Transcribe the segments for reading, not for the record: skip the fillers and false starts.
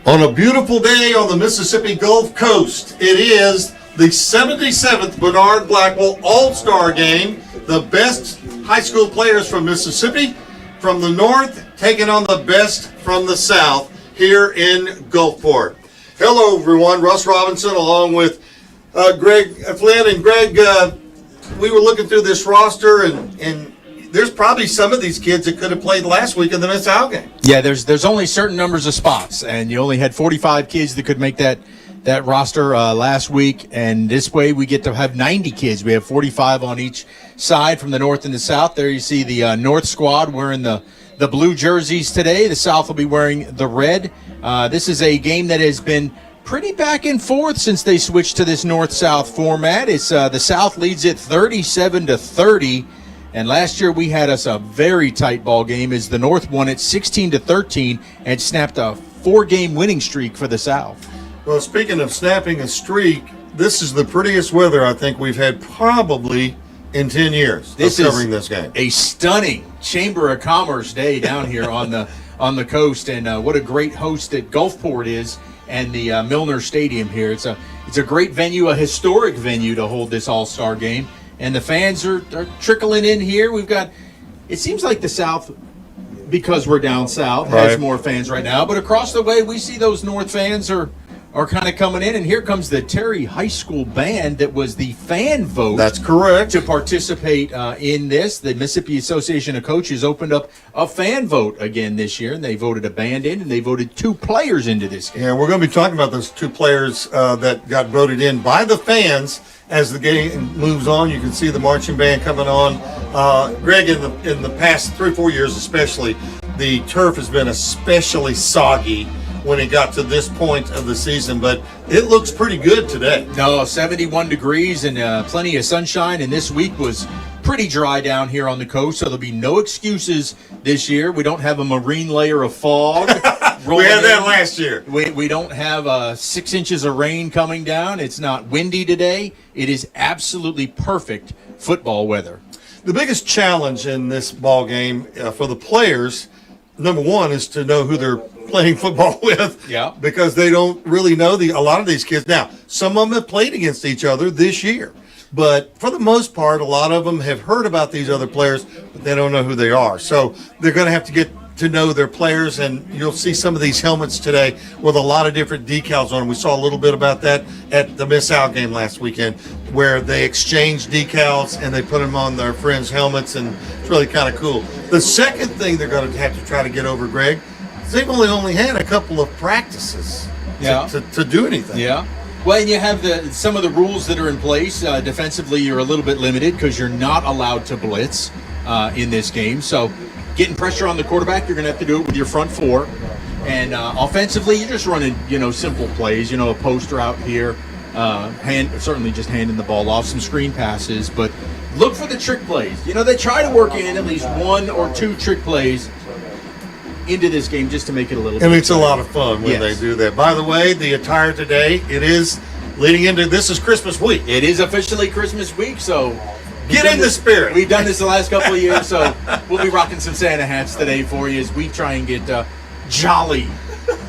On a beautiful day on the Mississippi Gulf Coast, it is the 77th Bernard Blackwell All-Star Game. The best high school players from Mississippi, from the north, taking on the best from the south here in Gulfport. Hello, everyone. Russ Robinson along with Greg Flynn. And Greg, we were looking through this roster, and there's probably some of these kids that could have played last week in the Mid-South game. Yeah, there's only certain numbers of spots, and you only had 45 kids that could make that roster last week, and this way we get to have 90 kids. We have 45 on each side from the north and the south. There you see the north squad wearing the blue jerseys today. The south will be wearing the red. This is a game that has been pretty back and forth since they switched to this north-south format. It's the south leads it 37-30. And last year we had us a very tight ball game as the North won it 16-13 and snapped a 4-game winning streak for the South. Well, speaking of snapping a streak, this is the prettiest weather I think we've had probably in 10 years. This covering is this game. A stunning Chamber of Commerce day down here on the coast, and what a great host that Gulfport is, and the Milner Stadium here. It's a great venue, a historic venue to hold this All-Star game. And the fans are trickling in here. It seems like the South, because we're down south, has more fans right now. But across the way, we see those North fans are kind of coming in. And here comes the Terry High School band that was the fan vote. That's correct. To participate in this. The Mississippi Association of Coaches opened up a fan vote again this year. And they voted a band in, and they voted 2 players into this game. Yeah, we're going to be talking about those 2 players that got voted in by the fans. As the game moves on, you can see the marching band coming on. Greg, in the past 3 or 4 years especially, the turf has been especially soggy when it got to this point of the season, but it looks pretty good today. No, 71 degrees and plenty of sunshine, and this week was pretty dry down here on the coast, so there'll be no excuses this year. We don't have a marine layer of fog. We had that last year. We don't have 6 inches of rain coming down. It's not windy today. It is absolutely perfect football weather. The biggest challenge in this ball game for the players, number one, is to know who they're playing football with. Yeah. Because they don't really know a lot of these kids. Now, some of them have played against each other this year. But for the most part, a lot of them have heard about these other players, but they don't know who they are. So they're going to have to get to know their players, and you'll see some of these helmets today with a lot of different decals on them. We saw a little bit about that at the Miss-Out game last weekend, where they exchanged decals and they put them on their friends' helmets, and it's really kind of cool. The second thing they're going to have to try to get over, Greg, is they've only had a couple of practices to do anything. Yeah. Well, and you have some of the rules that are in place. Defensively, you're a little bit limited because you're not allowed to blitz in this game. So getting pressure on the quarterback, you're going to have to do it with your front 4. And offensively, you're just running, simple plays, a post route here, certainly just handing the ball off, some screen passes. But look for the trick plays. They try to work in at least 1 or 2 trick plays into this game just to make it a little bit. And it's a lot of fun when they do that. By the way, the attire today, it is leading into, this is Christmas week. It is officially Christmas week, so get in the spirit. We've done this the last couple of years, so we'll be rocking some Santa hats today for you as we try and get jolly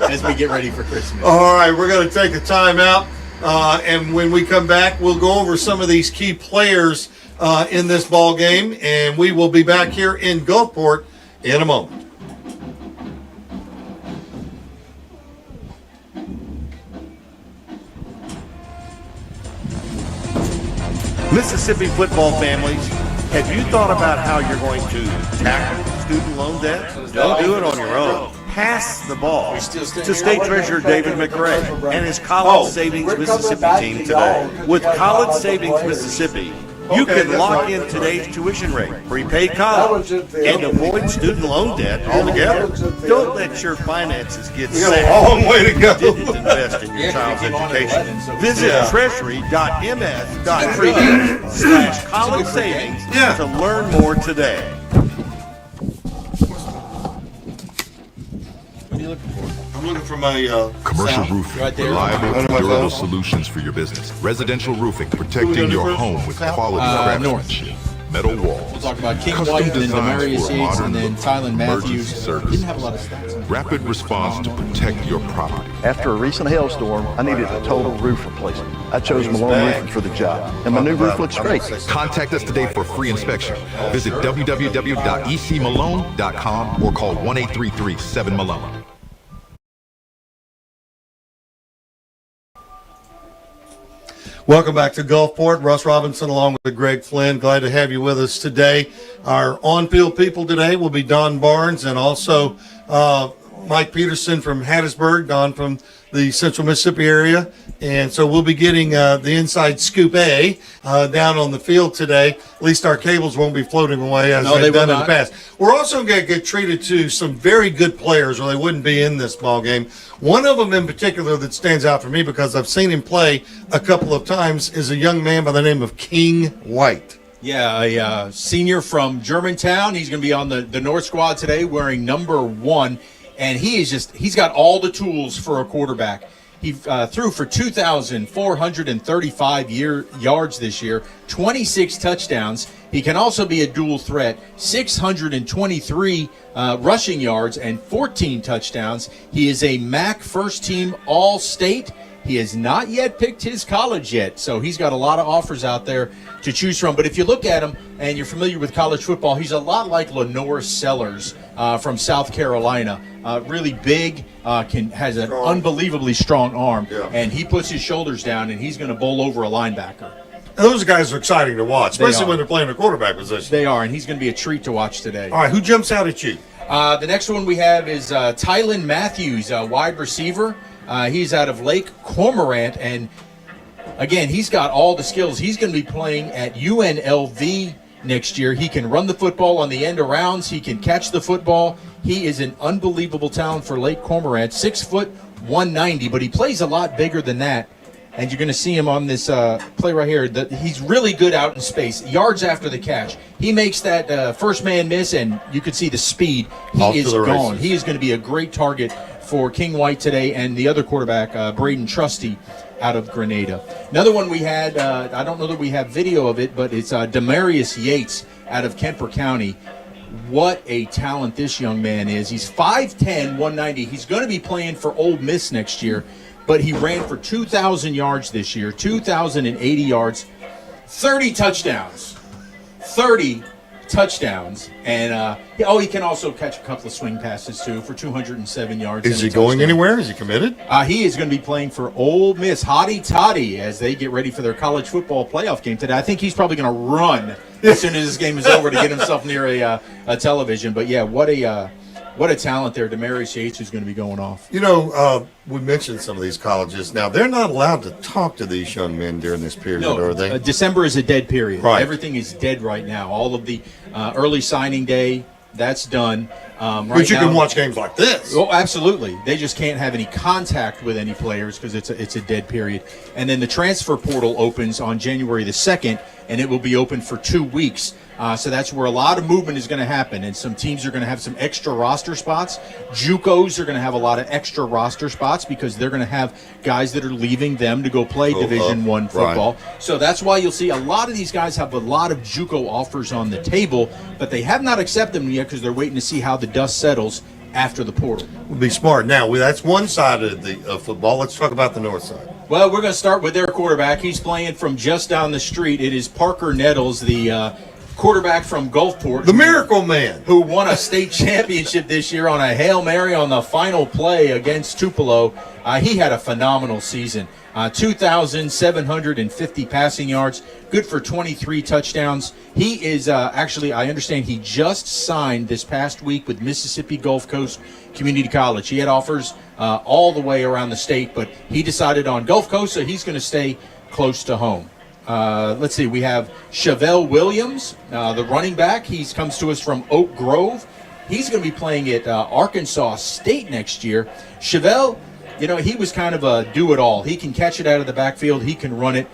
as we get ready for Christmas. All right, we're going to take a time out, and when we come back, we'll go over some of these key players in this ball game, and we will be back here in Gulfport in a moment. Mississippi football families, have you thought about how you're going to tackle student loan debt? Don't do it on your own. Pass the ball to State Treasurer David McRae and his College Savings Mississippi team today. With College Savings Mississippi, you can lock in today's tuition rate, prepay college, and avoid student loan debt altogether. Don't let your finances get sad. A long way to go. Didn't invest in your child's education. Visit treasury.ms.edu/college savings to learn more today. What are you looking for? I'm looking for my Commercial sound. roofing, Right there. reliable, Right on my durable phone. solutions for your business. Residential roofing, we protecting gonna do your first? home with South? quality North. craftsmanship. metal We'll walls. talk about King Custom White, and then designs Demarius for a Yates, modern and then look. Tylen Emergency Matthews. service. Didn't have a lot of stats on it. Rapid response to protect your property. After a recent hailstorm, I needed a total roof replacement. I chose Malone Roofing for the job, and my new roof looks great. Contact us today for a free inspection. Visit www.ecmalone.com or call 1-833-7-MALONE. Welcome back to Gulfport. Russ Robinson along with Greg Flynn. Glad to have you with us today. Our on-field people today will be Don Barnes and also Mike Peterson from Hattiesburg, Don from the Central Mississippi area. And so we'll be getting the inside scoop A down on the field today. At least our cables won't be floating away as they've done in the past. We're also going to get treated to some very good players or they wouldn't be in this ball game. One of them in particular that stands out for me because I've seen him play a couple of times is a young man by the name of King White. Yeah, a senior from Germantown. He's going to be on the North squad today wearing number 1. And he's got all the tools for a quarterback. He threw for 2,435 yards this year, 26 touchdowns. He can also be a dual threat, 623 rushing yards and 14 touchdowns. He is a MAC first-team All-State. He has not yet picked his college yet, so he's got a lot of offers out there to choose from. But if you look at him and you're familiar with college football, he's a lot like Lenore Sellers from South Carolina. Really big, has an unbelievably strong arm, and he puts his shoulders down and he's going to bowl over a linebacker. And those guys are exciting to watch, especially when they're playing the quarterback position. They are, and he's going to be a treat to watch today. All right, who jumps out at you? The next one we have is Tylen Matthews, a wide receiver. He's out of Lake Cormorant, and again, he's got all the skills. He's going to be playing at UNLV next year. He can run the football on the end arounds. He can catch the football. He is an unbelievable talent for Lake Cormorant, 6 foot 190, but he plays a lot bigger than that. And you're going to see him on this play right here. He's really good out in space, yards after the catch. He makes that first man miss, and you can see the speed. He is gone. He is going to be a great target for King White today and the other quarterback, Braden Trusty, out of Grenada. Another one we had, I don't know that we have video of it, but it's Demarius Yates out of Kemper County. What a talent this young man is. He's 5'10", 190. He's going to be playing for Ole Miss next year, but he ran for 2,000 yards this year, 2,080 yards, 30 touchdowns. 30 touchdowns. And, he can also catch a couple of swing passes, too, for 207 yards. Is he going anywhere? Is he committed? He is going to be playing for Ole Miss, Hotty Toddy, as they get ready for their college football playoff game today. I think he's probably going to run as soon as this game is over to get himself near a television. But, yeah, what a talent there. Demarius Yates is going to be going off. You know, we mentioned some of these colleges. Now, they're not allowed to talk to these young men during this period, are they? December is a dead period. Right. Everything is dead right now. All of the early signing day, that's done. But you can watch games like this. Oh, absolutely. They just can't have any contact with any players because it's a dead period. And then the transfer portal opens on January the 2nd, and it will be open for 2 weeks. So that's where a lot of movement is going to happen, and some teams are going to have some extra roster spots. JUCOs are going to have a lot of extra roster spots because they're going to have guys that are leaving them to go play Division I football. Right. So that's why you'll see a lot of these guys have a lot of JUCO offers on the table, but they have not accepted them yet because they're waiting to see how the dust settles after the portal. Would be smart. Now, that's one side of the football. Let's talk about the north side. Well, we're going to start with their quarterback. He's playing from just down the street. It is Parker Nettles, the quarterback from Gulfport. The Miracle Man. Who won a state championship this year on a Hail Mary on the final play against Tupelo. He had a phenomenal season. 2,750 passing yards, good for 23 touchdowns. He is actually, I understand he just signed this past week with Mississippi Gulf Coast Community College. He had offers all the way around the state, but he decided on Gulf Coast, so he's going to stay close to home. Let's see, we have Chevelle Williams, the running back. He comes to us from Oak Grove. He's going to be playing at Arkansas State next year. Chevelle, he was kind of a do-it-all. He can catch it out of the backfield. He can run it.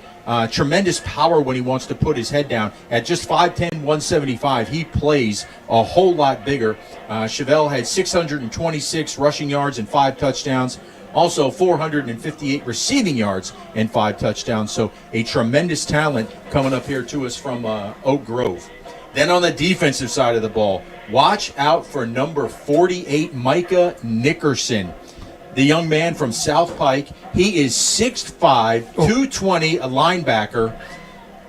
Tremendous power when he wants to put his head down. At just 5'10", 175, he plays a whole lot bigger. Chevelle had 626 rushing yards and 5 touchdowns. Also 458 receiving yards and 5 touchdowns. So a tremendous talent coming up here to us from Oak Grove. Then on the defensive side of the ball, watch out for number 48, Micah Nickerson. The young man from South Pike. He is 6'5", 220, a linebacker.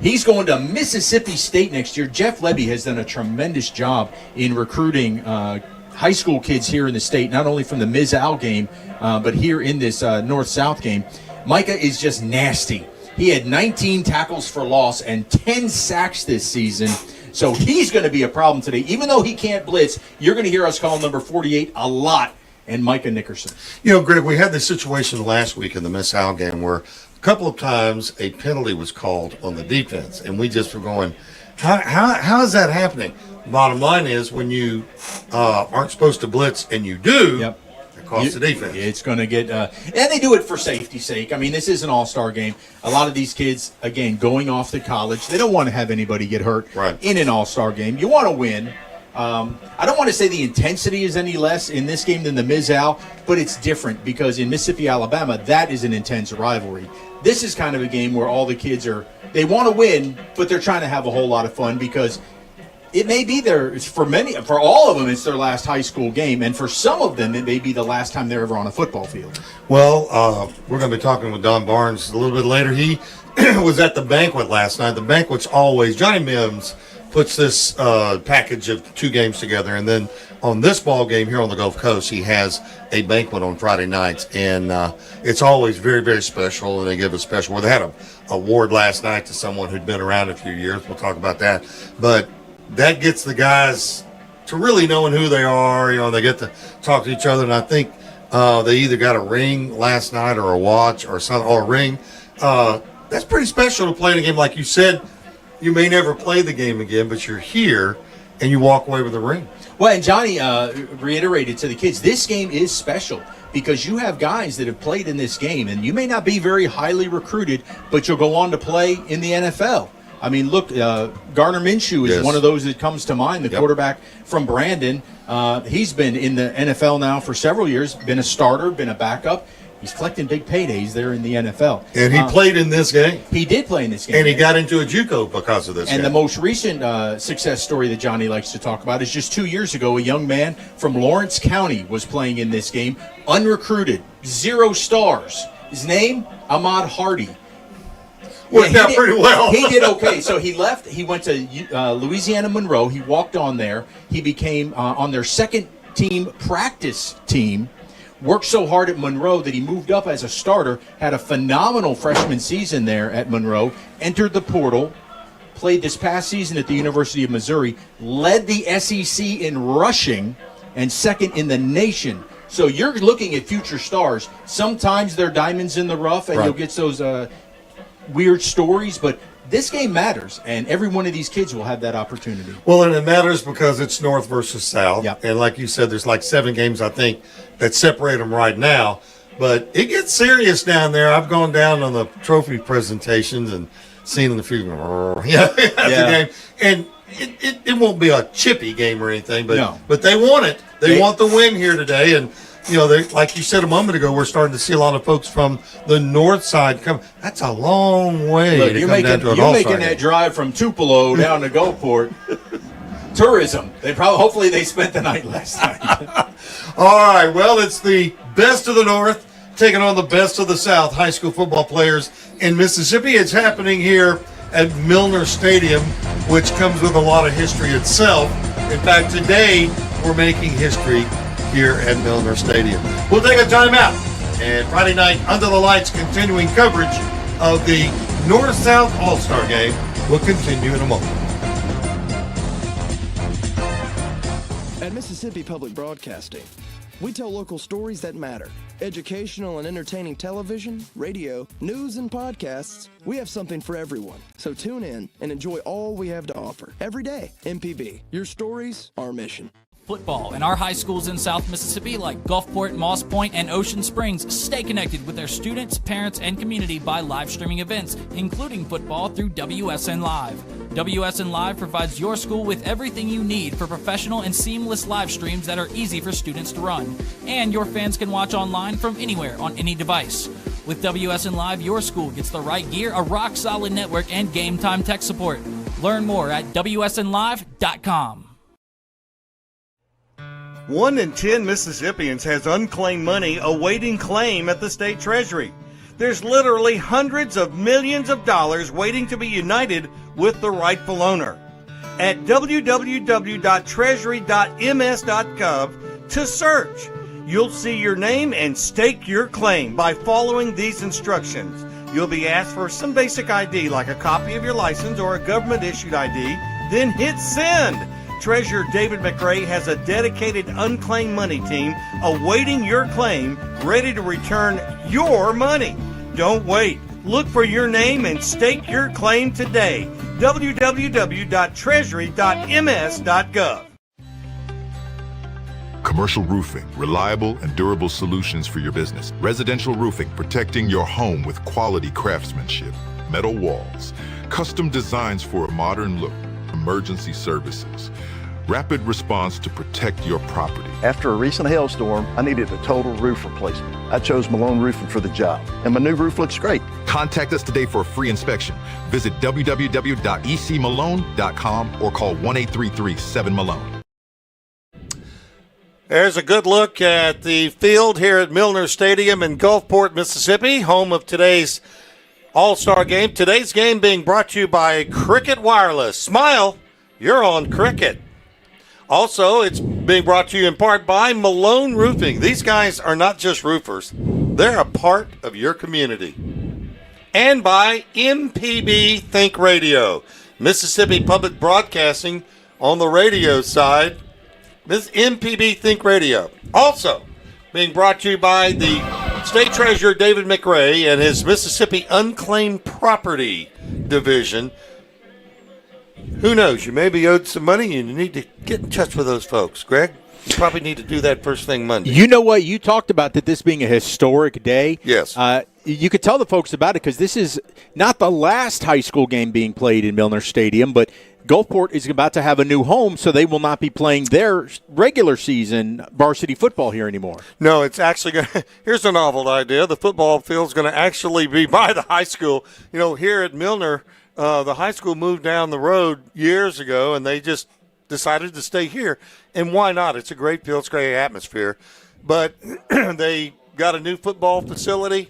He's going to Mississippi State next year. Jeff Levy has done a tremendous job in recruiting high school kids here in the state, not only from the Ms. Al game, but here in this North-South game. Micah is just nasty. He had 19 tackles for loss and 10 sacks this season. So he's going to be a problem today. Even though he can't blitz, you're going to hear us call number 48 a lot, and Micah Nickerson. You know, Greg, we had this situation last week in the Miss Al game where a couple of times a penalty was called on the defense, and we just were going, how is that happening? Bottom line is when you aren't supposed to blitz and you do, Yep. it costs the defense. It's going to get and they do it for safety's sake. I mean, this is an all-star game. A lot of these kids, again, going off to college, they don't want to have anybody get hurt in an all-star game. You want to win. I don't want to say the intensity is any less in this game than the Ms. Al, but it's different because in Mississippi, Alabama, that is an intense rivalry. This is kind of a game where all the kids they want to win, but they're trying to have a whole lot of fun because it may be for all of them, it's their last high school game, and for some of them, it may be the last time they're ever on a football field. Well, we're going to be talking with Don Barnes a little bit later. He was at the banquet last night. The banquet's always, Johnny Mims puts this package of 2 games together, and then on this ball game here on the Gulf Coast, he has a banquet on Friday nights, and it's always very, very special, and they give a special. Well, they had an award last night to someone who'd been around a few years. We'll talk about that, but that gets the guys to really knowing who they are. You know, they get to talk to each other, and I think they either got a ring last night or a watch or something, or a ring. That's pretty special to play in a game. Like you said, you may never play the game again, but you're here and you walk away with a ring. Well, and Johnny reiterated to the kids, this game is special because you have guys that have played in this game, and you may not be very highly recruited, but you'll go on to play in the NFL. I mean, look, Gardner Minshew is one of those that comes to mind, the quarterback from Brandon. He's been in the NFL now for several years, been a starter, been a backup. He's collecting big paydays there in the NFL. And he played in this game. He did play in this game. And he got into a JUCO because of this game. And the most recent success story that Johnny likes to talk about is just 2 years ago, a young man from Lawrence County was playing in this game, unrecruited, 0 stars. His name, Ahmad Hardy. Worked out pretty well. He did okay. So he left. He went to Louisiana Monroe. He walked on there. He became on their second team practice team. Worked so hard at Monroe that he moved up as a starter, had a phenomenal freshman season there at Monroe, entered the portal, played this past season at the University of Missouri, led the SEC in rushing, and second in the nation. So you're looking at future stars. Sometimes they're diamonds in the rough, and you'll get those weird stories, but this game matters, and every one of these kids will have that opportunity. Well, and it matters because it's North versus South. Yep. And like you said, there's like 7 games, I think, that separate them right now. But it gets serious down there. I've gone down on the trophy presentations and seen the few the game. And it won't be a chippy game or anything, but they want it. They want the win here today. And, you know, like you said a moment ago, we're starting to see a lot of folks from the north side come. That's a long way to come down to an all-star You're making game. that drive from Tupelo down to Gulfport. Tourism. Hopefully they spent the night last night. All right, well, it's the best of the North taking on the best of the South high school football players in Mississippi. It's happening here at Milner Stadium, which comes with a lot of history itself. In fact, today we're making history here at Milner Stadium. We'll take a timeout, and Friday night Under the Lights continuing coverage of the North-South All-Star Game will continue in a moment. At Mississippi Public Broadcasting, we tell local stories that matter. Educational and entertaining television, radio, news, and podcasts. We have something for everyone. So tune in and enjoy all we have to offer. Every day, MPB. Your stories, our mission. Football in our high schools in South Mississippi like Gulfport, Moss Point, and Ocean Springs stay connected with their students, parents, and community by live streaming events, including football through WSN Live. WSN Live provides your school with everything you need for professional and seamless live streams that are easy for students to run. And your fans can watch online from anywhere on any device. With WSN Live, your school gets the right gear, a rock-solid network, and game-time tech support. Learn more at WSNlive.com. 1 in 10 Mississippians has unclaimed money awaiting claim at the state treasury. There's literally hundreds of millions of dollars waiting to be united with the rightful owner. At www.treasury.ms.gov to search. You'll see your name and stake your claim by following these instructions. You'll be asked for some basic ID like a copy of your license or a government-issued ID, then hit send. Treasurer David McRae has a dedicated unclaimed money team awaiting your claim, ready to return your money. Don't wait. Look for your name and stake your claim today. www.treasury.ms.gov. Commercial roofing, reliable and durable solutions for your business. Residential roofing, protecting your home with quality craftsmanship. Metal walls, custom designs for a modern look. Emergency services, rapid response to protect your property. After a recent hailstorm, I needed a total roof replacement. I chose Malone Roofing for the job, and my new roof looks great. Contact us today for a free inspection. Visit www.ecmalone.com or call 1-833-7-MALONE. There's a good look at the field here at Milner Stadium in Gulfport, Mississippi, home of today's All-Star Game. Today's game being brought to you by Cricket Wireless. Smile, you're on Cricket. Also, it's being brought to you in part by Malone Roofing. These guys are not just roofers. They're a part of your community. And by MPB Think Radio, Mississippi Public Broadcasting on the radio side. This MPB Think Radio. Also being brought to you by the State Treasurer David McRae and his Mississippi Unclaimed Property Division. Who knows? You may be owed some money and you need to get in touch with those folks. Greg, you probably need to do that first thing Monday. You know what? You talked about that this being a historic day. Yes. You could tell the folks about it because this is not the last high school game being played in Milner Stadium, but Gulfport is about to have a new home, so they will not be playing their regular season varsity football here anymore. No, it's actually going to – here's a novel idea. The football field's going to actually be by the high school. You know, here at Milner, the high school moved down the road years ago, and they just decided to stay here. And why not? It's a great field. It's a great atmosphere. But they got a new football facility,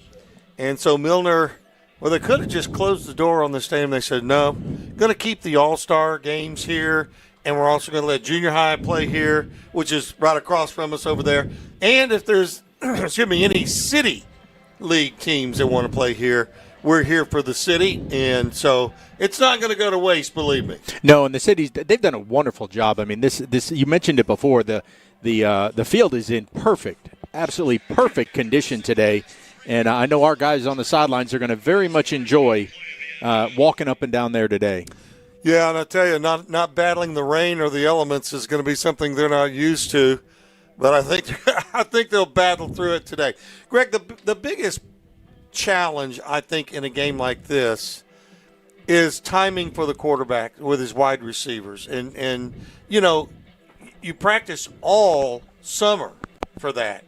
and so Milner – well, they could have just closed the door on the stadium. They said, no, going to keep the All-Star games here, and we're also going to let junior high play here, which is right across from us over there. And if there's, any city league teams that want to play here, we're here for the city. And so it's not going to go to waste, believe me. No, and the cities, they've done a wonderful job. I mean, this you mentioned it before. The field is in absolutely perfect condition today. And I know our guys on the sidelines are going to very much enjoy walking up and down there today. Yeah, and I tell you, not battling the rain or the elements is going to be something they're not used to. But I think they'll battle through it today. Greg, the biggest challenge, I think, in a game like this is timing for the quarterback with his wide receivers. And you practice all summer for that.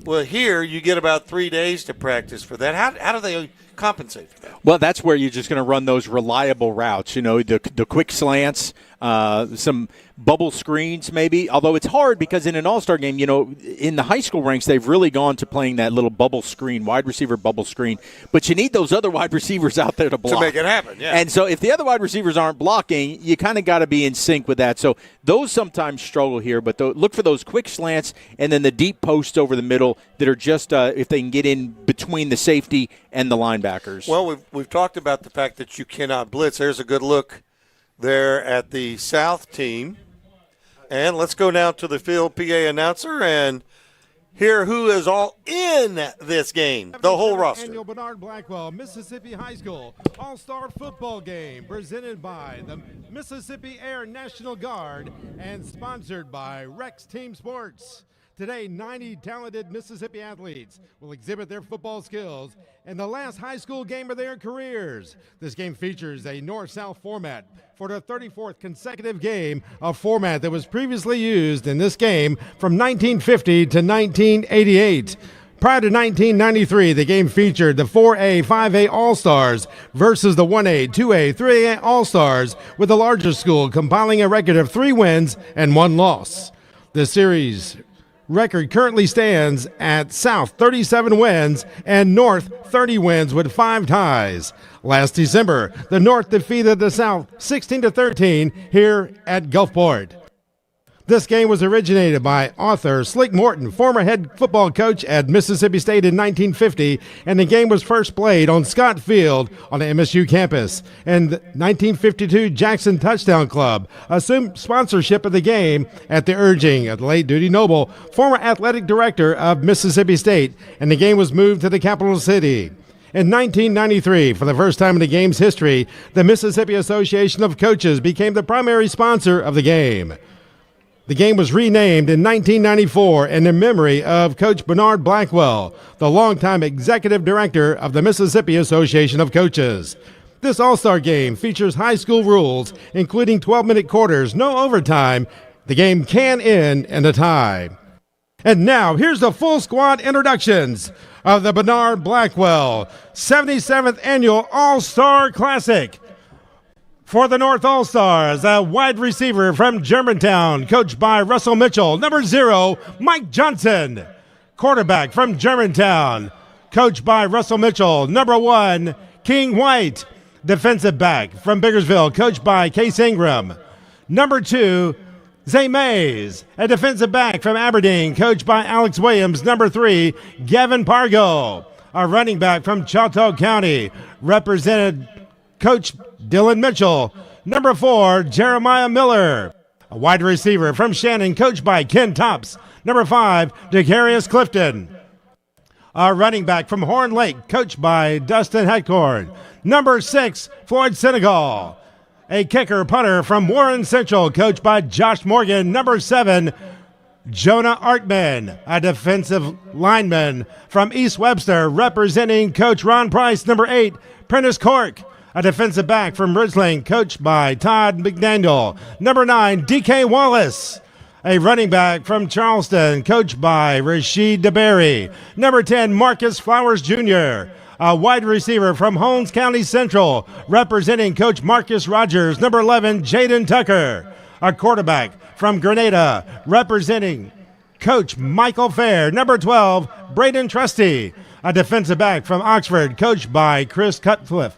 Well, here you get about 3 days to practice for that. How do they compensate for that? Well, that's where you're just going to run those reliable routes, the quick slants, some bubble screens maybe, although it's hard because in an all-star game, in the high school ranks, they've really gone to playing that little bubble screen, wide receiver bubble screen, but you need those other wide receivers out there to block. To make it happen, yeah. And so if the other wide receivers aren't blocking, you kind of got to be in sync with that. So those sometimes struggle here, but look for those quick slants and then the deep posts over the middle that are just if they can get in between the safety and the linebackers. Well, we've talked about the fact that you cannot blitz. There's a good look there at the South team. And let's go now to the field PA announcer and hear who is all in this game, the whole roster. Annual Bernard Blackwell Mississippi High School All-Star Football Game presented by the Mississippi Air National Guard and sponsored by Rex Team Sports. Today, 90 talented Mississippi athletes will exhibit their football skills in the last high school game of their careers. This game features a north-south format for the 34th consecutive game, a format that was previously used in this game from 1950 to 1988. Prior to 1993, the game featured the 4A, 5A All-Stars versus the 1A, 2A, 3A All-Stars, with the larger school compiling a record of 3 wins and 1 loss. The series record currently stands at South 37 wins and North 30 wins with 5 ties. Last December, the North defeated the South 16-13 here at Gulfport. This game was originated by Arthur Slick Morton, former head football coach at Mississippi State in 1950, and the game was first played on Scott Field on the MSU campus. And 1952 Jackson Touchdown Club assumed sponsorship of the game at the urging of the late Duty Noble, former athletic director of Mississippi State, and the game was moved to the capital city. In 1993, for the first time in the game's history, the Mississippi Association of Coaches became the primary sponsor of the game. The game was renamed in 1994 in the memory of Coach Bernard Blackwell, the longtime executive director of the Mississippi Association of Coaches. This All-Star Game features high school rules, including 12-minute quarters, no overtime. The game can end in a tie. And now, here's the full squad introductions of the Bernard Blackwell 77th Annual All-Star Classic. For the North All-Stars, a wide receiver from Germantown, coached by Russell Mitchell. Number 0, Mike Johnson. Quarterback from Germantown, coached by Russell Mitchell. Number 1, King White. Defensive back from Biggersville, coached by Case Ingram. Number 2, Zay Mays, a defensive back from Aberdeen, coached by Alex Williams. Number 3, Gavin Pargo, a running back from Choctaw County, represented Coach Dylan Mitchell. Number 4, Jeremiah Miller, a wide receiver from Shannon, coached by Ken Tops. Number 5, Decarius Clifton, a running back from Horn Lake, coached by Dustin Hetcorn. Number 6, Floyd Senegal, a kicker punter from Warren Central, coached by Josh Morgan. Number 7, Jonah Artman, a defensive lineman from East Webster, representing Coach Ron Price. Number 8, Prentice Cork, a defensive back from Ridgeland, coached by Todd McDaniel. Number 9, DK Wallace, a running back from Charleston, coached by Rasheed DeBerry. Number 10, Marcus Flowers Jr., a wide receiver from Holmes County Central, representing Coach Marcus Rogers. Number 11, Jaden Tucker, a quarterback from Grenada, representing Coach Michael Fair. Number 12, Braden Trusty, a defensive back from Oxford, coached by Chris Cutcliffe.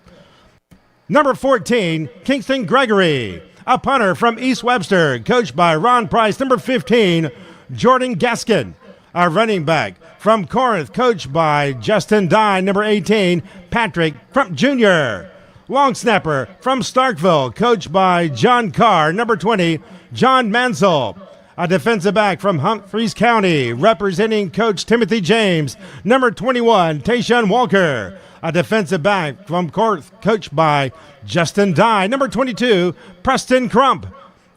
Number 14, Kingston Gregory, a punter from East Webster, coached by Ron Price. Number 15, Jordan Gaskin, a running back from Corinth, coached by Justin Dye. Number 18, Patrick Crump Jr., long snapper from Starkville, coached by John Carr. Number 20, John Mansell, a defensive back from Humphreys County, representing Coach Timothy James. Number 21, Tayshaun Walker, a defensive back from Corinth, coached by Justin Dye. Number 22, Preston Crump,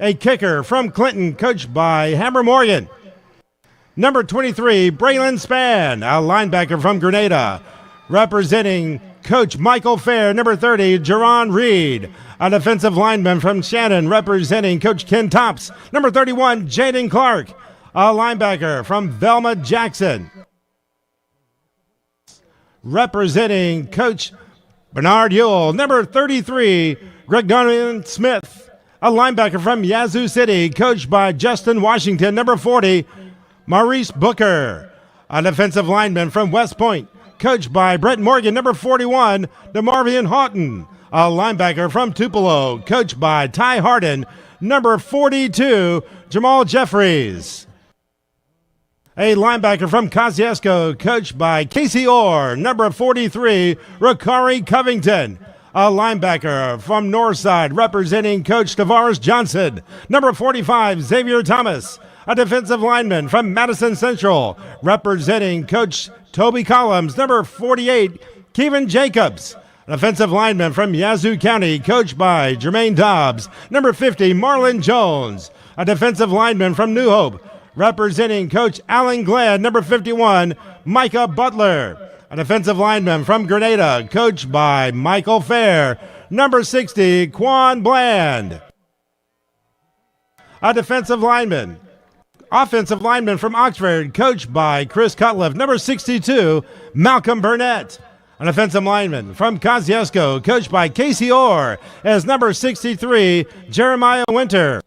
a kicker from Clinton, coached by Hammer Morgan. Number 23, Braylon Spann, a linebacker from Grenada, representing Coach Michael Fair. Number 30, Jerron Reed, a defensive lineman from Shannon, representing Coach Ken Tops. Number 31, Jaden Clark, a linebacker from Velma Jackson, representing Coach Bernard Ewell. Number 33, Gregorian Smith, a linebacker from Yazoo City, coached by Justin Washington. Number 40, Maurice Booker, a defensive lineman from West Point, coached by Brett Morgan. Number 41, DeMarvian Houghton, a linebacker from Tupelo, coached by Ty Harden. Number 42, Jamal Jeffries, a linebacker from Kosciuszko, coached by Casey Orr. Number 43, Rakari Covington, a linebacker from Northside, representing Coach Tavares Johnson. Number 45, Xavier Thomas, a defensive lineman from Madison Central, representing Coach Toby Collins. Number 48, Kevin Jacobs, an offensive lineman from Yazoo County, coached by Jermaine Dobbs. Number 50, Marlon Jones, a defensive lineman from New Hope, representing Coach Alan Glenn. Number 51, Micah Butler, a defensive lineman from Grenada, coached by Michael Fair. Number 60, Quan Bland, a defensive lineman Offensive lineman from Oxford, coached by Chris Cutliff. Number 62, Malcolm Burnett. An offensive lineman from Kosciuszko, coached by Casey Orr, as number 63, Jeremiah Winter.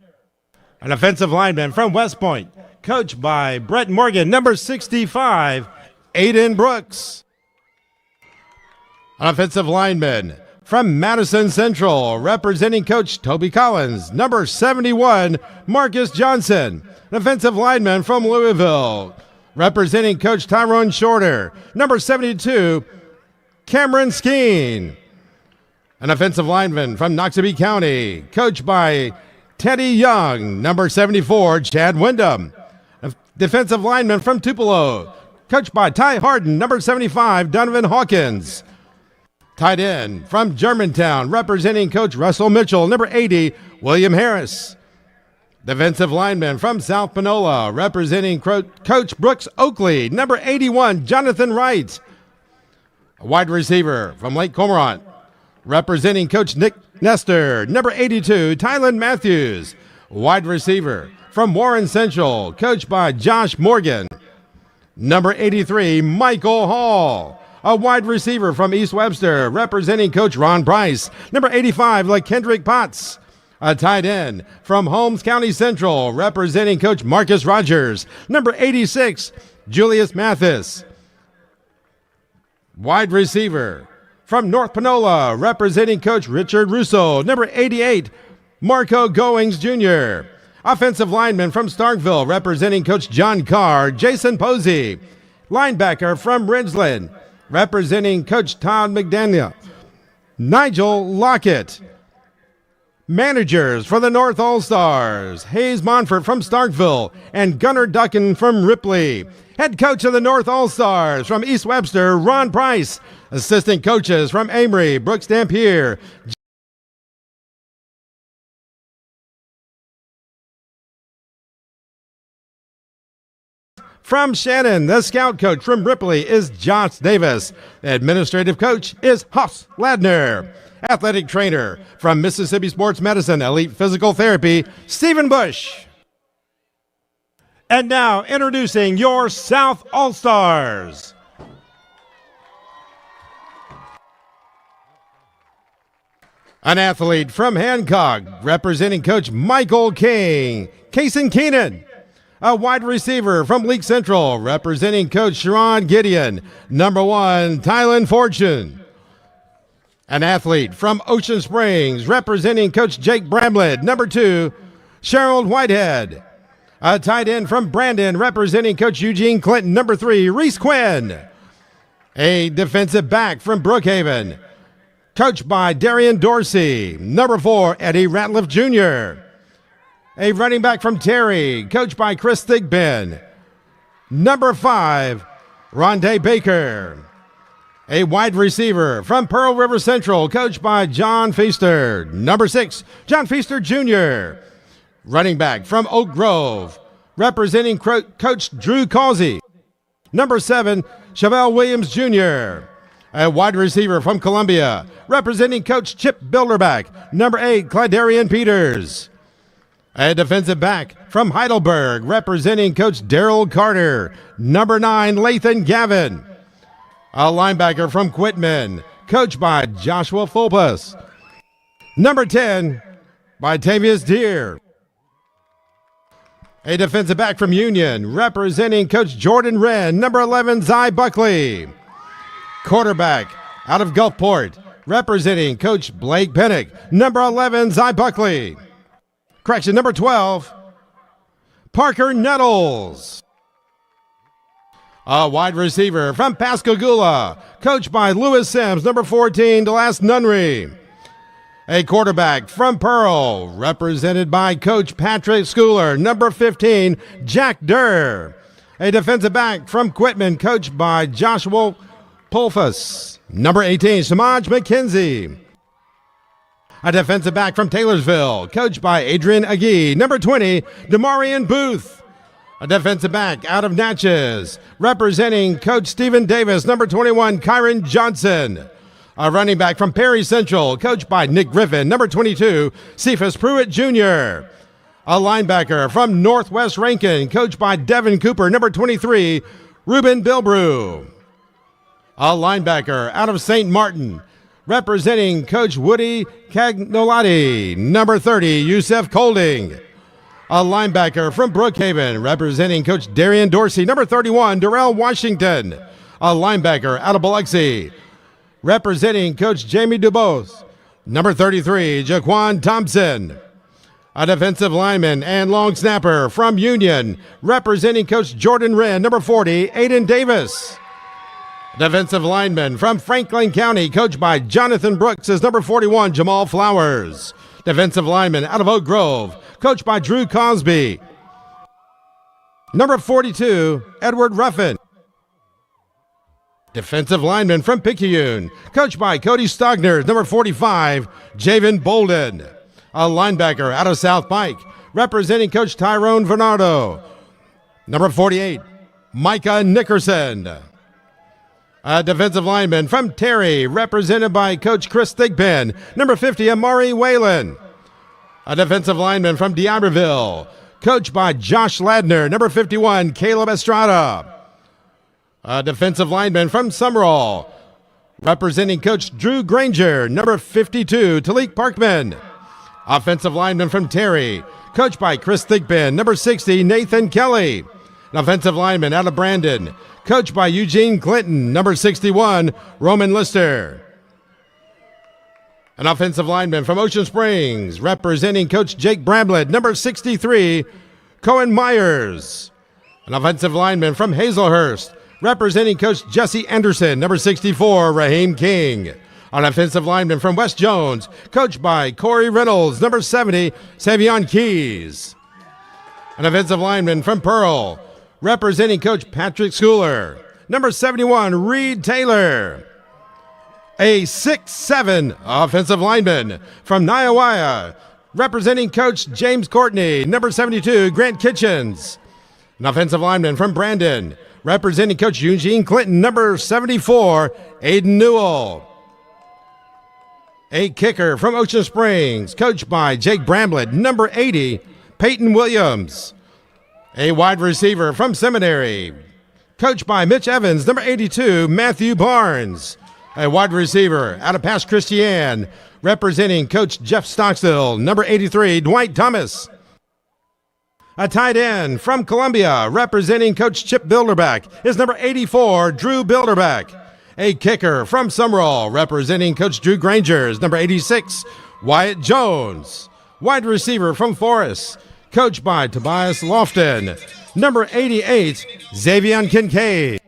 An offensive lineman from West Point, coached by Brett Morgan. Number 65, Aiden Brooks. An offensive lineman from Madison Central, representing Coach Toby Collins. Number 71, Marcus Johnson. An offensive lineman from Louisville, representing Coach Tyrone Shorter. Number 72, Cameron Skeen. An offensive lineman from Noxubee County, coached by Teddy Young. Number 74, Chad Wyndham. A defensive lineman from Tupelo, coached by Ty Harden. Number 75, Donovan Hawkins. Tight end from Germantown, representing Coach Russell Mitchell. Number 80, William Harris. Defensive lineman from South Panola, representing Coach Brooks Oakley. Number 81, Jonathan Wright. A wide receiver from Lake Cormorant, representing Coach Nick Nestor. Number 82, Tylen Matthews. Wide receiver from Warren Central, coached by Josh Morgan. Number 83, Michael Hall. A wide receiver from East Webster, representing Coach Ron Price. Number 85, LaKendrick Potts. A tight end from Holmes County Central, representing Coach Marcus Rogers. Number 86, Julius Mathis. Wide receiver from North Panola, representing Coach Richard Russo. Number 88, Marco Goings Jr. Offensive lineman from Starkville, representing Coach John Carr, Jason Posey. Linebacker from Ridgeland, representing Coach Todd McDaniel, Nigel Lockett. Managers for the North All-Stars, Hayes Monfort from Starkville and Gunnar Duckin from Ripley. Head coach of the North All-Stars from East Webster, Ron Price. Assistant coaches from Amory, Brooks Dampier. From Shannon, the scout coach from Ripley is Josh Davis. Administrative coach is Hoss Ladner. Athletic trainer from Mississippi Sports Medicine, Elite Physical Therapy, Stephen Bush. And now, introducing your South All-Stars. An athlete from Hancock, representing Coach Michael King, Kason Keenan. A wide receiver from League Central, representing Coach Sharon Gideon. Number 1, Tylen Fortune. An athlete from Ocean Springs, representing Coach Jake Bramlett. Number 2, Cheryl Whitehead. A tight end from Brandon, representing Coach Eugene Clinton. Number 3, Reese Quinn. A defensive back from Brookhaven, coached by Darian Dorsey. Number 4, Eddie Ratliff Jr. A running back from Terry, coached by Chris Thigpen. Number 5, Rondé Baker. A wide receiver from Pearl River Central, coached by John Feaster. Number 6, John Feaster Jr. Running back from Oak Grove, representing Coach Drew Causey. Number 7, Chevelle Williams Jr. A wide receiver from Columbia, representing Coach Chip Bilderback. Number 8, Clydarian Peters. A defensive back from Heidelberg, representing Coach Daryl Carter. Number 9, Lathan Gavin. A linebacker from Quitman, coached by Joshua Fulpus. Number 10, Bitavius Deere. A defensive back from Union, representing Coach Jordan Wren. Number 11, Zy Buckley. Quarterback out of Gulfport, representing Coach Blake Pennick. Number 11, Zy Buckley. Correction, number 12, Parker Nettles. A wide receiver from Pascagoula, coached by Lewis Sims. Number 14, DeLast Nunry. A quarterback from Pearl, represented by Coach Patrick Schooler. Number 15, Jack Durr. A defensive back from Quitman, coached by Joshua Pulfus. Number 18, Samaj McKenzie. A defensive back from Taylorsville, coached by Adrian Agee. Number 20, Demarion Booth. A defensive back out of Natchez, representing Coach Stephen Davis. Number 21, Kyron Johnson. A running back from Perry Central, coached by Nick Griffin. Number 22, Cephas Pruitt Jr. A linebacker from Northwest Rankin, coached by Devin Cooper. Number 23, Ruben Bilbrew. A linebacker out of St. Martin, representing Coach Woody Cagnolati. Number 30, Yusef Colding. A linebacker from Brookhaven, representing Coach Darian Dorsey. Number 31, Darrell Washington. A linebacker out of Biloxi, representing Coach Jamie Dubose. Number 33, Jaquan Thompson. A defensive lineman and long snapper from Union, representing Coach Jordan Wren. Number 40, Aiden Davis. Defensive lineman from Franklin County, coached by Jonathan Brooks, is number 41, Jamal Flowers. Defensive lineman out of Oak Grove, coached by Drew Cosby. Number 42, Edward Ruffin. Defensive lineman from Picayune, coached by Cody Stogner, number 45, Javen Bolden. A linebacker out of South Pike, representing Coach Tyrone Bernardo. Number 48, Micah Nickerson. A defensive lineman from Terry, represented by Coach Chris Thigpen. Number 50, Amari Whalen. A defensive lineman from D'Iberville, coached by Josh Ladner. Number 51, Caleb Estrada. A defensive lineman from Summerall, representing Coach Drew Granger. Number 52, Talik Parkman. Offensive lineman from Terry, coached by Chris Thigpen. Number 60, Nathan Kelly. An offensive lineman out of Brandon, coached by Eugene Clinton. Number 61, Roman Lister. An offensive lineman from Ocean Springs, representing Coach Jake Bramlett. Number 63, Cohen Myers. An offensive lineman from Hazelhurst, representing Coach Jesse Anderson. Number 64, Raheem King. An offensive lineman from West Jones, coached by Corey Reynolds. Number 70, Savion Keys. An offensive lineman from Pearl, representing Coach Patrick Schooler. Number 71, Reed Taylor. A 6'7" offensive lineman from Niawaya, representing Coach James Courtney. Number 72, Grant Kitchens. An offensive lineman from Brandon, representing Coach Eugene Clinton. Number 74, Aiden Newell. A kicker from Ocean Springs, coached by Jake Bramlett. Number 80, Peyton Williams. A wide receiver from Seminary, coached by Mitch Evans. Number 82, Matthew Barnes. A wide receiver out of Pass Christian, representing Coach Jeff Stockstill. Number 83, Dwight Thomas. A tight end from Columbia, representing Coach Chip Bilderback, is number 84, Drew Bilderback. A kicker from Summerall, representing Coach Drew Granger, is number 86, Wyatt Jones. Wide receiver from Forest, coached by Tobias Lofton. Number 88, Xavier Kincaid.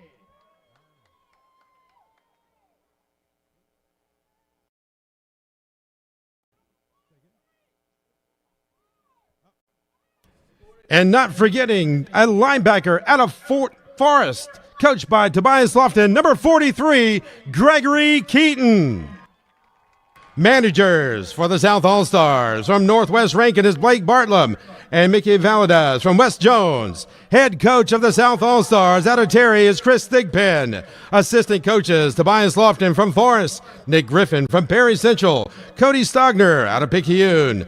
And not forgetting a linebacker out of Fort Forest, coached by Tobias Lofton. Number 43, Gregory Keaton. Managers for the South All-Stars from Northwest Rankin is Blake Bartlam and Mickey Valadez from West Jones. Head coach of the South All-Stars out of Terry is Chris Thigpen. Assistant coaches, Tobias Lofton from Forest, Nick Griffin from Perry Central, Cody Stogner out of Picayune,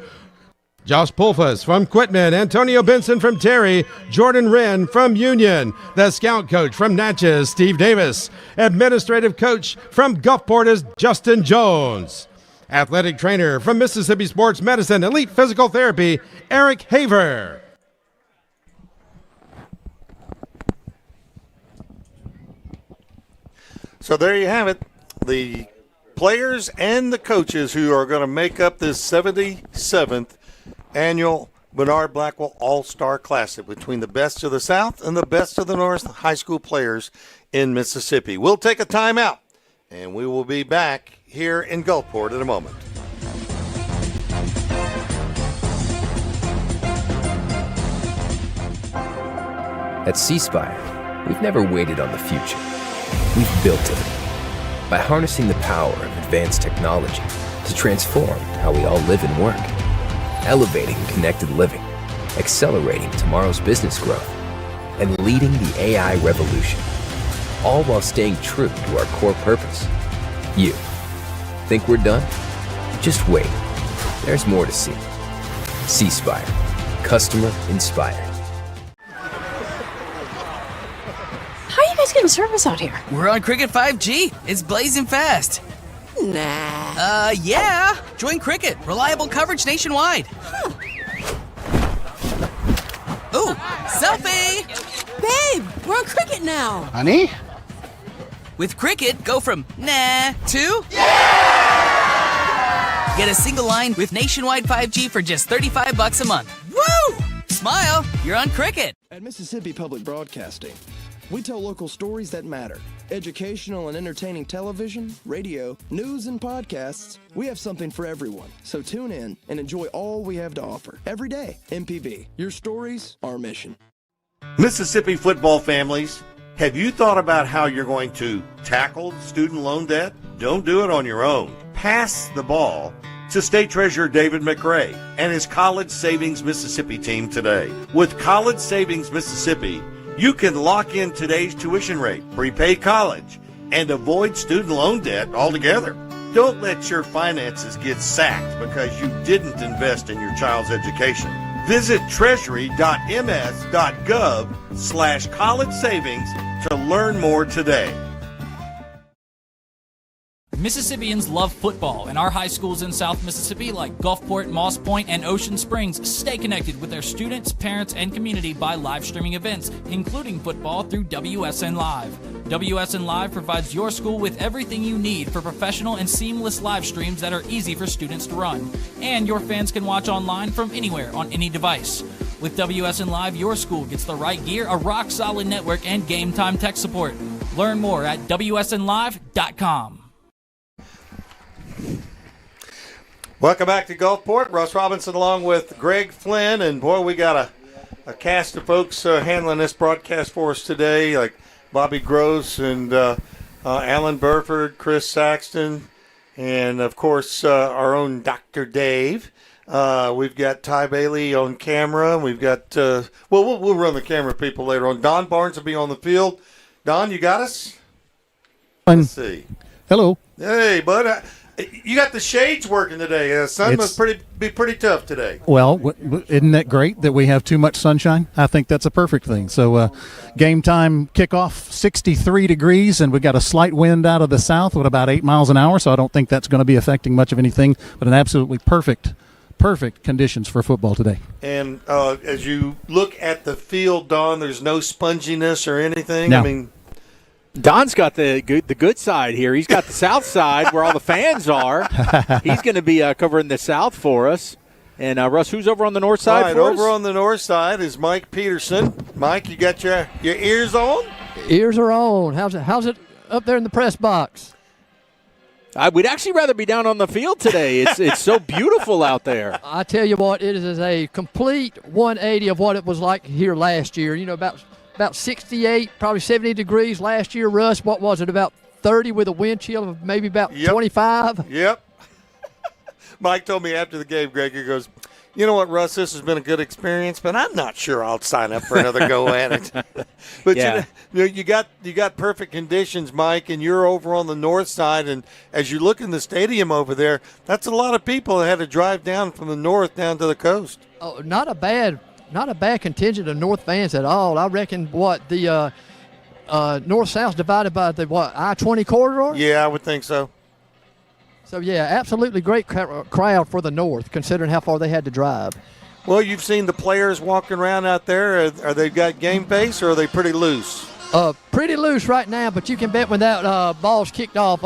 Josh Pulfus from Quitman, Antonio Benson from Terry, Jordan Wren from Union, the scout coach from Natchez, Steve Davis, administrative coach from Gulfport is Justin Jones, athletic trainer from Mississippi Sports Medicine, Elite Physical Therapy, Eric Haver. So there you have it. The players and the coaches who are going to make up this 77th annual Bernard Blackwell All-Star Classic between the best of the South and the best of the North high school players in Mississippi. We'll take a timeout, and we will be back here in Gulfport in a moment. At C-Spire, we've never waited on the future. We've built it. By harnessing the power of advanced technology to transform how we all live and work. Elevating connected living, accelerating tomorrow's business growth, and leading the AI revolution, all while staying true to our core purpose. You think we're done? Just wait. There's more to see. C-Spire. customer inspired. How are you guys getting service out here? We're on Cricket 5G. It's blazing fast. Nah. Yeah. Join Cricket. Reliable coverage nationwide. Huh. Ooh, selfie! Babe, we're on Cricket now. Honey? With Cricket, go from nah to yeah! Get a single line with nationwide 5G for just $35 a month. Woo! Smile, you're on Cricket. At Mississippi Public Broadcasting, we tell local stories that matter. Educational and entertaining television, radio, news, and podcasts. We have something for everyone. So tune in and enjoy all we have to offer. Every day, MPB. Your stories, our mission. Mississippi football families, have you thought about how you're going to tackle student loan debt? Don't do it on your own. Pass the ball to State Treasurer David McRae and his College Savings Mississippi team today. With College Savings Mississippi, you can lock in today's tuition rate, prepay college, and avoid student loan debt altogether. Don't let your finances get sacked because you didn't invest in your child's education. Visit treasury.ms.gov/college savings to learn more today. Mississippians love football, and our high schools in South Mississippi like Gulfport, Moss Point, and Ocean Springs stay connected with their students, parents, and community by live streaming events, including football through WSN Live. WSN Live provides your school with everything you need for professional and seamless live streams that are easy for students to run. And your fans can watch online from anywhere on any device. With WSN Live, your school gets the right gear, a rock-solid network, and game-time tech support. Learn more at WSNLive.com. Welcome back to Gulfport. Russ Robinson along with Greg Flynn. And, boy, we got a cast of folks handling this broadcast for us today, like Bobby Gross and Alan Burford, Chris Saxton, and, of course, our own Dr. Dave. We've got Ty Bailey on camera. We've got, we'll run the camera people later on. Don Barnes will be on the field. Don, you got us? Let's see. Hello. Hey, bud. You got the shades working today. The sun must be pretty tough today. Well, isn't that great that we have too much sunshine? I think that's a perfect thing. So game time kickoff, 63 degrees, and we got a slight wind out of the south with about 8 miles an hour, so I don't think that's going to be affecting much of anything, but an absolutely perfect conditions for football today. And as you look at the field, Don, there's no sponginess or anything? No. I mean, Don's got the good side here. He's got the south side where all the fans are. He's going to be covering the south for us. And, Russ, who's over on the north side for us? Over on the north side is Mike Peterson. Mike, you got your ears on? Ears are on. How's it up there in the press box? We'd actually rather be down on the field today. It's so beautiful out there. I tell you what, it is a complete 180 of what it was like here last year. You know, about 68, probably 70 degrees last year. Russ, what was it, about 30 with a wind chill of maybe about 25? Yep. Mike told me after the game, Greg, he goes, you know what, Russ, this has been a good experience, but I'm not sure I'll sign up for another go at it. But yeah. you got perfect conditions, Mike, and you're over on the north side, and as you look in the stadium over there, that's a lot of people that had to drive down from the north down to the coast. Oh, not a bad contingent of North fans at all. I reckon the north-south divided by the I-20 corridor? Yeah, I would think so. So, yeah, absolutely great crowd for the north, considering how far they had to drive. Well, you've seen the players walking around out there. Are they got game face or are they pretty loose? Pretty loose right now, but you can bet when that ball's kicked off,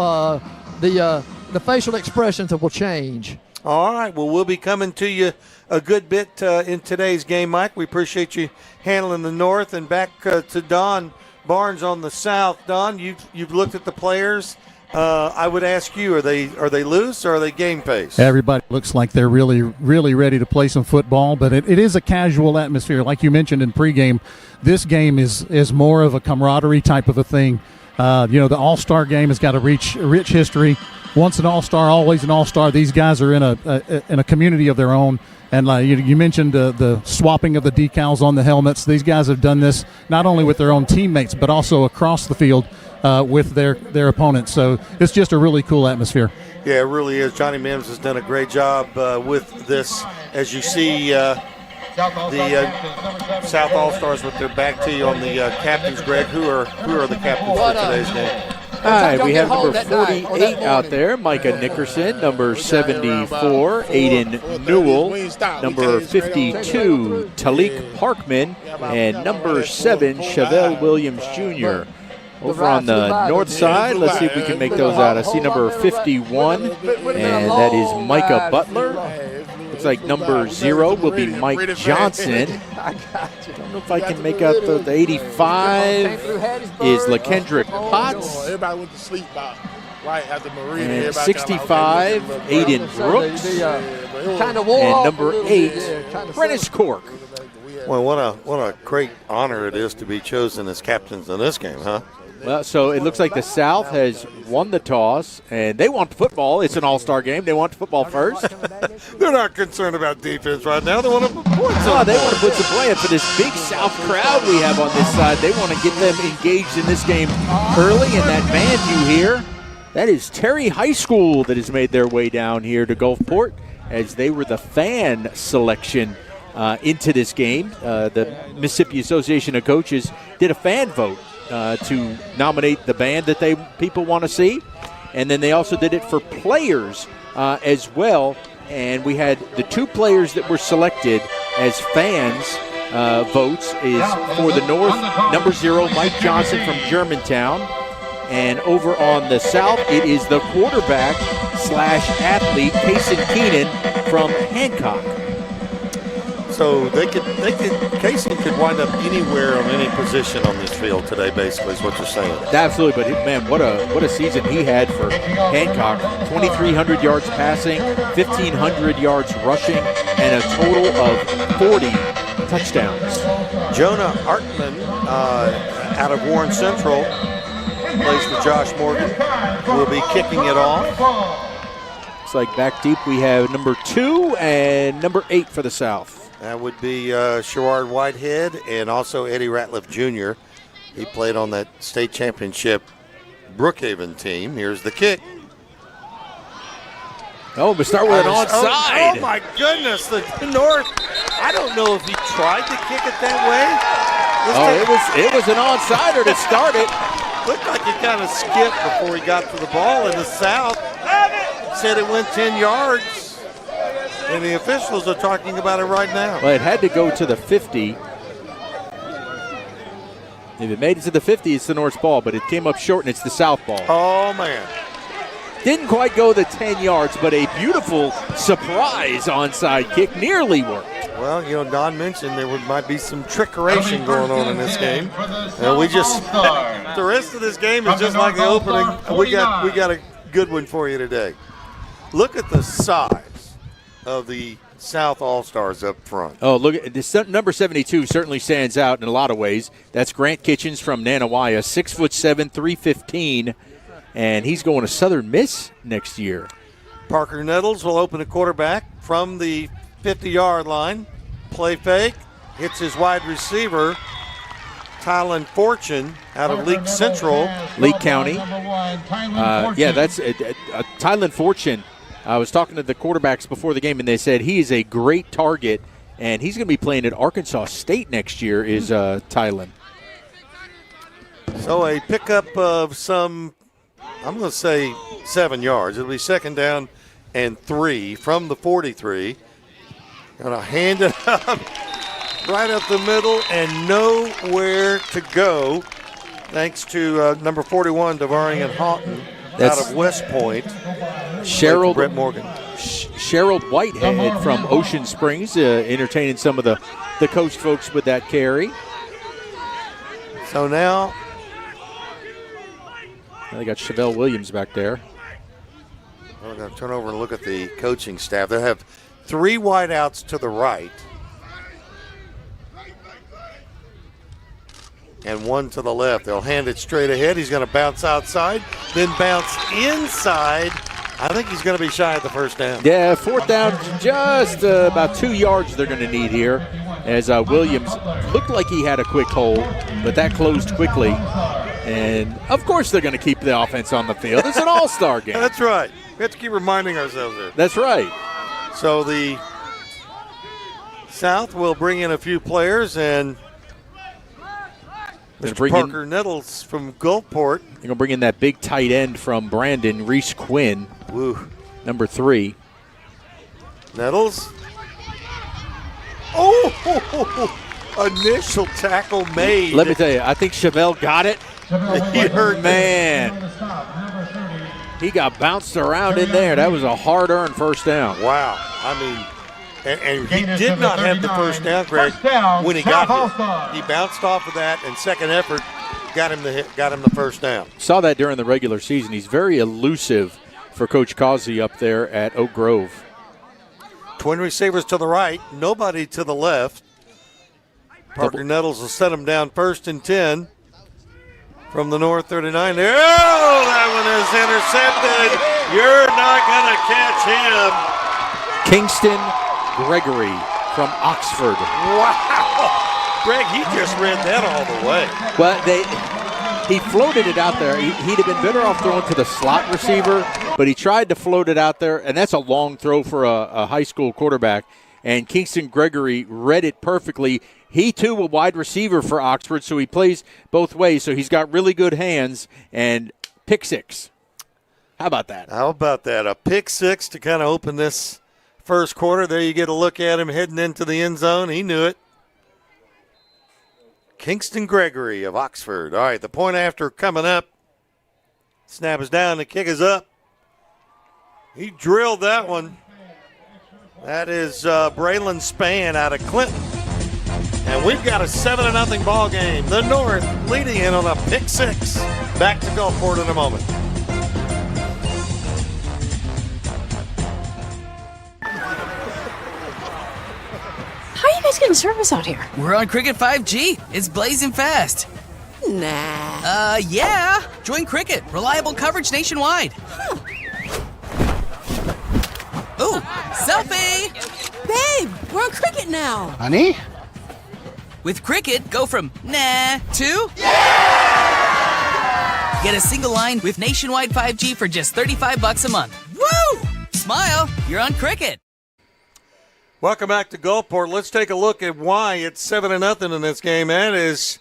the facial expressions will change. All right. Well, we'll be coming to you a good bit in today's game, Mike. We appreciate you handling the north. And back to Don Barnes on the south. Don, you've looked at the players. I would ask you, are they loose or are they game face? Everybody looks like they're really, really ready to play some football, but it is a casual atmosphere. Like you mentioned in pregame, this game is more of a camaraderie type of a thing. The All-Star game has got a rich history. Once an All-Star, always an All-Star. These guys are in a community of their own. And you mentioned the swapping of the decals on the helmets. These guys have done this not only with their own teammates, but also across the field with their opponents. So it's just a really cool atmosphere. Yeah, it really is. Johnny Mims has done a great job with this. As you see the South All-Stars with their back to you on the captains, Greg. Who are the captains for today's game? All right, we have number 48 out there, Micah Nickerson. Number 74, Aiden Newell. Number 52, Talik Parkman. And number 7, Chevelle Williams Jr. Over on the north side, let's see if we can make those out. I see number 51, and that is Micah Butler. Looks like number 0 will be Mike Johnson. I don't know if I can make out the 85 is LaKendrick Potts. Everybody went to sleep right after Marina. And 65, Aiden Brooks. And number 8, Prentice Cork. Well, what a great honor it is to be chosen as captains in this game, huh? Well, so it looks like the South has won the toss, and they want football. It's an all-star game. They want football first. They're not concerned about defense right now. They want to put points on. They want to put some play in for this big South crowd we have on this side. They want to get them engaged in this game early, and that band you hear, that is Terry High School that has made their way down here to Gulfport as they were the fan selection into this game. The Mississippi Association of Coaches did a fan vote to nominate the band that people want to see. And then they also did it for players as well. And we had the 2 players that were selected as fans votes is for the North, number 0, Mike Johnson from Germantown. And over on the South, it is the quarterback / athlete, Kason Keenan from Hancock. So Casey could wind up anywhere on any position on this field today, basically, is what you're saying. Absolutely, but man, what a season he had for Hancock. 2,300 yards passing, 1,500 yards rushing, and a total of 40 touchdowns. Jonah Artman out of Warren Central plays for Josh Morgan. Will be kicking it off. Looks like back deep we have number 2 and number 8 for the South. That would be Sherrard Whitehead and also Eddie Ratliff Jr. He played on that state championship Brookhaven team. Here's the kick. Oh, we start with an onside. Oh my goodness, the North. I don't know if he tried to kick it that way. It was an onside to start it. Looked like he kind of skipped before he got to the ball, and the South said it went 10 yards. And the officials are talking about it right now. Well, it had to go to the 50. If it made it to the 50, it's the North's ball, but it came up short, and it's the South ball. Oh, man. Didn't quite go the 10 yards, but a beautiful surprise onside kick nearly worked. Well, Don mentioned there might be some trickeration going on in this game. The rest of this game is just like the opening. We got a good one for you today. Look at the size of the South All-Stars up front. Oh, look at this. Number 72 certainly stands out in a lot of ways. That's Grant Kitchens from Nanawaya, 6'7", 315, and he's going to Southern Miss next year. Parker Nettles will open the quarterback from the 50-yard line. Play fake, hits his wide receiver, Tylen Fortune out of Leake Central. Leake County. That's Tylen Fortune. I was talking to the quarterbacks before the game, and they said he is a great target, and he's going to be playing at Arkansas State next year, is Tylen. So a pickup of some, I'm going to say 7 yards. It'll be second down and 3 from the 43. Going to hand it up right up the middle and nowhere to go, thanks to number 41, Devarian Houghton. Out of West Point, Sherald Morgan. Sherald Whitehead from Ocean Springs, entertaining some of the coach folks with that carry. So now they got Chevelle Williams back there. We're going to turn over and look at the coaching staff. They have 3 wideouts to the right and 1 to the left. They'll hand it straight ahead. He's going to bounce outside, then bounce inside. I think he's going to be shy at the first down. Yeah, fourth down, just about 2 yards they're going to need here, as Williams looked like he had a quick hold, but that closed quickly. And, of course, they're going to keep the offense on the field. It's an all-star game. That's right. We have to keep reminding ourselves there. That's right. So the South will bring in a few players, and Mr. Parker Nettles from Gulfport. They're going to bring in that big tight end from Brandon, Reese Quinn, number 3. Nettles. Oh, initial tackle made. Let me tell you, I think Chevelle got it. He heard man. He got bounced around in there. That was a hard-earned first down. Wow. I mean, and he did not have the first down, Greg, when he got hit. He bounced off of that, and second effort got him the first down. Saw that during the regular season. He's very elusive for Coach Causey up there at Oak Grove. Twin receivers to the right, nobody to the left. Parker Nettles will set him down 1st and 10 from the North 39. Oh, that one is intercepted. You're not going to catch him. Kingston Gregory from Oxford. Wow. Greg, he just ran that all the way. Well, he floated it out there. He'd have been better off throwing to the slot receiver, but he tried to float it out there, and that's a long throw for a high school quarterback. And Kingston Gregory read it perfectly. He, too, a wide receiver for Oxford, so he plays both ways. So he's got really good hands, and pick 6. How about that? How about that? A pick 6 to kind of open this first quarter. There you get a look at him heading into the end zone. He knew it. Kingston Gregory of Oxford. All right, the point after coming up. Snap is down, the kick is up. He drilled that one. That is Braylon Spann out of Clinton. And we've got a 7-0 ball game. The North leading in on a pick 6. Back to Gulfport in a moment. How are you guys getting service out here? We're on Cricket 5G. It's blazing fast. Nah. Yeah. Join Cricket. Reliable coverage nationwide. Ooh, selfie! Babe, we're on Cricket now. Honey? With Cricket, go from nah to Get a single line with nationwide 5G for just $35 a month. Woo! Smile, you're on Cricket. Welcome back to Gulfport. Let's take a look at why it's 7-0 in this game. That is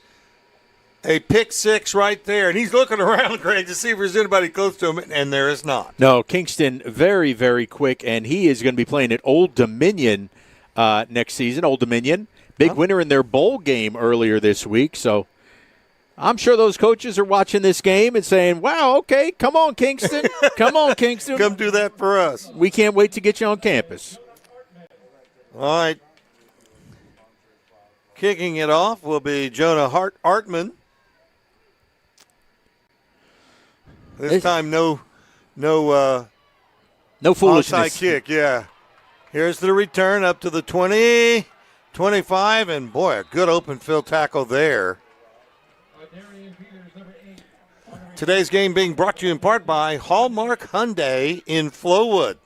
a pick 6 right there. And he's looking around, Greg, to see if there's anybody close to him, and there is not. No, Kingston very, very quick, and he is going to be playing at Old Dominion next season. Old Dominion, big winner in their bowl game earlier this week. So I'm sure those coaches are watching this game and saying, wow, okay, come on, Kingston. Come on, Kingston. Come do that for us. We can't wait to get you on campus. All right. Kicking it off will be Jonah Artman. This time, no foolishness. Onside kick, yeah. Here's the return up to the 20, 25, and boy, a good open field tackle there. Today's game being brought to you in part by Hallmark Hyundai in Flowood.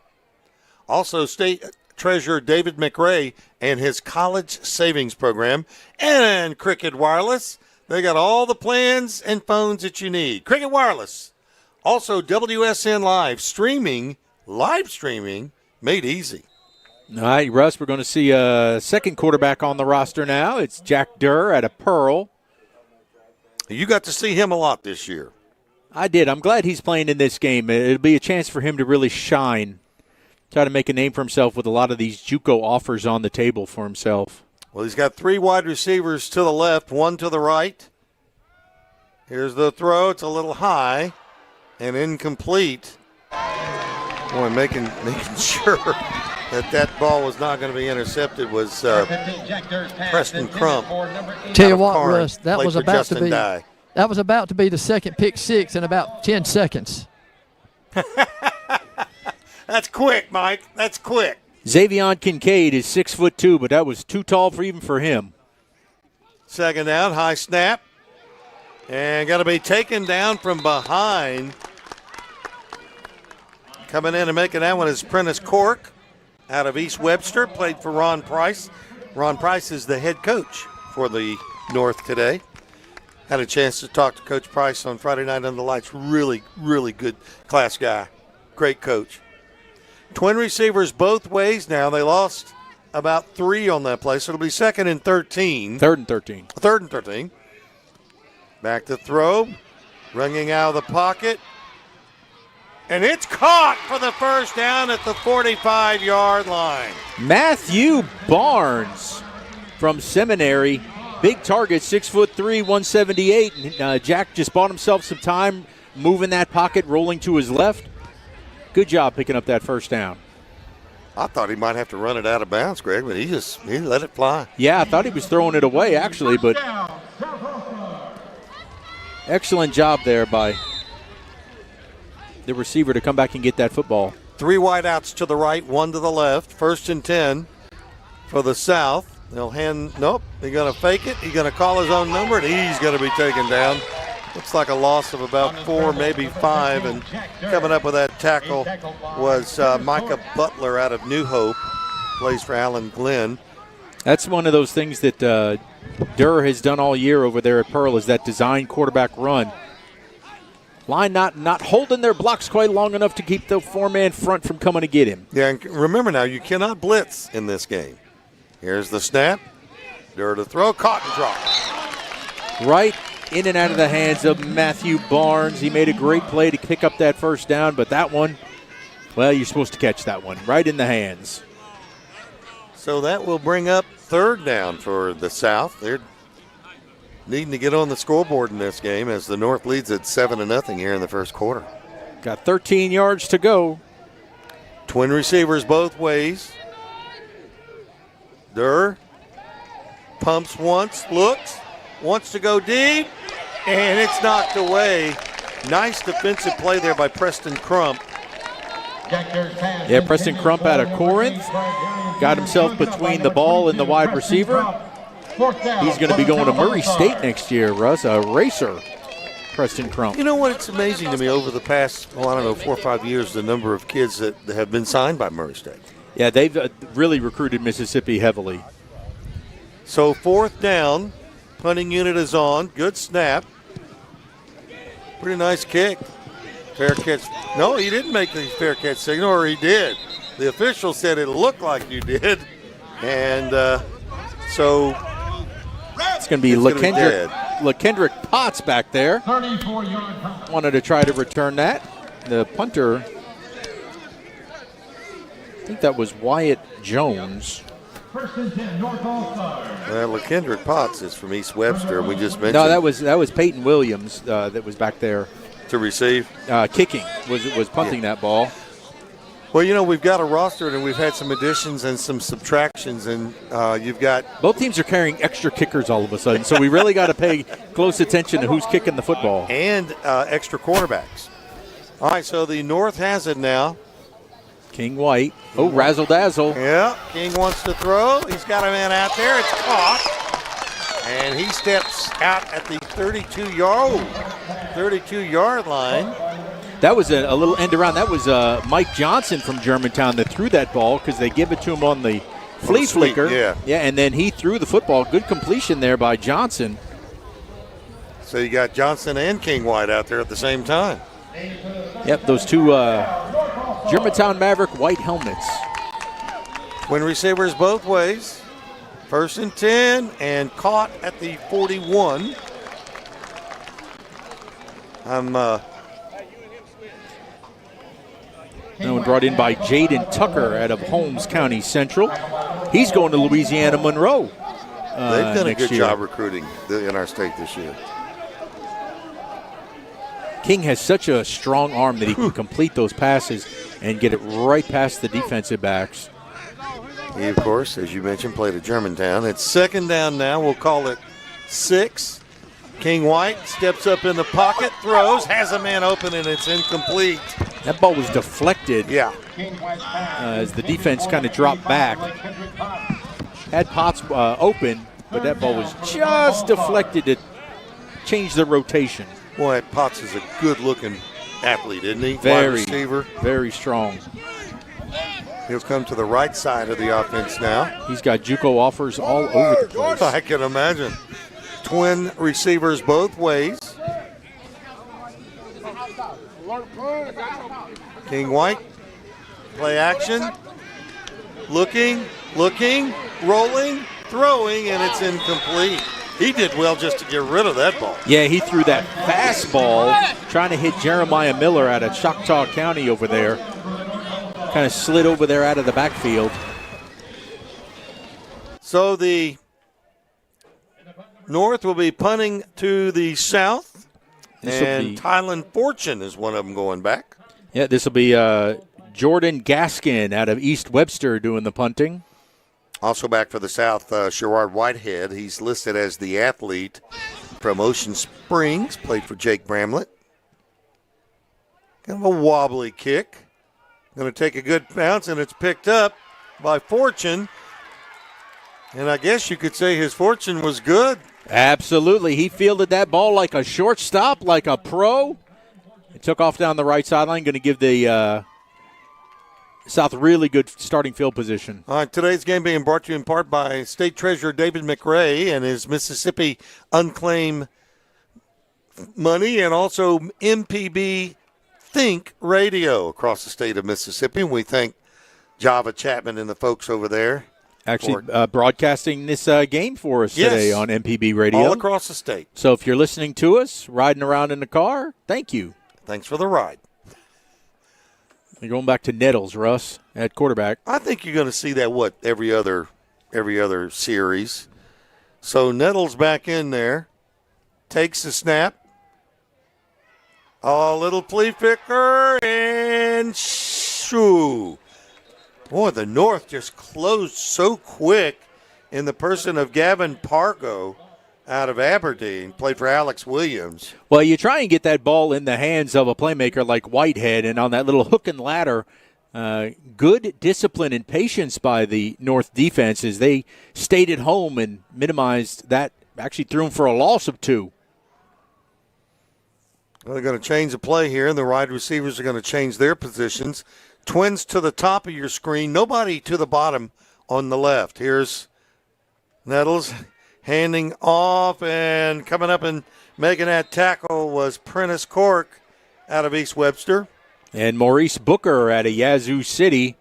Also, State Treasurer David McRae and his college savings program, and Cricket Wireless. They got all the plans and phones that you need. Cricket Wireless. Also, WSN live streaming made easy. All right, Russ, we're going to see a second quarterback on the roster now. It's Jack Durr at a Pearl. You got to see him a lot this year. I did. I'm glad he's playing in this game. It'll be a chance for him to really shine, try to make a name for himself with a lot of these JUCO offers on the table for himself. Well, he's got 3 wide receivers to the left, 1 to the right. Here's the throw. It's a little high and incomplete. Boy, making sure that ball was not going to be intercepted was Preston Crump. Tell you what, Russ, that was about to be the second pick 6 in about 10 seconds. That's quick, Mike. That's quick. Xavion Kincaid is 6'2", but that was too tall even for him. Second down, high snap. And got to be taken down from behind. Coming in and making that one is Prentice Cork out of East Webster, played for Ron Price. Ron Price is the head coach for the North today. Had a chance to talk to Coach Price on Friday night under the lights. Really, really good class guy. Great coach. Twin receivers both ways now. They lost about 3 on that play, so it'll be 2nd and 13. 3rd and 13. 3rd and 13. Back to throw. Running out of the pocket. And it's caught for the first down at the 45-yard line. Matthew Barnes from Seminary. Big target, 6'3", 178. And, Jack just bought himself some time moving that pocket, rolling to his left. Good job picking up that first down. I thought he might have to run it out of bounds, Greg, but he let it fly. Yeah, I thought he was throwing it away, actually, but excellent job there by the receiver to come back and get that football. 3 wideouts to the right, 1 to the left. 1st and 10 for the South. They'll nope, they're going to fake it. He's going to call his own number, and he's going to be taken down. Looks like a loss of about 4, maybe 5. And coming up with that tackle was Micah Butler out of New Hope. Plays for Alan Glenn. That's one of those things that Durr has done all year over there at Pearl, is that design quarterback run. Line not holding their blocks quite long enough to keep the 4-man front from coming to get him. Yeah, and remember now, you cannot blitz in this game. Here's the snap. Durr to throw, caught and dropped. Right in and out of the hands of Matthew Barnes. He made a great play to pick up that first down, but that one, well, you're supposed to catch that one right in the hands. So that will bring up 3rd down for the South. They're needing to get on the scoreboard in this game as the North leads at 7-0 here in the first quarter. Got 13 yards to go. Twin receivers both ways. Durr pumps once, looks, wants to go deep, and it's knocked away. Nice defensive play there by Preston Crump. Yeah, Preston Crump out of Corinth. Got himself between the ball and the wide receiver. He's going to be going to Murray State next year, Russ. A racer, Preston Crump. You know what? It's amazing to me over the past, 4 or 5 years, the number of kids that have been signed by Murray State. Yeah, they've really recruited Mississippi heavily. So 4th down. Punting unit is on. Good snap. Pretty nice kick. Fair catch. No, he didn't make the fair catch signal, or he did. The official said it looked like you did. And so it's going to be LaKendrick Potts back there. Wanted to try to return that. The punter, I think that was Wyatt Jones. Well, LaKendrick Potts is from East Webster. We just mentioned. No, that was Peyton Williams that was back there to receive. Kicking was punting that ball. Well, you know, we've got a roster and we've had some additions and some subtractions, and you've got both teams are carrying extra kickers all of a sudden. So we really got to pay close attention to who's kicking the football and extra quarterbacks. All right, so the North has it now. King White. Oh, razzle dazzle. Yeah, King wants to throw. He's got a man out there. It's caught. And he steps out at the 32-yard line. That was a little end around. That was Mike Johnson from Germantown that threw that ball because they give it to him on the flea flicker. Yeah, and then he threw the football. Good completion there by Johnson. So you got Johnson and King White out there at the same time. Yep, those two Germantown Maverick white helmets. Twin receivers both ways. 1st and 10, and caught at the 41. That one brought in by Jaden Tucker out of Holmes County Central. He's going to Louisiana Monroe. They've done a good year. job recruiting in our state this year. King has such a strong arm that he can complete those passes and get it right past the defensive backs. He, of course, as you mentioned, played at Germantown. It's 2nd down now. We'll call it 6. King White steps up in the pocket, throws, has a man open, and it's incomplete. That ball was deflected. Yeah. As the defense kind of dropped back. Had Potts open, but that ball was just deflected to change the rotation. Boy, Potts is a good-looking athlete, isn't he? Very, wide receiver. Very strong. He'll come to the right side of the offense now. He's got JUCO offers all over the place. I can imagine. Twin receivers both ways. King White, play action, looking, looking, rolling, throwing, and it's incomplete. He did well just to get rid of that ball. Yeah, he threw that fastball trying to hit Jeremiah Miller out of Choctaw County over there. Kind of slid over there out of the backfield. So the North will be punting to the south, and Tylen Fortune is one of them going back. Yeah, this will be Jordan Gaskin out of East Webster doing the punting. Also back for the South, Sherrod Whitehead. He's listed as the athlete from Ocean Springs, played for Jake Bramlett. Kind of a wobbly kick. Going to take a good bounce, and it's picked up by Fortune. And I guess you could say his fortune was good. Absolutely. He fielded that ball like a shortstop, like a pro. It took off down the right sideline, going to give the South really good starting field position. All right, today's game being brought to you in part by State Treasurer David McRae and his Mississippi Unclaimed Money, and also MPB Think Radio across the state of Mississippi. And we thank Java Chapman and the folks over there. Actually broadcasting this game for us today on MPB Radio. All across the state. So if you're listening to us, riding around in the car, thank you. Thanks for the ride. You're going back to Nettles, Russ, at quarterback. I think you're going to see that, every other series. So Nettles back in there. Takes the snap. Oh, little flea picker, and shoo. Boy, the North just closed so quick in the person of Gavin Pargo out of Aberdeen, played for Alex Williams. Well, you try and get that ball in the hands of a playmaker like Whitehead, and on that little hook and ladder, good discipline and patience by the North defense as they stayed at home and minimized that, actually threw him for a loss of 2. Well, they're going to change the play here, and the wide receivers are going to change their positions. Twins to the top of your screen, nobody to the bottom on the left. Here's Nettles handing off, and coming up and making that tackle was Prentice Cork out of East Webster. And Maurice Booker out of Yazoo City,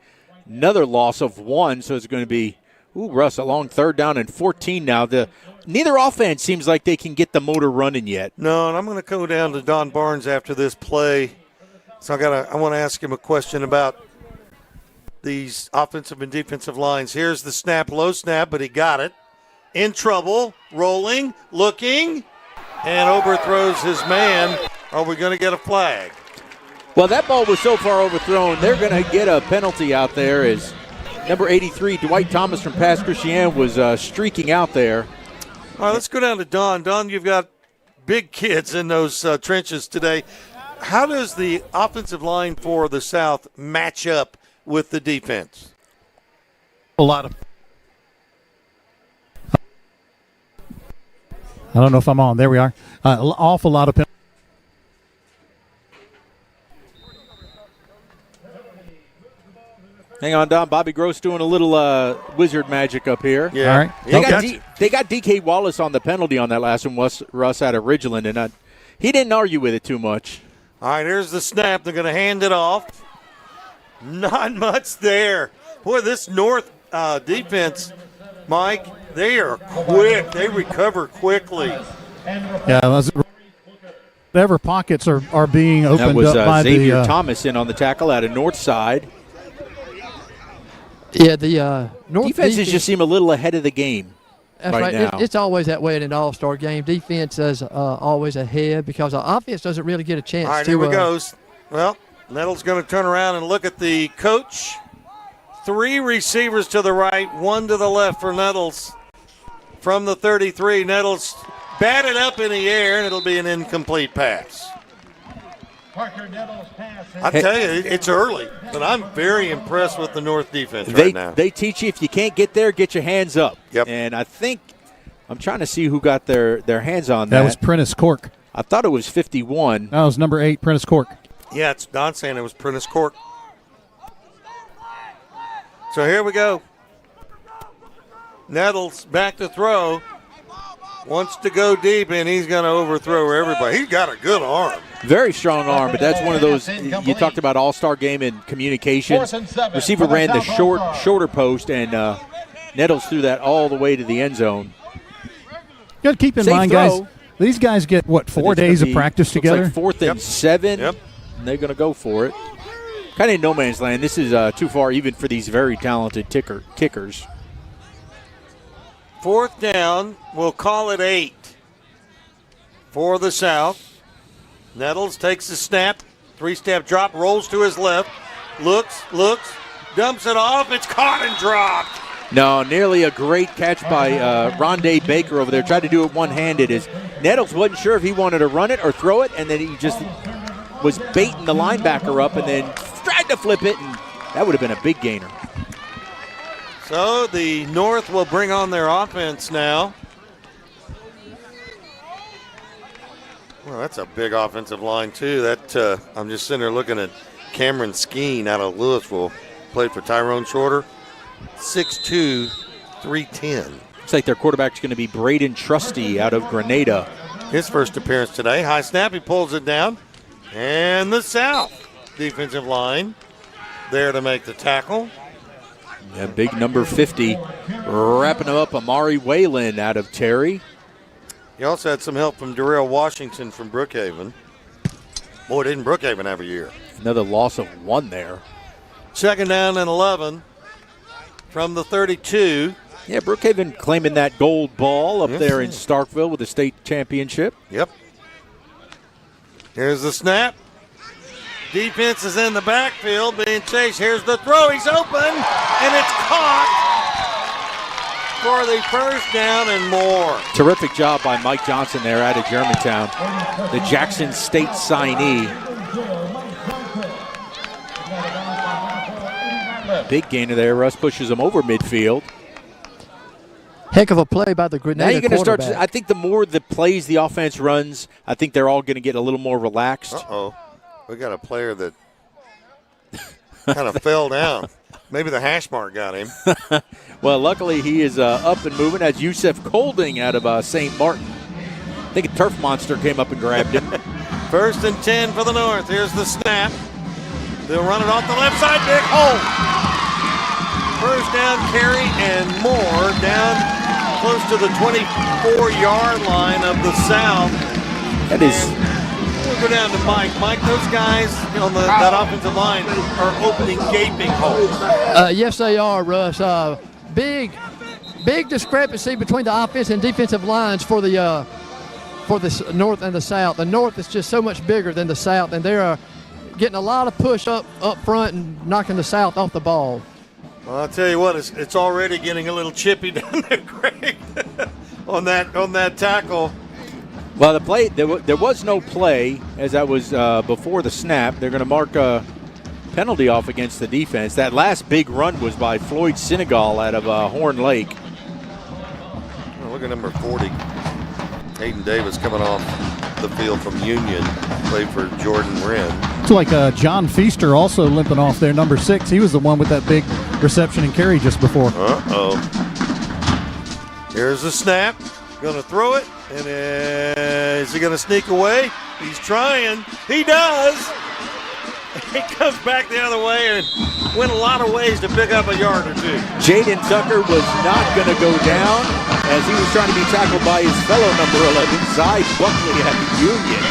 another loss of 1, so it's going to be, Russ, a long 3rd down and 14 now. Neither offense seems like they can get the motor running yet. No, and I'm going to go down to Don Barnes after this play. So I want to ask him a question about these offensive and defensive lines. Here's the snap, low snap, but he got it. In trouble, rolling, looking, and overthrows his man. Are we going to get a flag? Well, that ball was so far overthrown, they're going to get a penalty out there as number 83, Dwight Thomas from Pass Christian, was streaking out there. All right, let's go down to Don. Don, you've got big kids in those trenches today. How does the offensive line for the South match up with the defense? A lot of. I don't know if I'm on. There we are. An awful lot of. Hang on, Don. Bobby Gross doing a little wizard magic up here. Yeah. All right. They got D.K. Wallace on the penalty on that last one, Russ out of Ridgeland, and he didn't argue with it too much. All right, here's the snap. They're going to hand it off. Not much there. Boy, this North defense, Mike, they are quick. They recover quickly. Yeah, whatever pockets are being opened that was, up by Xavier Thomas in on the tackle out of North Side. Yeah, the North defenses just seem a little ahead of the game. That's right now. It's always that way in an all-star game. Defense is always ahead because the offense doesn't really get a chance to. All right, here we goes. Well, Nettles going to turn around and look at the coach. 3 receivers to the right, 1 to the left for Nettles. From the 33, Nettles batted up in the air, and it'll be an incomplete pass. I tell you, it's early, but I'm very impressed with the North defense right now. They teach you if you can't get there, get your hands up. Yep. And I think I'm trying to see who got their hands on that. That was Prentice Cork. I thought it was 51. That was number 8, Prentice Cork. Yeah, it's Don saying it was Prentice Cork. So here we go. Nettles back to throw. Wants to go deep, and he's going to overthrow everybody. He's got a good arm. Very strong arm, but that's one of those, you talked about all-star game and communications. Receiver ran the shorter post, and Nettles threw that all the way to the end zone. You got to keep in Safe mind, throw. guys, these guys get, 4 days of practice together? Looks like 4th and 7, and they're going to go for it. Kind of in no man's land. This is too far even for these very talented kickers. 4th down, we'll call it 8 for the South. Nettles takes the snap, 3-step drop, rolls to his left, looks, dumps it off, it's caught and dropped. No, nearly a great catch by Rondé Baker over there. Tried to do it one-handed. As Nettles wasn't sure if he wanted to run it or throw it, and then he just was baiting the linebacker up and then tried to flip it, and that would have been a big gainer. So the North will bring on their offense now. Well, that's a big offensive line, too. That I'm just sitting there looking at Cameron Skeen out of Louisville. Played for Tyrone Shorter. 6'2", 310. Looks like their quarterback's going to be Braden Trusty out of Grenada. His first appearance today. High snap, he pulls it down. And the South defensive line there to make the tackle. Yeah, big number 50. Wrapping him up, Amari Whalen out of Terry. He also had some help from Darrell Washington from Brookhaven. Boy, didn't Brookhaven have a year. Another loss of 1 there. 2nd down and 11 from the 32. Yeah, Brookhaven claiming that gold ball up there in Starkville with the state championship. Yep. Here's the snap. Defense is in the backfield being chased. Here's the throw. He's open, and it's caught for the 1st down and more. Terrific job by Mike Johnson there out of Germantown, the Jackson State signee. Big gainer there. Russ pushes him over midfield. Heck of a play by the Grenada Now you're going to start. quarterback. I think the more the plays the offense runs, I think they're all going to get a little more relaxed. Uh-oh. We got a player that kind of fell down. Maybe the hash mark got him. Well, luckily he is up and moving. That's Yusef Colding out of St. Martin. I think a turf monster came up and grabbed him. 1st and 10 for the North. Here's the snap. They'll run it off the left side. Big hole. 1st down carry and more down close to the 24-yard line of the South. That is. We'll go down to Mike. Mike, those guys on that offensive line are opening gaping holes. Yes, they are, Russ. Big discrepancy between the offensive and defensive lines for the North and the South. The North is just so much bigger than the South, and they're getting a lot of push up front and knocking the South off the ball. Well, I'll tell you what, it's already getting a little chippy down there, Greg, on that tackle. Well, the play there was no play as that was before the snap. They're going to mark a penalty off against the defense. That last big run was by Floyd Senegal out of Horn Lake. Oh, look at number 40, Hayden Davis coming off the field from Union, played for Jordan Wren. It's like John Feaster also limping off there, number 6. He was the one with that big reception and carry just before. Uh-oh. Here's the snap. Going to throw it. And is he going to sneak away? He's trying. He does. He comes back the other way and went a lot of ways to pick up a yard or two. Jaden Tucker was not going to go down as he was trying to be tackled by his fellow number 11, Zy Buckley at Union.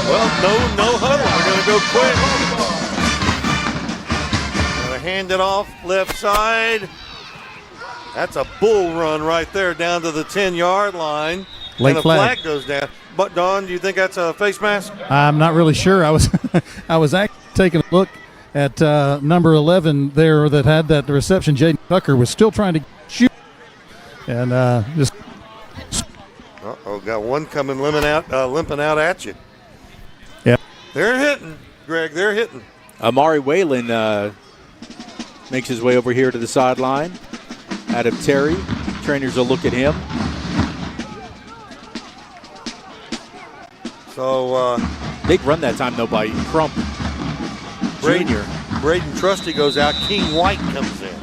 Well, no huddle. We're going to go quick. Going to hand it off left side. That's a bull run right there down to the 10-yard line. Late and the flag goes down. But, Don, do you think that's a face mask? I'm not really sure. I was actually taking a look at number 11 there that had that reception. Jaden Tucker was still trying to shoot. And just. Uh-oh, got one coming limping out at you. Yeah. They're hitting, Greg. They're hitting. Amari Whalen makes his way over here to the sideline. Out of Terry. Trainers will look at him. So big run that time though by Crump Jr. Braden Trusty goes out. King White comes in.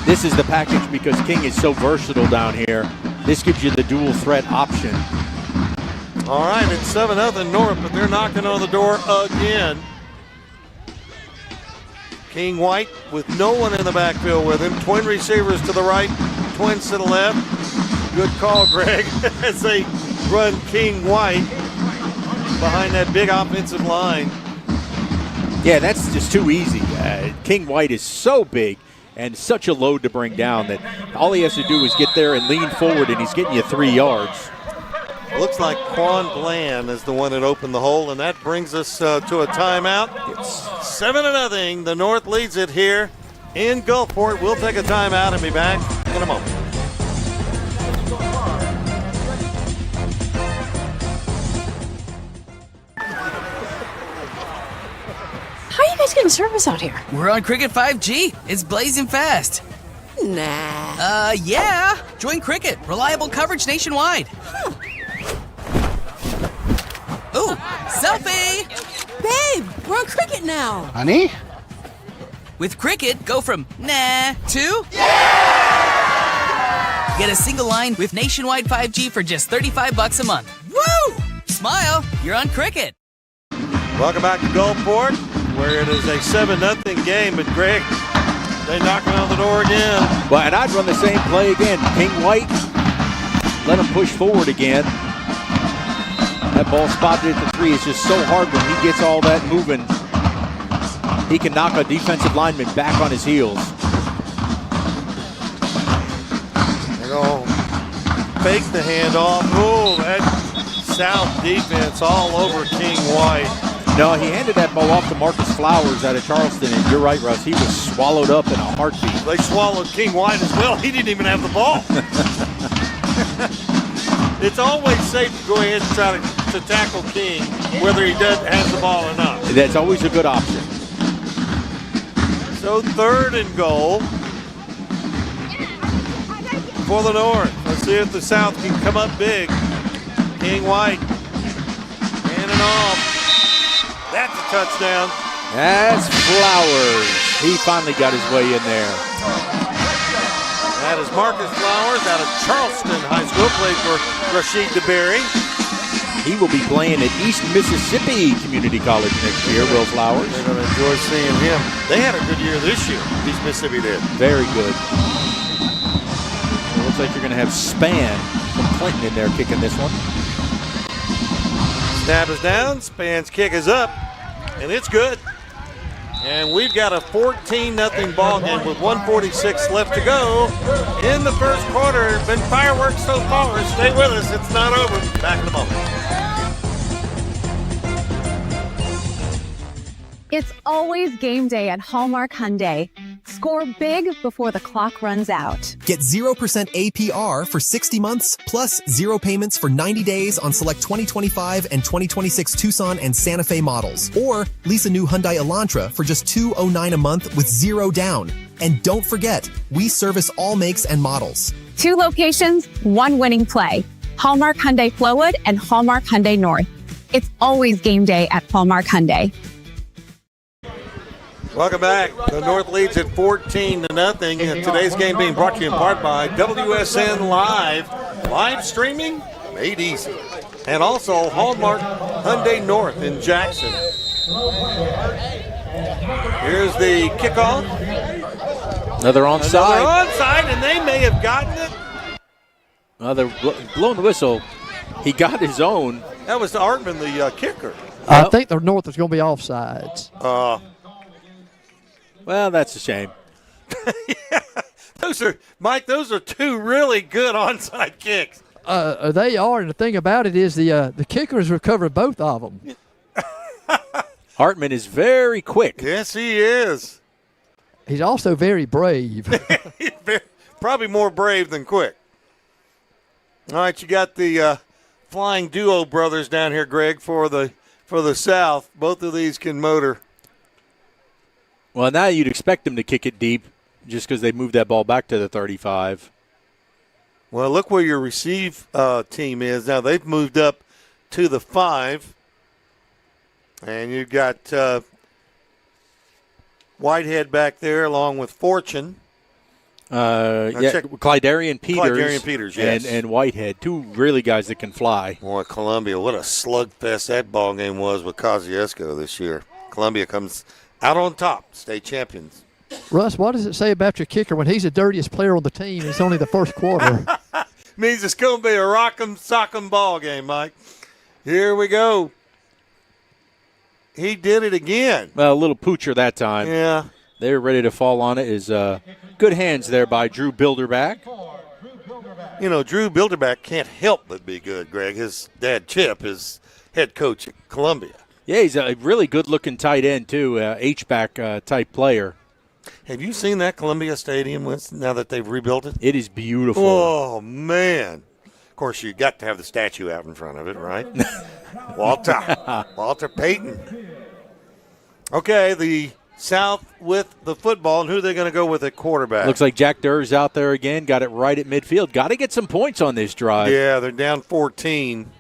This is the package because King is so versatile down here. This gives you the dual threat option. All right, it's 7-0 North, but they're knocking on the door again. King White with no one in the backfield with him. Twin receivers to the right, twins to the left. Good call, Greg, as they run King White behind that big offensive line. Yeah, that's just too easy. King White is so big and such a load to bring down that all he has to do is get there and lean forward, and he's getting you 3 yards. Looks like Quan Bland is the one that opened the hole, and that brings us to a timeout. It's 7-0. The North leads it here in Gulfport. We'll take a timeout and be back in a moment. How are you guys getting service out here? We're on Cricket 5G. It's blazing fast. Nah. Yeah. Join Cricket. Reliable coverage nationwide. Ooh, selfie! Babe, we're on Cricket now. Honey? With Cricket, go from nah to yeah! Get a single line with nationwide 5G for just $35 a month. Woo! Smile, you're on Cricket. Welcome back to Gulfport, where it is a 7-0 game, but Greg, they knocking on the door again. Well, and I'd run the same play again. King White, let him push forward again. That ball spotted at the 3 is just so hard when he gets all that moving. He can knock a defensive lineman back on his heels. They're going to fake the handoff. Oh, that South defense all over King White. No, he handed that ball off to Marcus Flowers out of Charleston, and you're right, Russ. He was swallowed up in a heartbeat. They swallowed King White as well. He didn't even have the ball. It's always safe to go ahead and try to tackle King, whether he has the ball or not. That's always a good option. So 3rd and goal for the North. Let's see if the South can come up big. King White, handing off. That's a touchdown. That's Flowers. He finally got his way in there. That is Marcus Flowers out of Charleston High School, played for Rashid DeBerry. He will be playing at East Mississippi Community College next year, Will Flowers. They're going to enjoy seeing him. They had a good year this year, East Mississippi did. Very good. It looks like you're going to have Span from Clinton in there kicking this one. Snap is down, Span's kick is up, and it's good. And we've got a 14-0 ball game with 1:46 left to go in the first quarter. Been fireworks so far. Stay with us. It's not over. Back in a moment. It's always game day at Hallmark Hyundai. Score big before the clock runs out. Get 0% APR for 60 months, plus 0 payments for 90 days on select 2025 and 2026 Tucson and Santa Fe models. Or lease a new Hyundai Elantra for just $209 a month with 0 down. And don't forget, we service all makes and models. 2 locations, 1 winning play. Hallmark Hyundai Flowood and Hallmark Hyundai North. It's always game day at Hallmark Hyundai. Welcome back. The North leads at 14-0. And today's game being brought to you in part by WSN Live. Live streaming made easy. And also Hallmark Hyundai North in Jackson. Here's the kickoff. Another onside. Another onside, and they may have gotten it. They're blowing the whistle. He got his own. That was Artman, the kicker. I think the North is going to be offsides. Well, that's a shame. Yeah, those are 2 really good onside kicks. They are, and the thing about it is the kickers recovered both of them. Hartman is very quick. Yes, he is. He's also very brave. Probably more brave than quick. All right, you got the flying duo brothers down here, Greg, for the South. Both of these can motor. Well, now you'd expect them to kick it deep just because they moved that ball back to the 35. Well, look where your receive team is. Now they've moved up to the 5. And you've got Whitehead back there along with Fortune. Clydarian Peters, yes. And Whitehead, 2 really guys that can fly. Boy, Columbia, what a slugfest that ball game was with Kosciuszko this year. Columbia comes out on top, state champions. Russ, what does it say about your kicker when he's the dirtiest player on the team? It's only the first quarter. Means it's going to be a rock'em sock'em ball game, Mike. Here we go. He did it again. Well, a little poocher that time. Yeah. They were ready to fall on it. Is good hands there by Drew Bilderback. You know, Drew Bilderback can't help but be good, Greg. His dad, Chip, is head coach at Columbia. Yeah, he's a really good-looking tight end, too, H-back type player. Have you seen that Columbia Stadium now that they've rebuilt it? It is beautiful. Oh, man. Of course, you got to have the statue out in front of it, right? Walter Payton. Okay, the South with the football, and who are they going to go with at quarterback? Looks like Jack Durr's out there again. Got it right at midfield. Got to get some points on this drive. Yeah, they're down 14,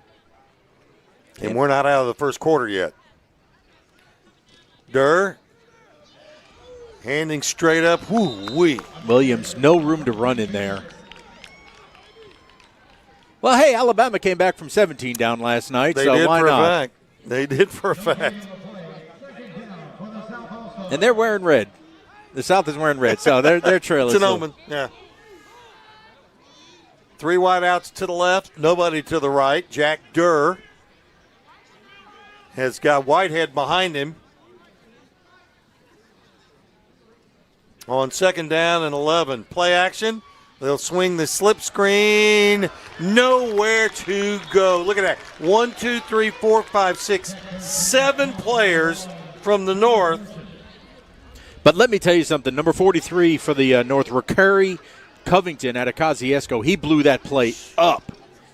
and we're not out of the first quarter yet. Durr, handing straight up. Woo-wee. Williams, no room to run in there. Well, hey, Alabama came back from 17 down last night, They so did why for not? a fact. They did for a fact. And they're wearing red. The South is wearing red, so they're trailers. It's an omen, yeah. 3 wideouts to the left, nobody to the right. Jack Durr has got Whitehead behind him. On second down and 11. Play action. They'll swing the slip screen. Nowhere to go. Look at that. 1, 2, 3, 4, 5, 6, 7 players from the North. But let me tell you something. Number 43 for the North, Ricari Covington out of Kosciuszko, he blew that play up.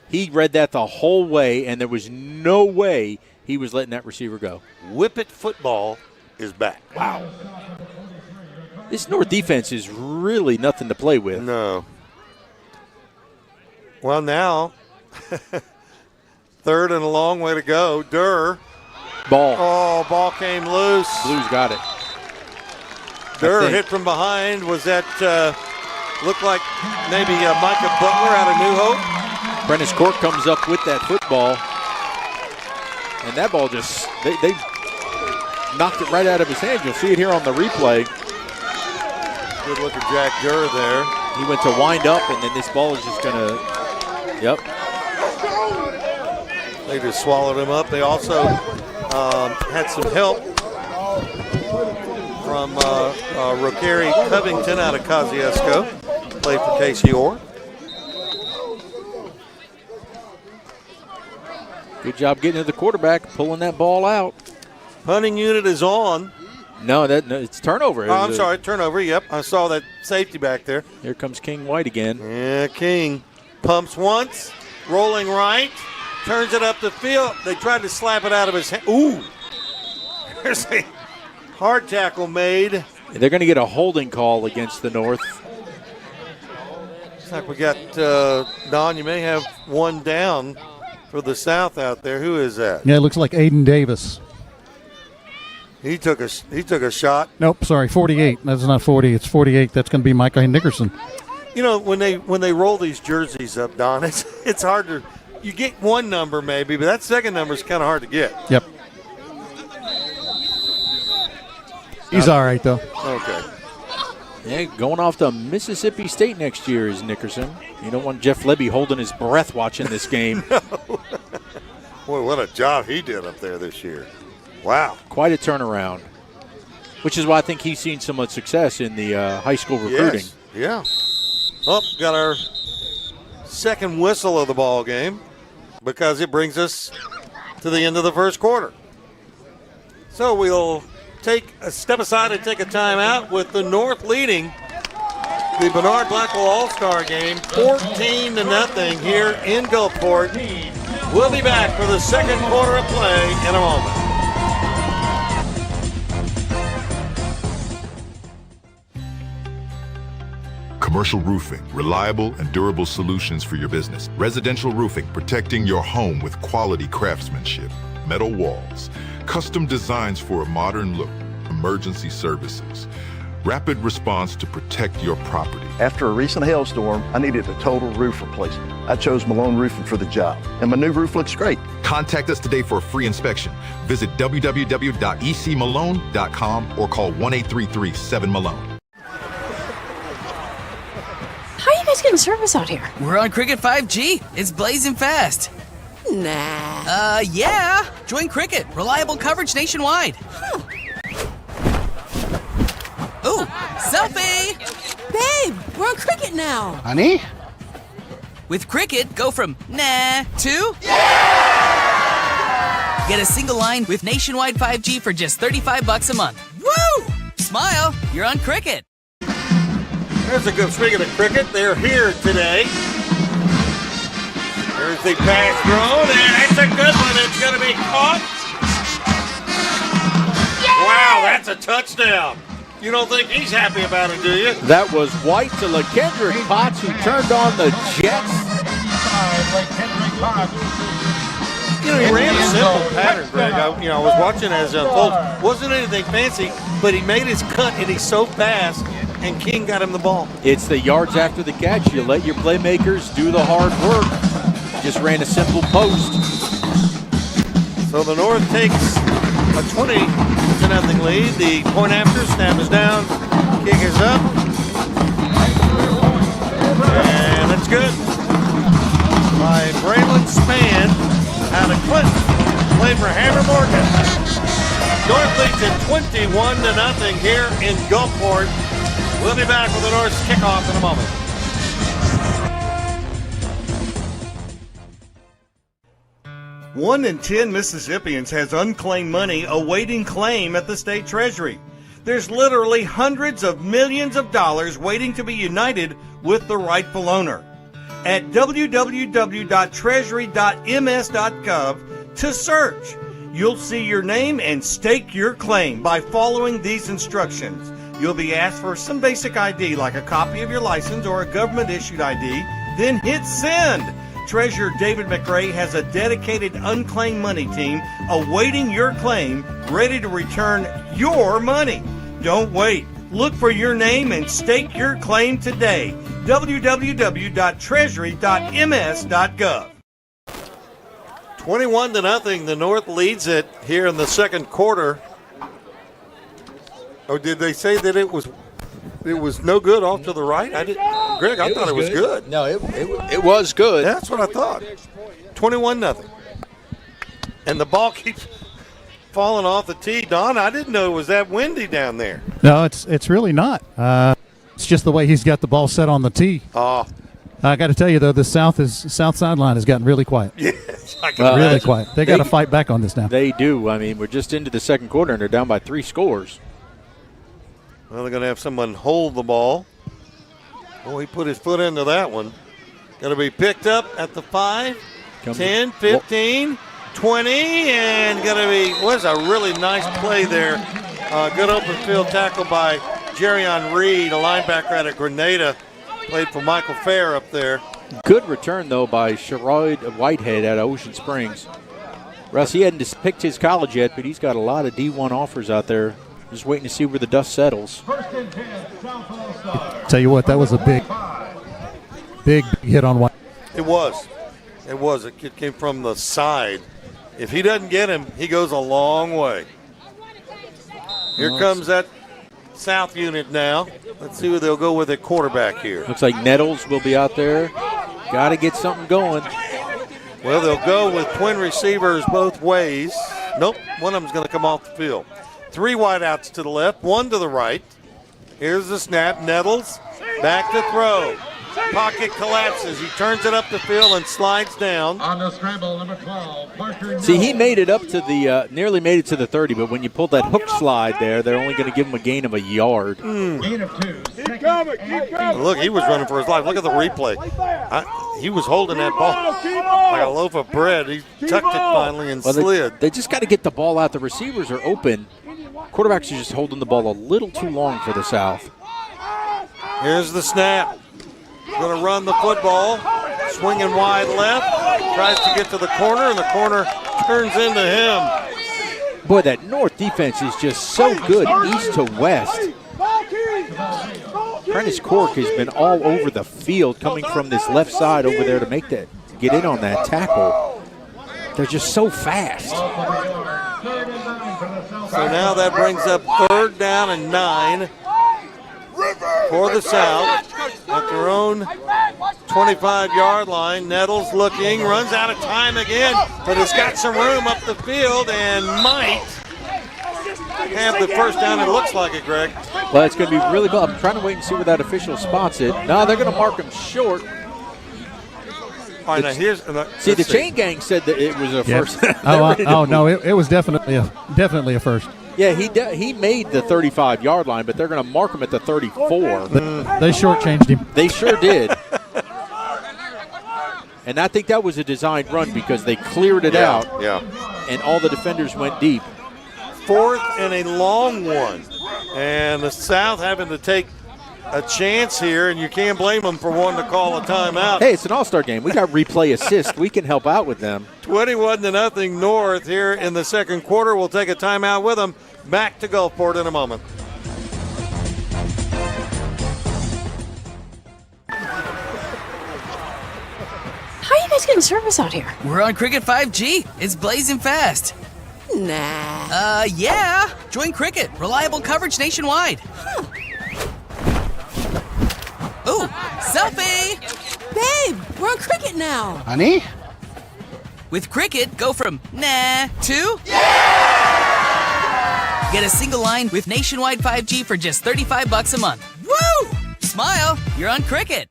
He read that the whole way, and there was no way he was letting that receiver go. Whippet football is back. Wow. This North defense is really nothing to play with. No. Well, now, third and a long way to go. Durr. Ball. Oh, ball came loose. Blues got it. Durr hit from behind. Was that, looked like maybe Micah Butler out of New Hope? Prentice Court comes up with that football. And that ball just, they knocked it right out of his hand. You'll see it here on the replay. Good look at Jack Durr there. He went to wind up, and then this ball is just going to, yep. They just swallowed him up. They also had some help from Ricari Covington out of Kosciuszko. Played for Casey Orr. Good job getting to the quarterback, pulling that ball out. Punting unit is on. No, it's turnover. Oh, I'm sorry, turnover. Yep, I saw that safety back there. Here comes King White again. Yeah, King pumps once, rolling right, turns it up the field. They tried to slap it out of his hand. Ooh, there's a hard tackle made. They're going to get a holding call against the North. Looks like we got Don. You may have one down for the South out there. Who is that? Yeah, it looks like Aiden Davis. He took a shot. Nope, sorry, 48. That's not 40. It's 48. That's going to be Micah Nickerson. You know, when they roll these jerseys up, Don, it's hard to. You get one number maybe, but that second number is kind of hard to get. Yep. He's all right though. Okay. Yeah, going off to Mississippi State next year is Nickerson. You don't want Jeff Lebby holding his breath watching this game. No. Boy, what a job he did up there this year. Wow. Quite a turnaround, which is why I think he's seen so much success in the high school recruiting. Yes. Yeah. Oh, got our second whistle of the ball game because it brings us to the end of the first quarter. So we'll take a step aside and take a timeout with the North leading the Bernard Blackwell All-Star Game 14-0 here in Gulfport. We'll be back for the second quarter of play in a moment. Commercial roofing, reliable and durable solutions for your business. Residential roofing, protecting your home with quality craftsmanship. Metal walls, custom designs for a modern look. Emergency services. Rapid response to protect your property. After a recent hailstorm, I needed a total roof replacement. I chose Malone Roofing for the job, and my new roof looks great. Contact us today for a free inspection. Visit www.ecmalone.com or call 1-833-7-MALONE. How are you guys getting service out here? We're on Cricket 5G. It's blazing fast. Nah. Yeah. Join Cricket. Reliable coverage nationwide. Ooh, selfie! Babe, we're on Cricket now. Honey? With Cricket, go from nah to get a single line with nationwide 5G for just $35 a month. Woo! Smile, you're on Cricket. There's a good, speaking of cricket, they're here today. There's the pass thrown, and it's a good one. It's going to be caught. Wow, that's a touchdown. You don't think he's happy about it, do you? That was White to LaKendrick Potts, who turned on the Jets. You know, he ran a simple pattern, Greg. I was watching as it unfolds. Wasn't anything fancy, but he made his cut, and he's so fast, and King got him the ball. It's the yards after the catch. You let your playmakers do the hard work. Just ran a simple post. So the North takes a 20-0 lead. The point after snap is down, kick is up, and it's good by Braylon Spann out of Clinton. Play for Hammer Morgan. North leads at 21-0 here in Gulfport. We'll be back with the North's kickoff in a moment. One in 10 Mississippians has unclaimed money awaiting claim at the state treasury. There's literally hundreds of millions of dollars waiting to be united with the rightful owner. At www.treasury.ms.gov to search, you'll see your name and stake your claim by following these instructions. You'll be asked for some basic ID like a copy of your license or a government-issued ID, then hit send. Treasurer David McRae has a dedicated unclaimed money team awaiting your claim, ready to return your money. Don't wait. Look for your name and stake your claim today. www.treasury.ms.gov. 21-0. The North leads it here in the second quarter. Oh, did they say that it was no good off to the right? Greg, I thought it was good. No, it was good. That's what I thought. 21-0. And the ball keeps falling off the tee. Don, I didn't know it was that windy down there. No, it's really not. It's just the way he's got the ball set on the tee. Oh. I got to tell you, though, the south sideline has gotten really quiet. Yes, really quiet. They got to fight back on this now. They do. I mean, we're just into the second quarter, and they're down by 3 scores. Well, they're going to have someone hold the ball. Oh, he put his foot into that one. Going to be picked up at the 5, 10, 15, 20, and going to be, was a really nice play there. Good open field tackle by Jerrion Reed, a linebacker out of Grenada. Played for Michael Fair up there. Good return, though, by Sherrod Whitehead out of Ocean Springs. Russ, he hadn't picked his college yet, but he's got a lot of D1 offers out there. Just waiting to see where the dust settles. Tell you what, that was a big hit on White. It was. A kid came from the side. If he doesn't get him, he goes a long way. Here comes that South unit now. Let's see who they'll go with at quarterback here. Looks like Nettles will be out there. Got to get something going. Well, they'll go with twin receivers both ways. Nope, one of them's going to come off the field. 3 wideouts to the left, 1 to the right. Here's the snap. Nettles back to throw. Pocket collapses. He turns it up the field and slides down. On the scramble, number 12. See, he made it up to the, nearly made it to the 30, but when you pulled that hook slide there, they're only going to give him a gain of a yard. Gain of 2. Keep coming. Look, he was running for his life. Look at the replay. He was holding that ball like a loaf of bread. He tucked it finally and slid. They just got to get the ball out. The receivers are open. Quarterbacks are just holding the ball a little too long for the South. Here's the snap. Going to run the football. Swinging wide left. Tries to get to the corner, and the corner turns into him. Boy, that North defense is just so good east to west. Prentice Cork has been all over the field coming from this left side over there to get in on that tackle. They're just so fast. So now that brings up 3rd down and 9 for the South at their own 25-yard line. Nettles looking, runs out of time again, but has got some room up the field and might have the first down. It looks like it, Greg. Well, it's going to be really cool. I'm trying to wait and see where that official spots it. No, they're going to mark him short. All right, now here's see, the chain gang said that it was a first. No, it was definitely a first. Yeah, he made the 35-yard line, but they're going to mark him at the 34. They shortchanged him. They sure did. And I think that was a designed run because they cleared it out. Yeah. And all the defenders went deep. 4th and a long one. And the South having to take a chance here, and you can't blame them for wanting to call a timeout. Hey, it's an all-star game. We got replay assist. We can help out with them. 21-0 North here in the second quarter. We'll take a timeout with them. Back to Gulfport in a moment. How are you guys getting service out here? We're on Cricket 5G. It's blazing fast. Nah. Yeah. Join Cricket. Reliable coverage nationwide. Huh. Ooh, selfie! Babe, we're on Cricket now. Honey? With Cricket, go from nah to yeah! Get a single line with nationwide 5G for just $35 a month. Woo! Smile, you're on Cricket.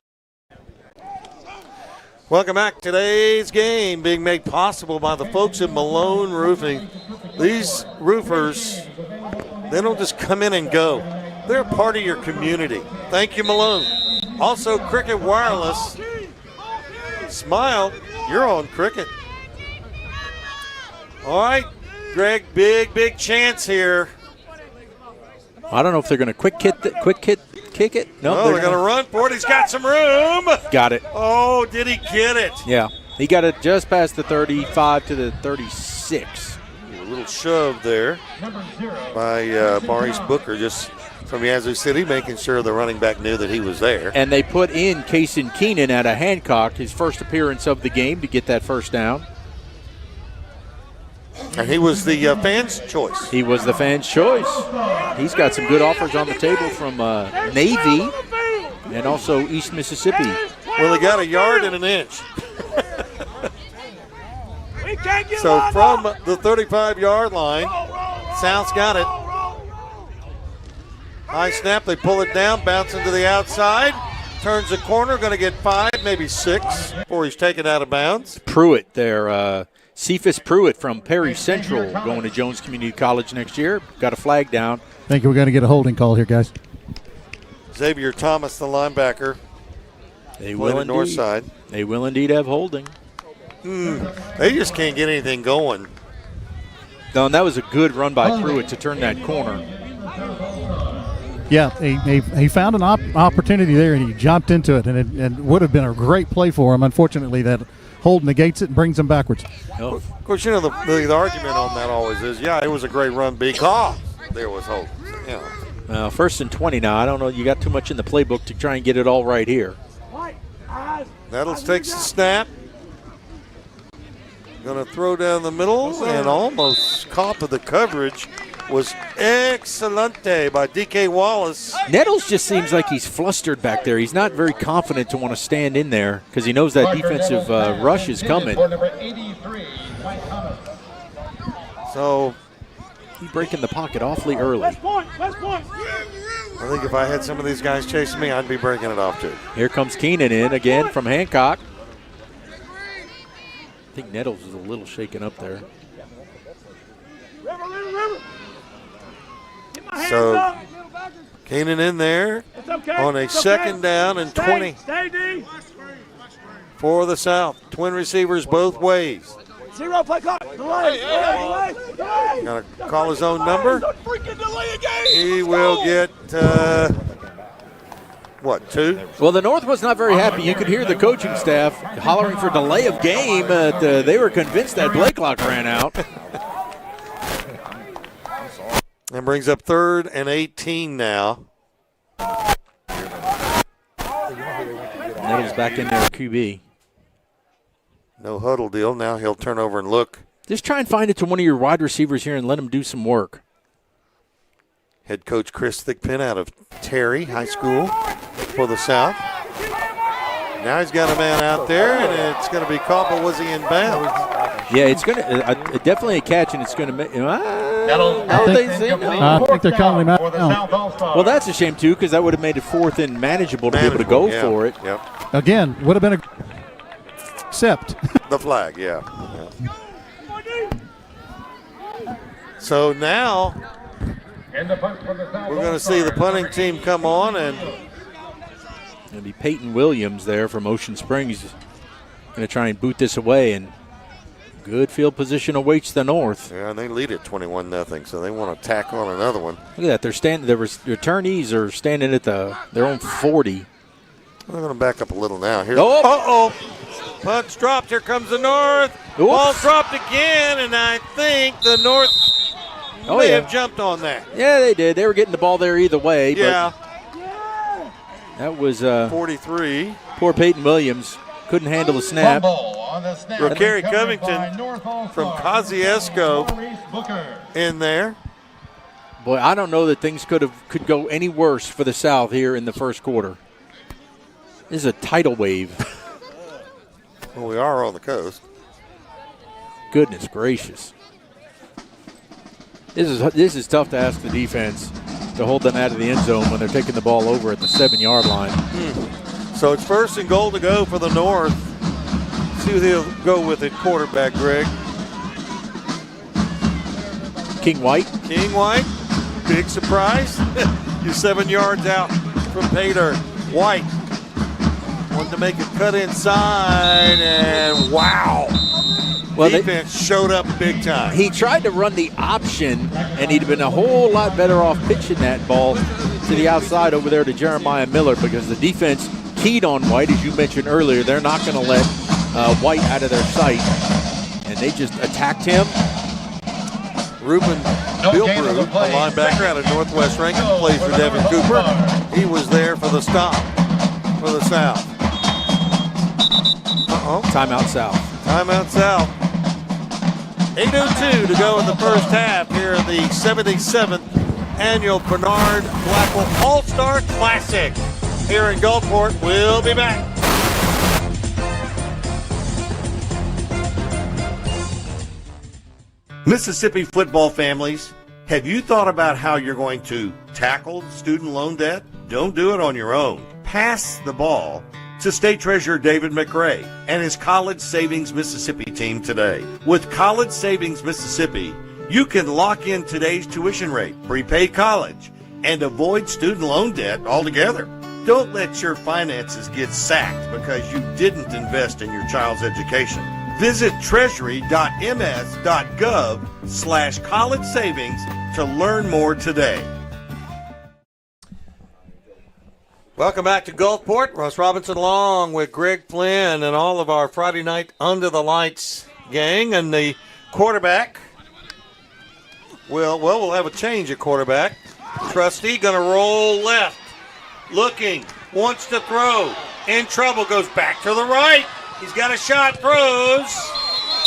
Welcome back. Today's game being made possible by the folks at Malone Roofing. These roofers, they don't just come in and go. They're a part of your community. Thank you, Malone. Also, Cricket Wireless. Smile, you're on Cricket. All right, Greg, big chance here. I don't know if they're going to quick kick it. No, they're going to run for it. He's got some room. Got it. Oh, did he get it? Yeah, he got it just past the 35 to the 36. A little shove there by Maurice Booker, just from Yazoo City, making sure the running back knew that he was there. And they put in Kaysen Keenan out of Hancock, his first appearance of the game, to get that first down. And he was the fans' choice. He was the fans' choice. He's got some good offers on the table from Navy and also East Mississippi. Well, he got a yard and an inch. So from the 35-yard line, South's got it. High snap, they pull it down, bouncing to the outside. Turns the corner, going to get 5, maybe 6 before he's taken out of bounds. Pruitt there, Cephas Pruitt from Perry Central, going to Jones Community College next year. Got a flag down. I think we're going to get a holding call here, guys. Xavier Thomas, the linebacker. They will indeed. North side. They will indeed have holding. They just can't get anything going. No, and that was a good run by Pruitt to turn that corner. Yeah, he found an opportunity there, and he jumped into it, and it would have been a great play for him. Unfortunately, that hold negates it and brings him backwards. Oh. Of course, you know, the argument on that always is, yeah, it was a great run because there was hope. You know. 1st and 20 now. I don't know. You got too much in the playbook to try and get it all right here. Nettles takes the snap. Going to throw down the middle and almost caught with the coverage. Was excelente by D.K. Wallace. Nettles just seems like he's flustered back there. He's not very confident to want to stand in there because he knows that defensive rush is coming. So he's breaking the pocket awfully early. I think if I had some of these guys chasing me, I'd be breaking it off too. Here comes Keenan in again from Hancock. I think Nettles is a little shaken up there. So Keenan in there on a 2nd down and 20 for the South. Twin receivers both ways. Zero play clock. Delay. Gonna call his own number. He will get 2? Well, the North was not very happy. You could hear the coaching staff hollering for delay of game. They were convinced that play clock ran out. And brings up 3rd and 18 now. Nettles back in there at QB. No huddle deal. Now he'll turn over and look. Just try and find it to one of your wide receivers here and let him do some work. Head coach Chris Thickpin out of Terry High School for the South. Now he's got a man out there, and it's going to be caught, but was he in bounds? Yeah, it's going to definitely a catch, and it's going to make. I think they're calling him out. Well, that's a shame too, because that would have made it fourth and manageable to be able to go for it. Yep. Again, would have been a except the flag. Yeah. So now we're going to see the punting team come on, and it'll be Peyton Williams there from Ocean Springs. Going to try and boot this away, and good field position awaits the North. Yeah, and they lead at 21-0, so they want to tack on another one. Look at that. They're standing. The returnees are standing at their own 40. We're going to back up a little now. Here. Oh! Punch dropped. Here comes the North. Oops. Ball dropped again, and I think the North may have jumped on that. Yeah, they did. They were getting the ball there either way. Yeah. But that was 43. Poor Peyton Williams. Couldn't handle the snap. Rocari Covington from Kosciuszko in there. Boy, I don't know that things could go any worse for the South here in the first quarter. This is a tidal wave. Well, we are on the coast. Goodness gracious. This is tough to ask the defense to hold them out of the end zone when they're taking the ball over at the 7-yard line. So it's 1st and goal to go for the North. See who they'll go with at quarterback, Greg. King White. King White, big surprise. You're 7 yards out from Pater. White wanted to make a cut inside, and wow. Well, defense showed up big time. He tried to run the option, and he'd been a whole lot better off pitching that ball to the outside over there to Jeremiah Miller, because the defense keyed on White, as you mentioned earlier. They're not going to let White out of their sight, and they just attacked him. Ruben Bilbrew, a linebacker out of Northwest Rankin, plays for Devin Cooper. He was there for the stop for the South. Timeout South. Timeout South. 8:02 to go in the first half here in the 77th annual Bernard Blackwell All-Star Classic here in Gulfport. We'll be back. Mississippi football families, have you thought about how you're going to tackle student loan debt? Don't do it on your own. Pass the ball to State Treasurer David McRae and his College Savings Mississippi team today. With College Savings Mississippi, you can lock in today's tuition rate, prepay college, and avoid student loan debt altogether. Don't let your finances get sacked because you didn't invest in your child's education. Visit treasury.ms.gov/college savings to learn more today. Welcome back to Gulfport. Russ Robinson along with Greg Flynn and all of our Friday night Under the Lights gang. And the quarterback, we'll have a change at quarterback. Trustee going to roll left. Looking, wants to throw. In trouble, goes back to the right. He's got a shot, throws.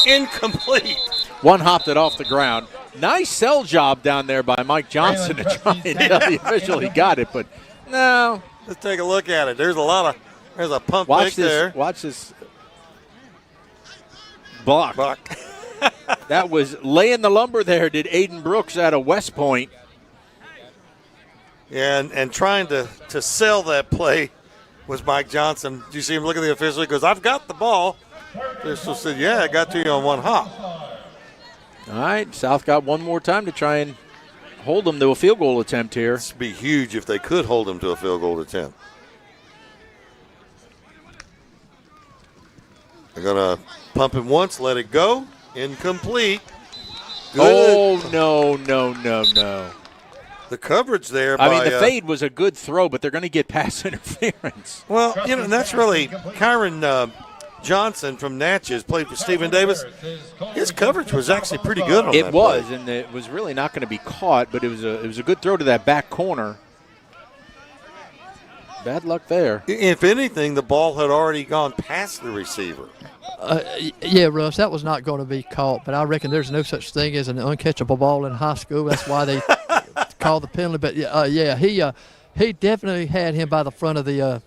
Incomplete. One hopped it off the ground. Nice sell job down there by Mike Johnson to try and tell the official he got it, but no. Let's take a look at it. There's a pump fake there. Watch this block. That was laying the lumber there, did Aiden Brooks out of West Point. Yeah, and trying to sell that play was Mike Johnson. Do you see him look at the official? He goes, I've got the ball. The official said, yeah, I got to you on one hop. All right, South got one more time to try and hold them to a field goal attempt here. This would be huge if they could hold him to a field goal attempt. They're going to pump him once, let it go. Incomplete. Good. Oh, no. The coverage there the fade was a good throw, but they're going to get pass interference. Well, that's really Kyron Johnson from Natchez, played for Stephen Davis. His coverage was actually pretty good on that play. And it was really not going to be caught, but it was a good throw to that back corner. Bad luck there. If anything, the ball had already gone past the receiver. Yeah, Russ, that was not going to be caught, but I reckon there's no such thing as an uncatchable ball in high school. That's why they called the penalty. But, he definitely had him by the front of the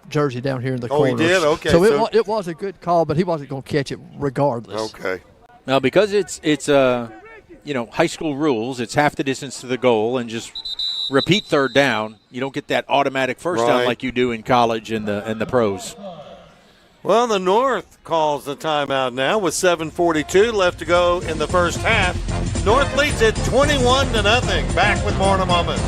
jersey down here in the corner. Oh, he did? Okay. So it was a good call, but he wasn't going to catch it regardless. Okay. Now, because it's high school rules, it's half the distance to the goal and just repeat third down. You don't get that automatic first down like you do in college and the pros. Well, the North calls the timeout now with 7:42 left to go in the first half. North leads it 21-0. Back with more in a moment.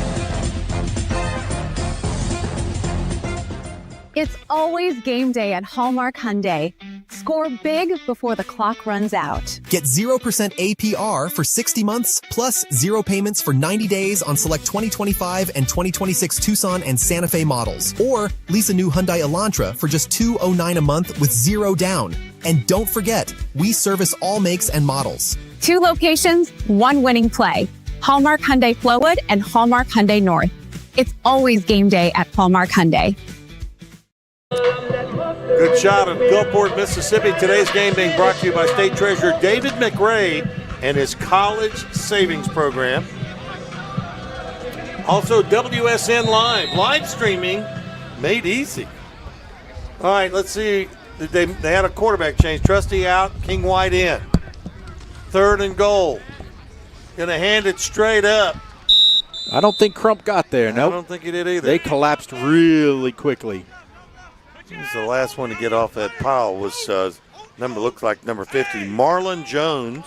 It's always game day at Hallmark Hyundai. Score big before the clock runs out. Get 0% APR for 60 months, plus 0 payments for 90 days on select 2025 and 2026 Tucson and Santa Fe models. Or lease a new Hyundai Elantra for just $209 a month with 0 down. And don't forget, we service all makes and models. 2 locations, 1 winning play. Hallmark Hyundai Flowood and Hallmark Hyundai North. It's always game day at Hallmark Hyundai. Good shot of Gulfport, Mississippi. Today's game being brought to you by State Treasurer David McRae and his college savings program. Also, WSN live streaming made easy. All right, let's see. They had a quarterback change. Trusty out, King White in. 3rd and goal. Going to hand it straight up. I don't think Crump got there. No, I don't think he did either. They collapsed really quickly. He's the last one to get off that pile was looks like number 50, Marlon Jones.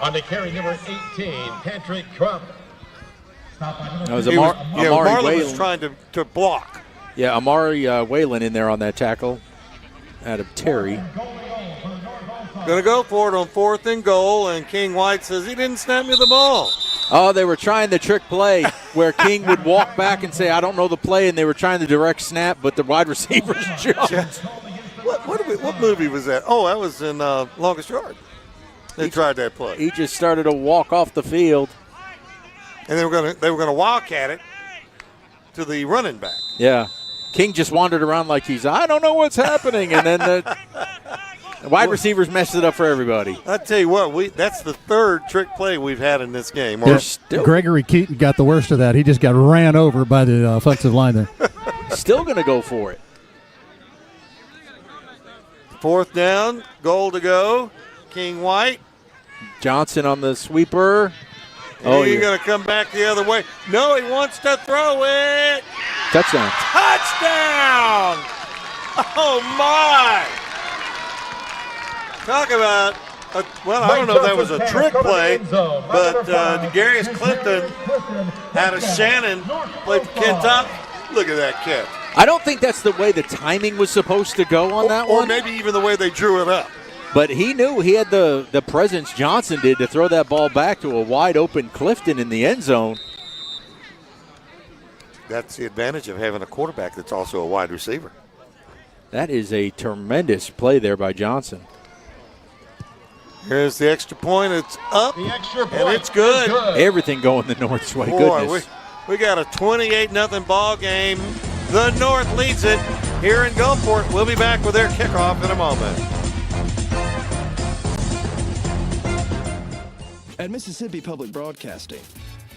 On the carry, number 18, Patrick Crump. That was Marlon Whalen was trying to block. Yeah, Amari Whalen in there on that tackle out of Terry. Going to go for it on 4th and goal, and King White says he didn't snap me the ball. Oh, they were trying the trick play where King would walk back and say, I don't know the play, and they were trying the direct snap, but the wide receivers jumped. What movie was that? Oh, that was in Longest Yard. They tried that play. He just started to walk off the field. And they were going to wildcat it to the running back. Yeah. King just wandered around like I don't know what's happening, and then the wide receivers messed it up for everybody. I tell you what, that's the 3rd trick play we've had in this game. Gregory Keaton got the worst of that. He just got ran over by the offensive line there. Still going to go for it. 4th down, goal to go. King White. Johnson on the sweeper. You're going to come back the other way. No, he wants to throw it. Touchdown. Touchdown! Oh, my. Talk about, I don't know if that was a trick play, but Darius Clifton out of Shannon played for Kentop. Look at that catch. I don't think that's the way the timing was supposed to go on that one. Or maybe even the way they drew it up. But he knew he had the presence Johnson did to throw that ball back to a wide-open Clifton in the end zone. That's the advantage of having a quarterback that's also a wide receiver. That is a tremendous play there by Johnson. Here's the extra point. It's up, and it's good. Everything going the North's way. Boy, goodness. We got a 28-0 ball game. The North leads it here in Gulfport. We'll be back with their kickoff in a moment. At Mississippi Public Broadcasting,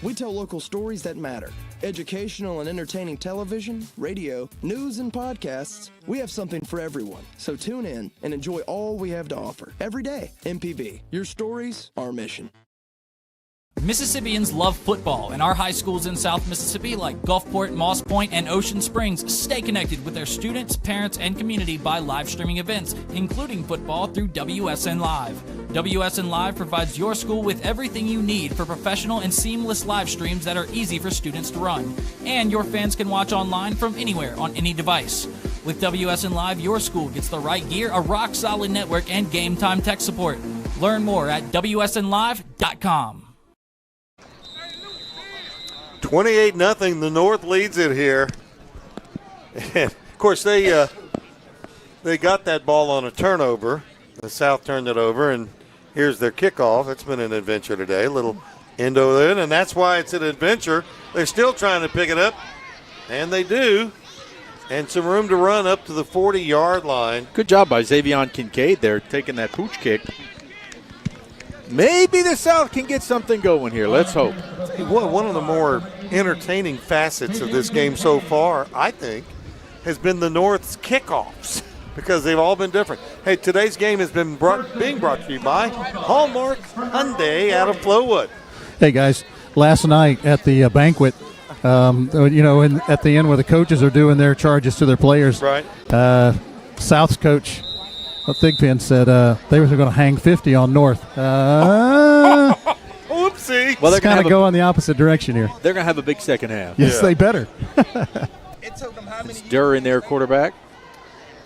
we tell local stories that matter. Educational and entertaining television, radio, news, and podcasts. We have something for everyone. So tune in and enjoy all we have to offer. Every day, MPB. Your stories, our mission. Mississippians love football, and our high schools in South Mississippi like Gulfport, Moss Point, and Ocean Springs stay connected with their students, parents, and community by live streaming events, including football through WSN Live. WSN Live provides your school with everything you need for professional and seamless live streams that are easy for students to run. And your fans can watch online from anywhere on any device. With WSN Live, your school gets the right gear, a rock-solid network, and game-time tech support. Learn more at WSNLive.com. 28-0, the North leads it here. And, of course, they got that ball on a turnover. The South turned it over, and here's their kickoff. It's been an adventure today. A little endo in, and that's why it's an adventure. They're still trying to pick it up, and they do. And some room to run up to the 40-yard line. Good job by Xavion Kincaid there, taking that pooch kick. Maybe the South can get something going here. Let's hope. One of the more entertaining facets of this game so far, I think, has been the North's kickoffs, because they've all been different. Hey, today's game has been being brought to you by Hallmark Hyundai out of Flowood. Hey, guys, last night at the banquet, at the end where the coaches are doing their charges to their players, right? South's coach, Thigpen, said they were going to hang 50 on North. Whoopsie. Well, they're kind of go in the opposite direction here. They're going to have a big second half. Yes, they better. It's Durr in there, quarterback.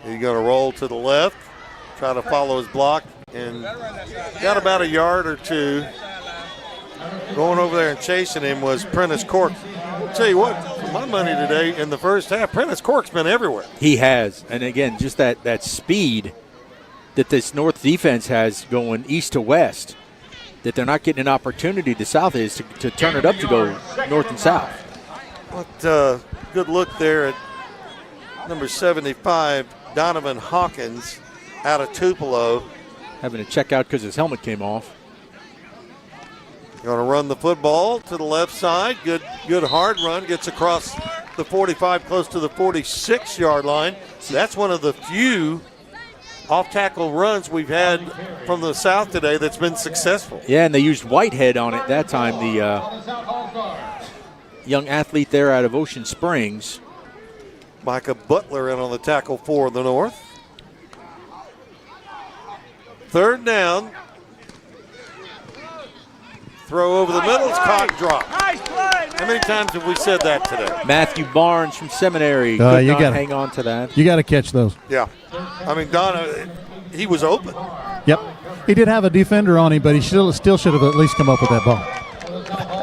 He's going to roll to the left, try to follow his block, and got about a yard or two. Going over there and chasing him was Prentice Cork. I'll tell you what, for my money today in the first half, Prentice Cork's been everywhere. He has. And, again, just that speed that this North defense has going east to west, that they're not getting an opportunity, the South is, to turn it up to go north and south. What good look there at number 75, Donovan Hawkins, out of Tupelo. Having to check out because his helmet came off. Going to run the football to the left side. Good hard run. Gets across the 45, close to the 46-yard line. That's one of the few off-tackle runs we've had from the South today that's been successful. Yeah, and they used Whitehead on it that time, the young athlete there out of Ocean Springs. Micah Butler in on the tackle for the North. Third down. Throw over the middle. It's caught and dropped. How many times have we said that today? Matthew Barnes from Seminary could not hang on to that. You got to catch those. Yeah. I mean, he was open. Yep. He did have a defender on him, but he still should have at least come up with that ball.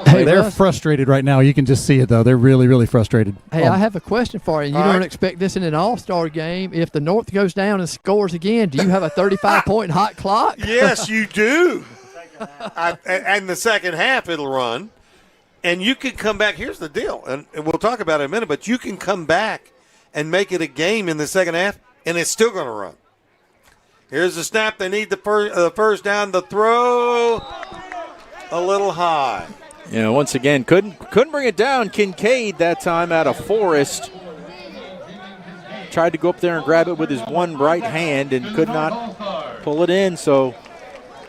Hey, they're Russ, frustrated right now. You can just see it, though. They're really, really frustrated. Hey, I have a question for you. You don't expect this in an all-star game. If the North goes down and scores again, do you have a 35-point hot clock? Yes, you do. And the second half, it'll run. And you can come back. Here's the deal, and we'll talk about it in a minute, but you can come back and make it a game in the second half, and it's still going to run. Here's the snap. They need the first down. The throw a little high. You know, once again, couldn't bring it down. Kincaid that time out of Forest. Tried to go up there and grab it with his one right hand and could not pull it in. So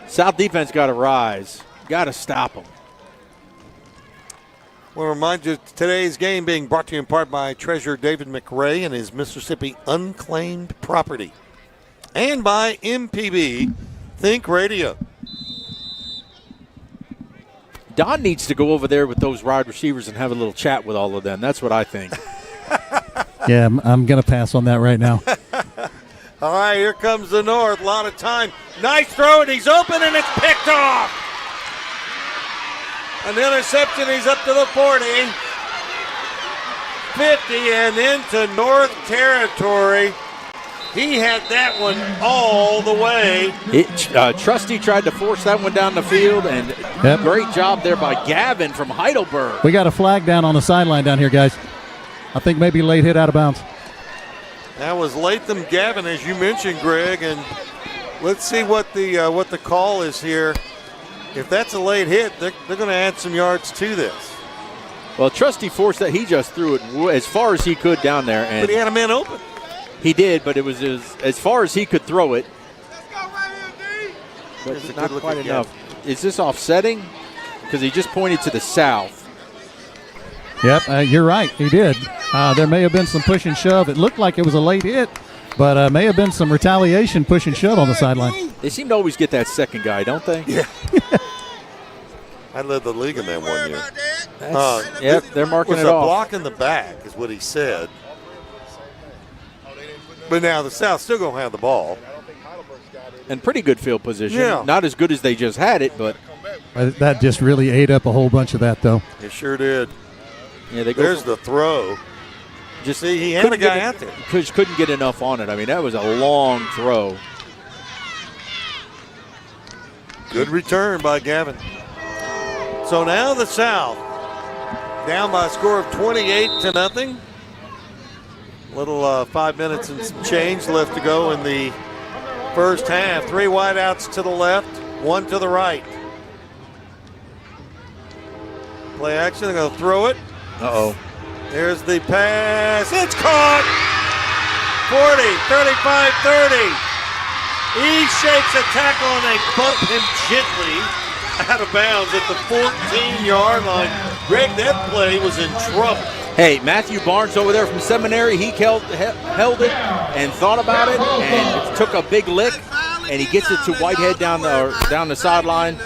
South defense got to rise. Got to stop them. I want to remind you today's game being brought to you in part by Treasurer David McRae and his Mississippi Unclaimed Property. And by MPB Think Radio. Don needs to go over there with those wide receivers and have a little chat with all of them. That's what I think. Yeah, I'm going to pass on that right now. All right, here comes the North. A lot of time. Nice throw, and he's open, and it's picked off. An interception. He's up to the 40. 50 and into North territory. He had that one all the way. Trusty tried to force that one down the field, and great job there by Gavin from Heidelberg. We got a flag down on the sideline down here, guys. I think maybe late hit out of bounds. That was Latham Gavin, as you mentioned, Greg, and let's see what the call is here. If that's a late hit, they're going to add some yards to this. Well, Trusty forced that. He just threw it as far as he could down there. And but he had a man open. He did, but it was as far as he could throw it. But it's not quite enough. Is this offsetting? Because he just pointed to the south. Yep, you're right. He did. There may have been some push and shove. It looked like it was a late hit, but may have been some retaliation push and shove on the sideline. They seem to always get that second guy, don't they? Yeah. I led the league in that 1 year. Yep, they're marking it off. It was a block in the back is what he said. But now the South's still going to have the ball. And pretty good field position. Yeah. Not as good as they just had it, but. That just really ate up a whole bunch of that, though. It sure did. Yeah, There's the throw. Just see, he had a guy out there. Just couldn't get enough on it. I mean, that was a long throw. Good return by Gavin. So now the South down by a score of 28-0. Little 5 minutes and some change left to go in the first half. 3 wideouts to the left, 1 to the right. Play action, they're going to throw it. Uh-oh. There's the pass. It's caught. 40, 35, 30. He shakes a tackle and they bump him gently out of bounds at the 14-yard line. Greg, that play was in trouble. Hey, Matthew Barnes over there from seminary, he held it and thought about it and took a big lick, and he gets it to Whitehead down the sideline.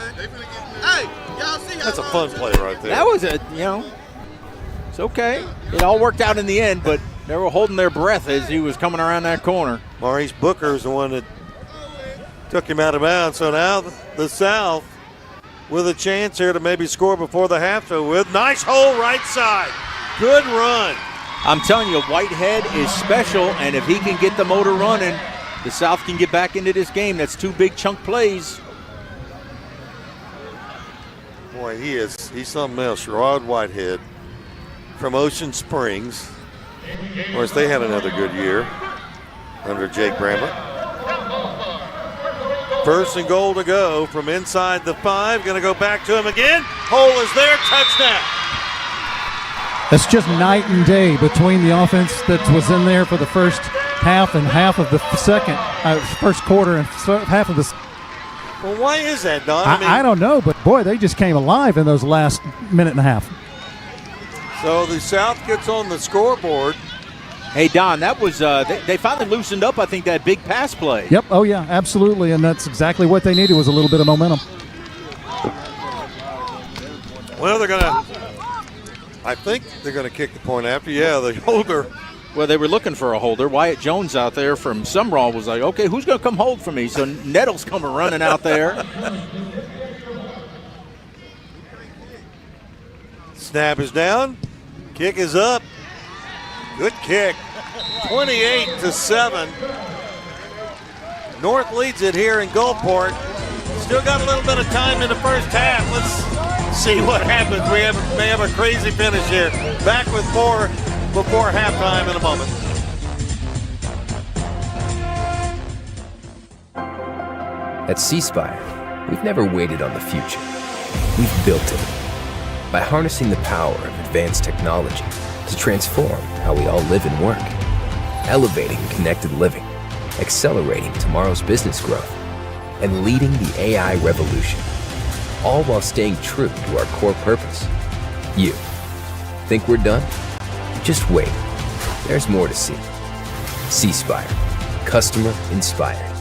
That's a fun play right there. That was it's okay. It all worked out in the end, but they were holding their breath as he was coming around that corner. Maurice Booker is the one that took him out of bounds. So now the South with a chance here to maybe score before the half. So with nice hole right side. Good run. I'm telling you, Whitehead is special, and if he can get the motor running, the South can get back into this game. That's 2 big chunk plays. Boy, he's something else. Sherrod Whitehead from Ocean Springs. Of course, they had another good year under Jake Bramlett. First and goal to go from inside the 5. Going to go back to him again. Hole is there. Touchdown. It's just night and day between the offense that was in there for the first half and half of the first quarter and half of the. Well, why is that, Don? I don't know, but boy, they just came alive in those last minute and a half. So the South gets on the scoreboard. Hey, Don, that was they finally loosened up, I think, that big pass play. Yep. Oh, yeah, absolutely. And that's exactly what they needed was a little bit of momentum. Well, I think they're going to kick the point after. Yeah, the holder. Well, they were looking for a holder. Wyatt Jones out there from Sumrall was like, okay, who's going to come hold for me? So Nettles coming running out there. Snap is down. Kick is up. Good kick. 28-7. North leads it here in Gulfport. Still got a little bit of time in the first half. Let's see what happens. We may have a crazy finish here. Back with more before halftime in a moment. At C Spire, we've never waited on the future. We've built it. By harnessing the power of advanced technology to transform how we all live and work. Elevating connected living, accelerating tomorrow's business growth, and leading the AI revolution. All while staying true to our core purpose. You. Think we're done? Just wait. There's more to see. C Spire. Customer inspired.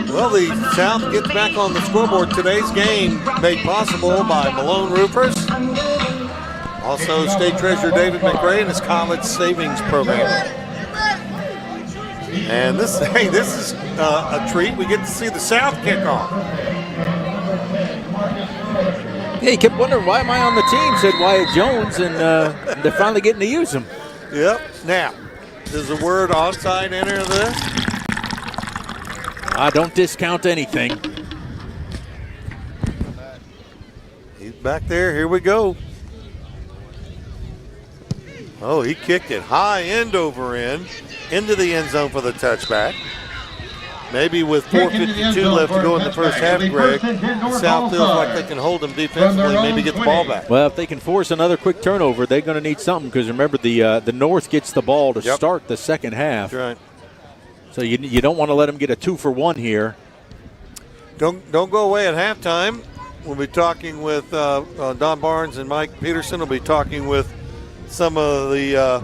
Well, the South gets back on the scoreboard. Today's game made possible by Malone Roofers. Also, State Treasurer David McRae and his college savings program. And this is a treat. We get to see the South kickoff. Yeah, he kept wondering, why am I on the team, said Wyatt Jones, and they're finally getting to use him. Yep. Now, does the word onside enter this? I don't discount anything. He's back there. Here we go. Oh, he kicked it high end over end into the end zone for the touchback. Maybe with 4:52 left to go in the first half, Greg, South feels like they can hold them defensively, maybe get the ball back. Well, if they can force another quick turnover, they're going to need something because remember the North gets the ball to start the second half. That's right. So you don't want to let them get a 2-for-1 here. Don't go away at halftime. We'll be talking with Don Barnes and Mike Peterson. We'll be talking with some of the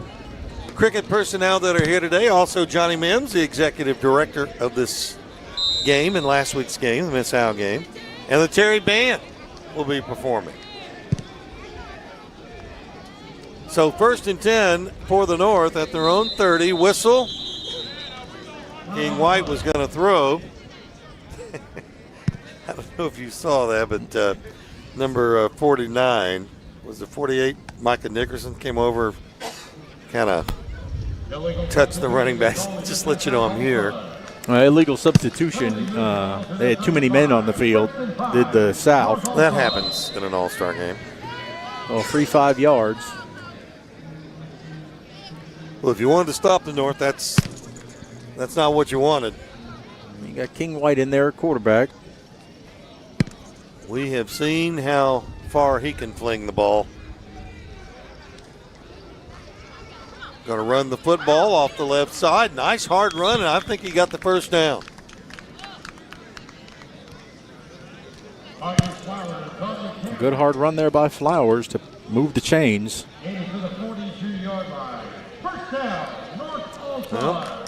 cricket personnel that are here today. Also, Johnny Mims, the executive director of this game and last week's game, the Miss Howe game. And the Terry Band will be performing. So 1st and 10 for the North at their own 30. Whistle. King White was going to throw. I don't know if you saw that, but number 49, was it 48? Micah Nickerson came over, kind of touched the running back. Just let you know I'm here. Illegal substitution. They had too many men on the field, did the South. That happens in an all-star game. Well, free 5 yards. Well, if you wanted to stop the North, that's not what you wanted. You got King White in there, quarterback. We have seen how far he can fling the ball. Going to run the football off the left side. Nice hard run, and I think he got the first down. A good hard run there by Flowers to move the chains. Well,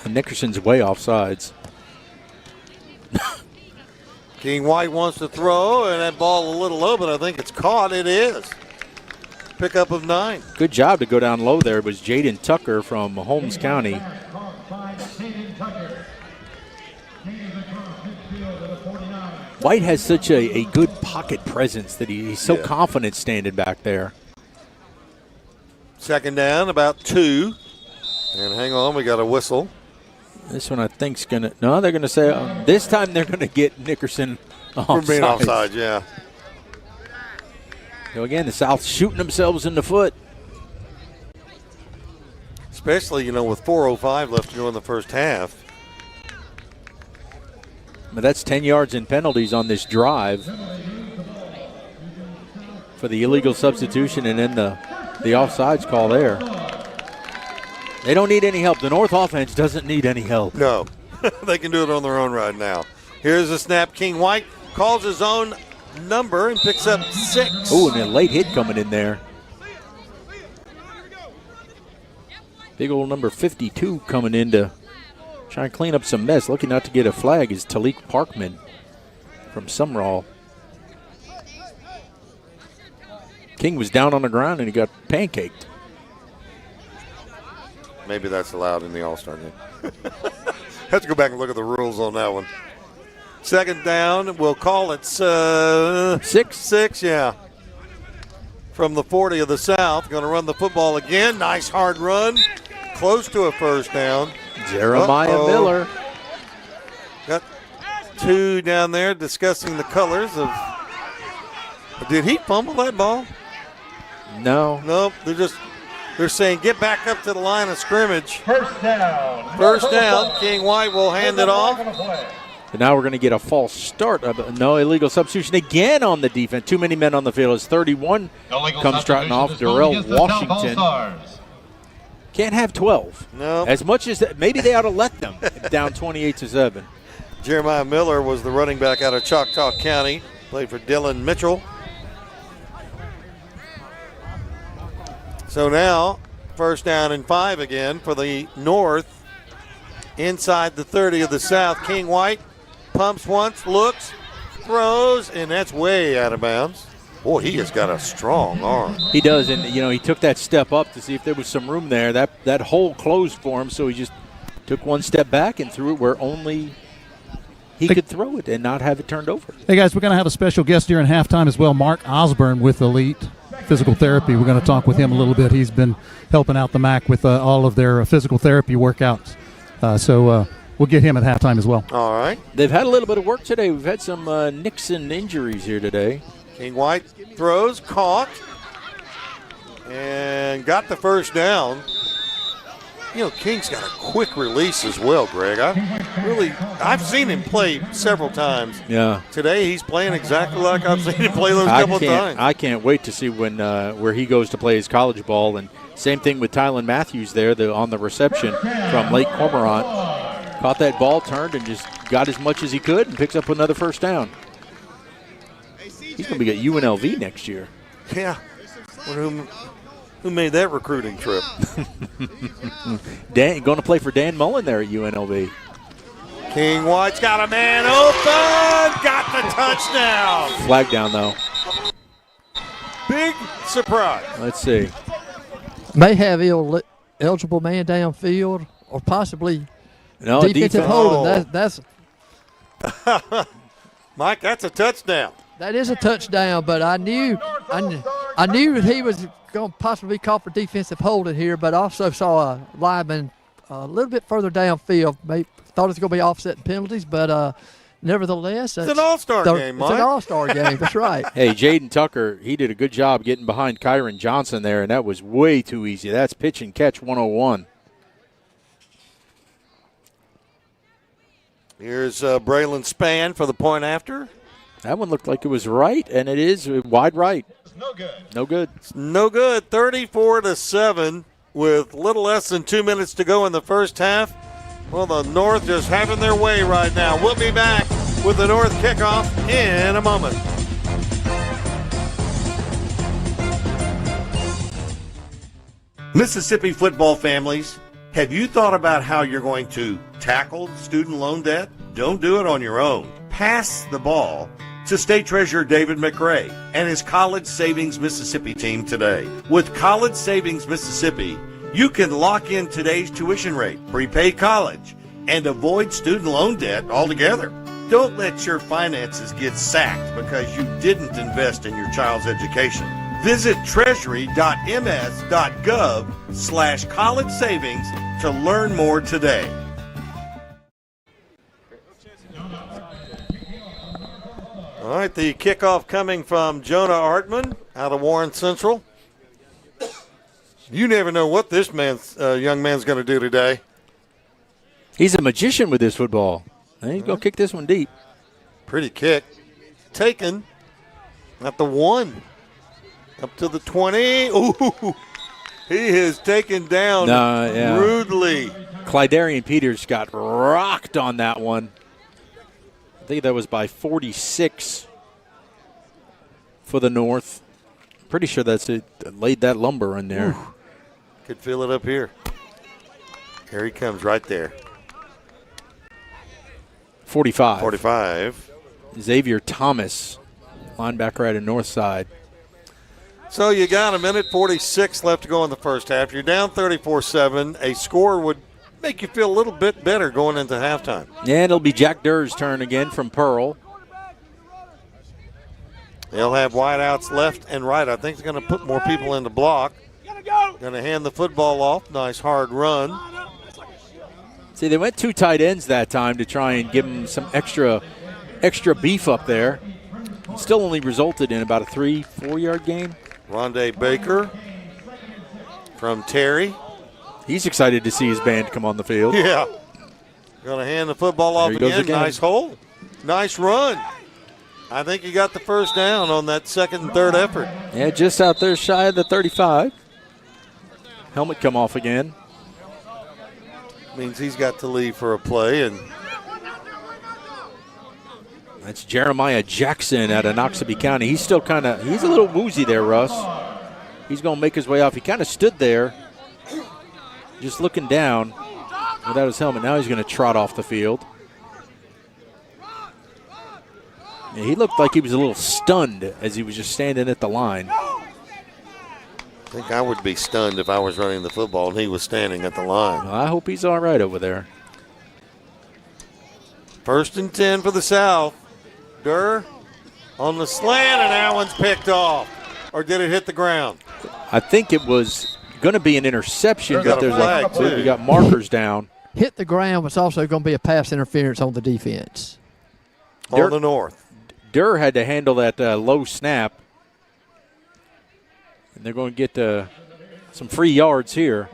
And Nickerson's way off sides. King White wants to throw, and that ball a little low, but I think it's caught. It is. Pickup of 9. Good job to go down low there. It was Jaden Tucker from Holmes County. White has such a good pocket presence that he's so confident standing back there. Second down, about 2. And hang on, we got a whistle. This one I think's going to – no, they're going to say this time they're going to get Nickerson offside. For being offside, yeah. So again, the South shooting themselves in the foot. Especially, with 4:05 left to go in the first half. But that's 10 yards in penalties on this drive for the illegal substitution and then the offsides call there. They don't need any help. The North offense doesn't need any help. No, they can do it on their own right now. Here's a snap. King White calls his own number and picks up 6. Oh, and a late hit coming in there. Big old number 52 coming in to try and clean up some mess. Looking not to get a flag is Talik Parkman from Sumrall. King was down on the ground and he got pancaked. Maybe that's allowed in the All-Star game. Have to go back and look at the rules on that one. Second down, we'll call it 6. 6, yeah. From the 40 of the South, going to run the football again. Nice hard run, close to a first down. Jeremiah Miller. Got 2 down there discussing the colors of. Did he fumble that ball? No. Nope. They're saying get back up to the line of scrimmage. First down. First down. King White will hand it off. And now we're going to get a false start. No illegal substitution again on the defense. Too many men on the field as 31 comes trotting off. Darrell Washington. Can't have 12. No. As much as maybe they ought to let them down 28-7. Jeremiah Miller was the running back out of Choctaw County. Played for Dylan Mitchell. So now, first down and 5 again for the North. Inside the 30 of the South. King White pumps once, looks, throws, and that's way out of bounds. Boy, he has got a strong arm. He does, and he took that step up to see if there was some room there. That hole closed for him, so he just took one step back and threw it where only he could throw it and not have it turned over. Hey, guys, we're going to have a special guest during halftime as well, Mark Osborne with Elite Physical Therapy. We're going to talk with him a little bit. He's been helping out the MAC with all of their physical therapy workouts. So we'll get him at halftime as well. All right. They've had a little bit of work today. We've had some Nixon injuries here today. King White throws, caught, and got the first down. King's got a quick release as well, Greg. I've seen him play several times. Yeah. Today he's playing exactly like I've seen him play those couple of times. I can't wait to see where he goes to play his college ball. And same thing with Tylen Matthews there on the reception from Lake Cormorant. Caught that ball, turned, and just got as much as he could and picks up another first down. He's going to be at UNLV next year. Yeah. Who made that recruiting trip? Going to play for Dan Mullen there at UNLV. King White's got a man open. Got the touchdown. Flag down, though. Big surprise. Let's see. May have eligible man downfield or possibly defensive holding. That's Mike, that's a touchdown. That is a touchdown, but I knew he was going to possibly be called for defensive holding here, but also saw a lineman a little bit further downfield. Thought it was going to be offsetting penalties, but nevertheless, It's an all-star game, Mike. It's an all-star game. That's right. Hey, Jaden Tucker, he did a good job getting behind Kyron Johnson there, and that was way too easy. That's pitch and catch 101. Here's Braylon Spann for the point after. That one looked like it was right, and it is wide right. No good. No good. It's no good. 34-7 with little less than 2 minutes to go in the first half. Well, the North just having their way right now. We'll be back with the North kickoff in a moment. Mississippi football families, have you thought about how you're going to tackle student loan debt? Don't do it on your own. Pass the ball to State Treasurer David McRae and his College Savings Mississippi team today. With College Savings Mississippi, you can lock in today's tuition rate, prepay college, and avoid student loan debt altogether. Don't let your finances get sacked because you didn't invest in your child's education. Visit treasury.ms.gov/college savings to learn more today. All right, the kickoff coming from Jonah Artman out of Warren Central. You never know what this young man's going to do today. He's a magician with this football. And he's going to kick this one deep. Pretty kick. Taken at the 1. Up to the 20. Ooh, he is taken down rudely. Clydarian Peters got rocked on that one. I think that was by 46 for the North. Pretty sure that's it. Laid that lumber in there. Ooh. Could feel it up here. Here he comes right there. 45. Xavier Thomas, linebacker at the north side. So you got 1:46 left to go in the first half. You're down 34-7. A score would make you feel a little bit better going into halftime. Yeah, it'll be Jack Durr's turn again from Pearl. They'll have wideouts left and right. I think they're going to put more people in the block. Going to hand the football off. Nice hard run. See, they went 2 tight ends that time to try and give them some extra beef up there. Still only resulted in about a 3-4 yard gain. Rondé Baker from Terry. He's excited to see his band come on the field. Yeah. Going to hand the football off again. Nice hole. Nice run. I think he got the first down on that second and third effort. Yeah, just out there shy of the 35. Helmet come off again. Means he's got to leave for a play. And that's Jeremiah Jackson out of Noxubee County. He's still he's a little woozy there, Russ. He's going to make his way off. He kind of stood there just looking down without his helmet. Now he's going to trot off the field. Yeah, he looked like he was a little stunned as he was just standing at the line. I think I would be stunned if I was running the football and he was standing at the line. Well, I hope he's all right over there. 1st and 10 for the South. Durr on the slant, and that one's picked off. Or did it hit the ground? I think it was going to be an interception, but we got markers down. Hit the ground, but it's also going to be a pass interference on the defense. On the North. Durr had to handle that low snap. And they're going to get some free yards here.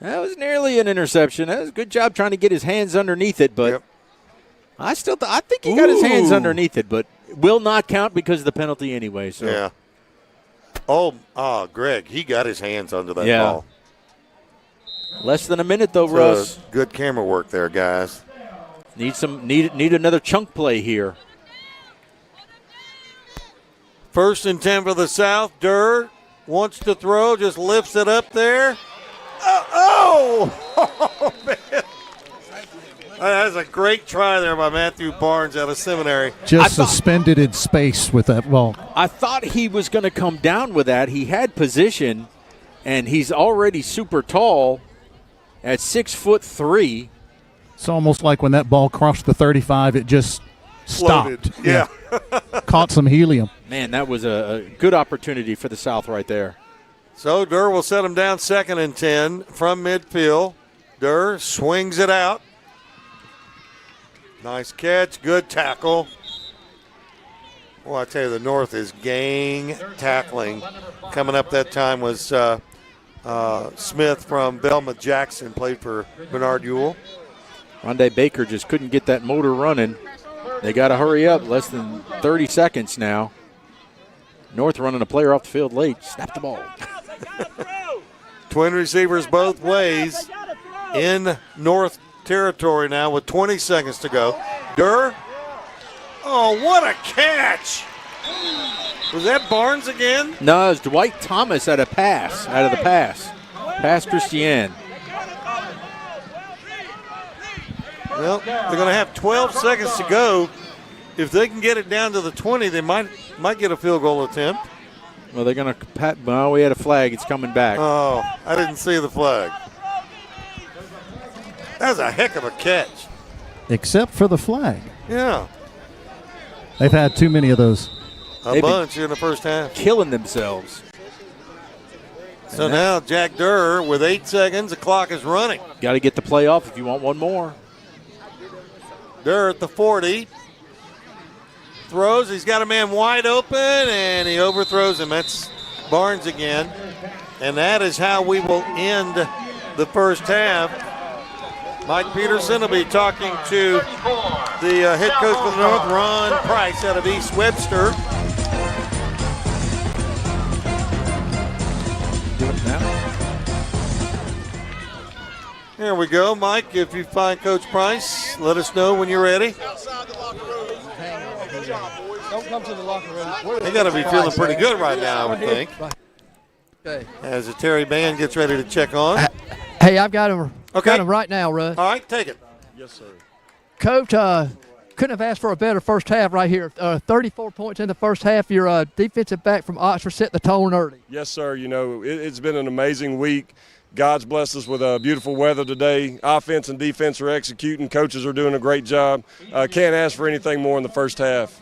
That was nearly an interception. That was a good job trying to get his hands underneath it, but I think he got his hands underneath it, but will not count because of the penalty anyway. So. Yeah. Greg, he got his hands under that ball. Less than a minute though, Russ. Good camera work there, guys. Need another chunk play here. 1st and 10 for the South. Durr wants to throw, just lifts it up there. Oh, man. That was a great try there by Matthew Barnes out of seminary. Just suspended in space with that ball. I thought he was going to come down with that. He had position, and he's already super tall at 6'3". It's almost like when that ball crossed the 35, it just stopped. Floated. Yeah. Caught some helium. Man, that was a good opportunity for the South right there. So Durr will set him down 2nd and 10 from midfield. Durr swings it out. Nice catch, good tackle. Well, I tell you, the North is gang tackling. Coming up that time was Smith from Belma Jackson, played for Bernard Ewell. Rondé Baker just couldn't get that motor running. They got to hurry up. Less than 30 seconds now. North running a player off the field late. Snap the ball. Twin receivers both ways in North territory now with 20 seconds to go. Durr. Oh, what a catch. Was that Barnes again? No, it was Dwight Thomas at a pass, out of the pass. Pass Christian. Well, they're going to have 12 seconds to go. If they can get it down to the 20, they might get a field goal attempt. Well, they're going to well, we had a flag. It's coming back. Oh, I didn't see the flag. That was a heck of a catch. Except for the flag. Yeah. They've had too many of those. A bunch in the first half. Killing themselves. So now Jack Durr with 8 seconds. The clock is running. Got to get the play off if you want one more. Durr at the 40. Throws. He's got a man wide open, and he overthrows him. That's Barnes again. And that is how we will end the first half. Mike Peterson will be talking to the head coach for the North, Ron Price, out of East Webster. Do it now. There we go, Mike. If you find Coach Price, let us know when you're ready. Don't come to the locker room. They got to be feeling pretty good right now, I would think. Okay. As the Terry Band gets ready to check on. Hey, I've got him. Okay. Got him right now, Russ. All right, take it. Yes, sir. Coach, couldn't have asked for a better first half right here. 34 points in the first half. Your defensive back from Oxford set the tone early. Yes, sir. You know, it's been an amazing week. God's blessed us with beautiful weather today. Offense and defense are executing. Coaches are doing a great job. Can't ask for anything more in the first half.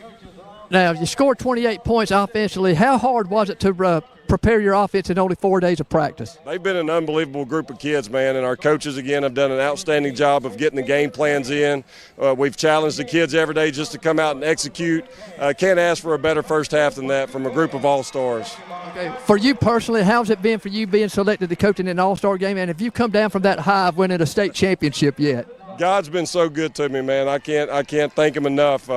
Now, you scored 28 points offensively. How hard was it to prepare your offense in only 4 days of practice? They've been an unbelievable group of kids, man, and our coaches, again, have done an outstanding job of getting the game plans in. We've challenged the kids every day just to come out and execute. Can't ask for a better first half than that from a group of all-stars. Okay. For you personally, how's it been for you being selected to coach in an all-star game, and have you come down from that high of winning a state championship yet? God's been so good to me, man. I can't thank him enough.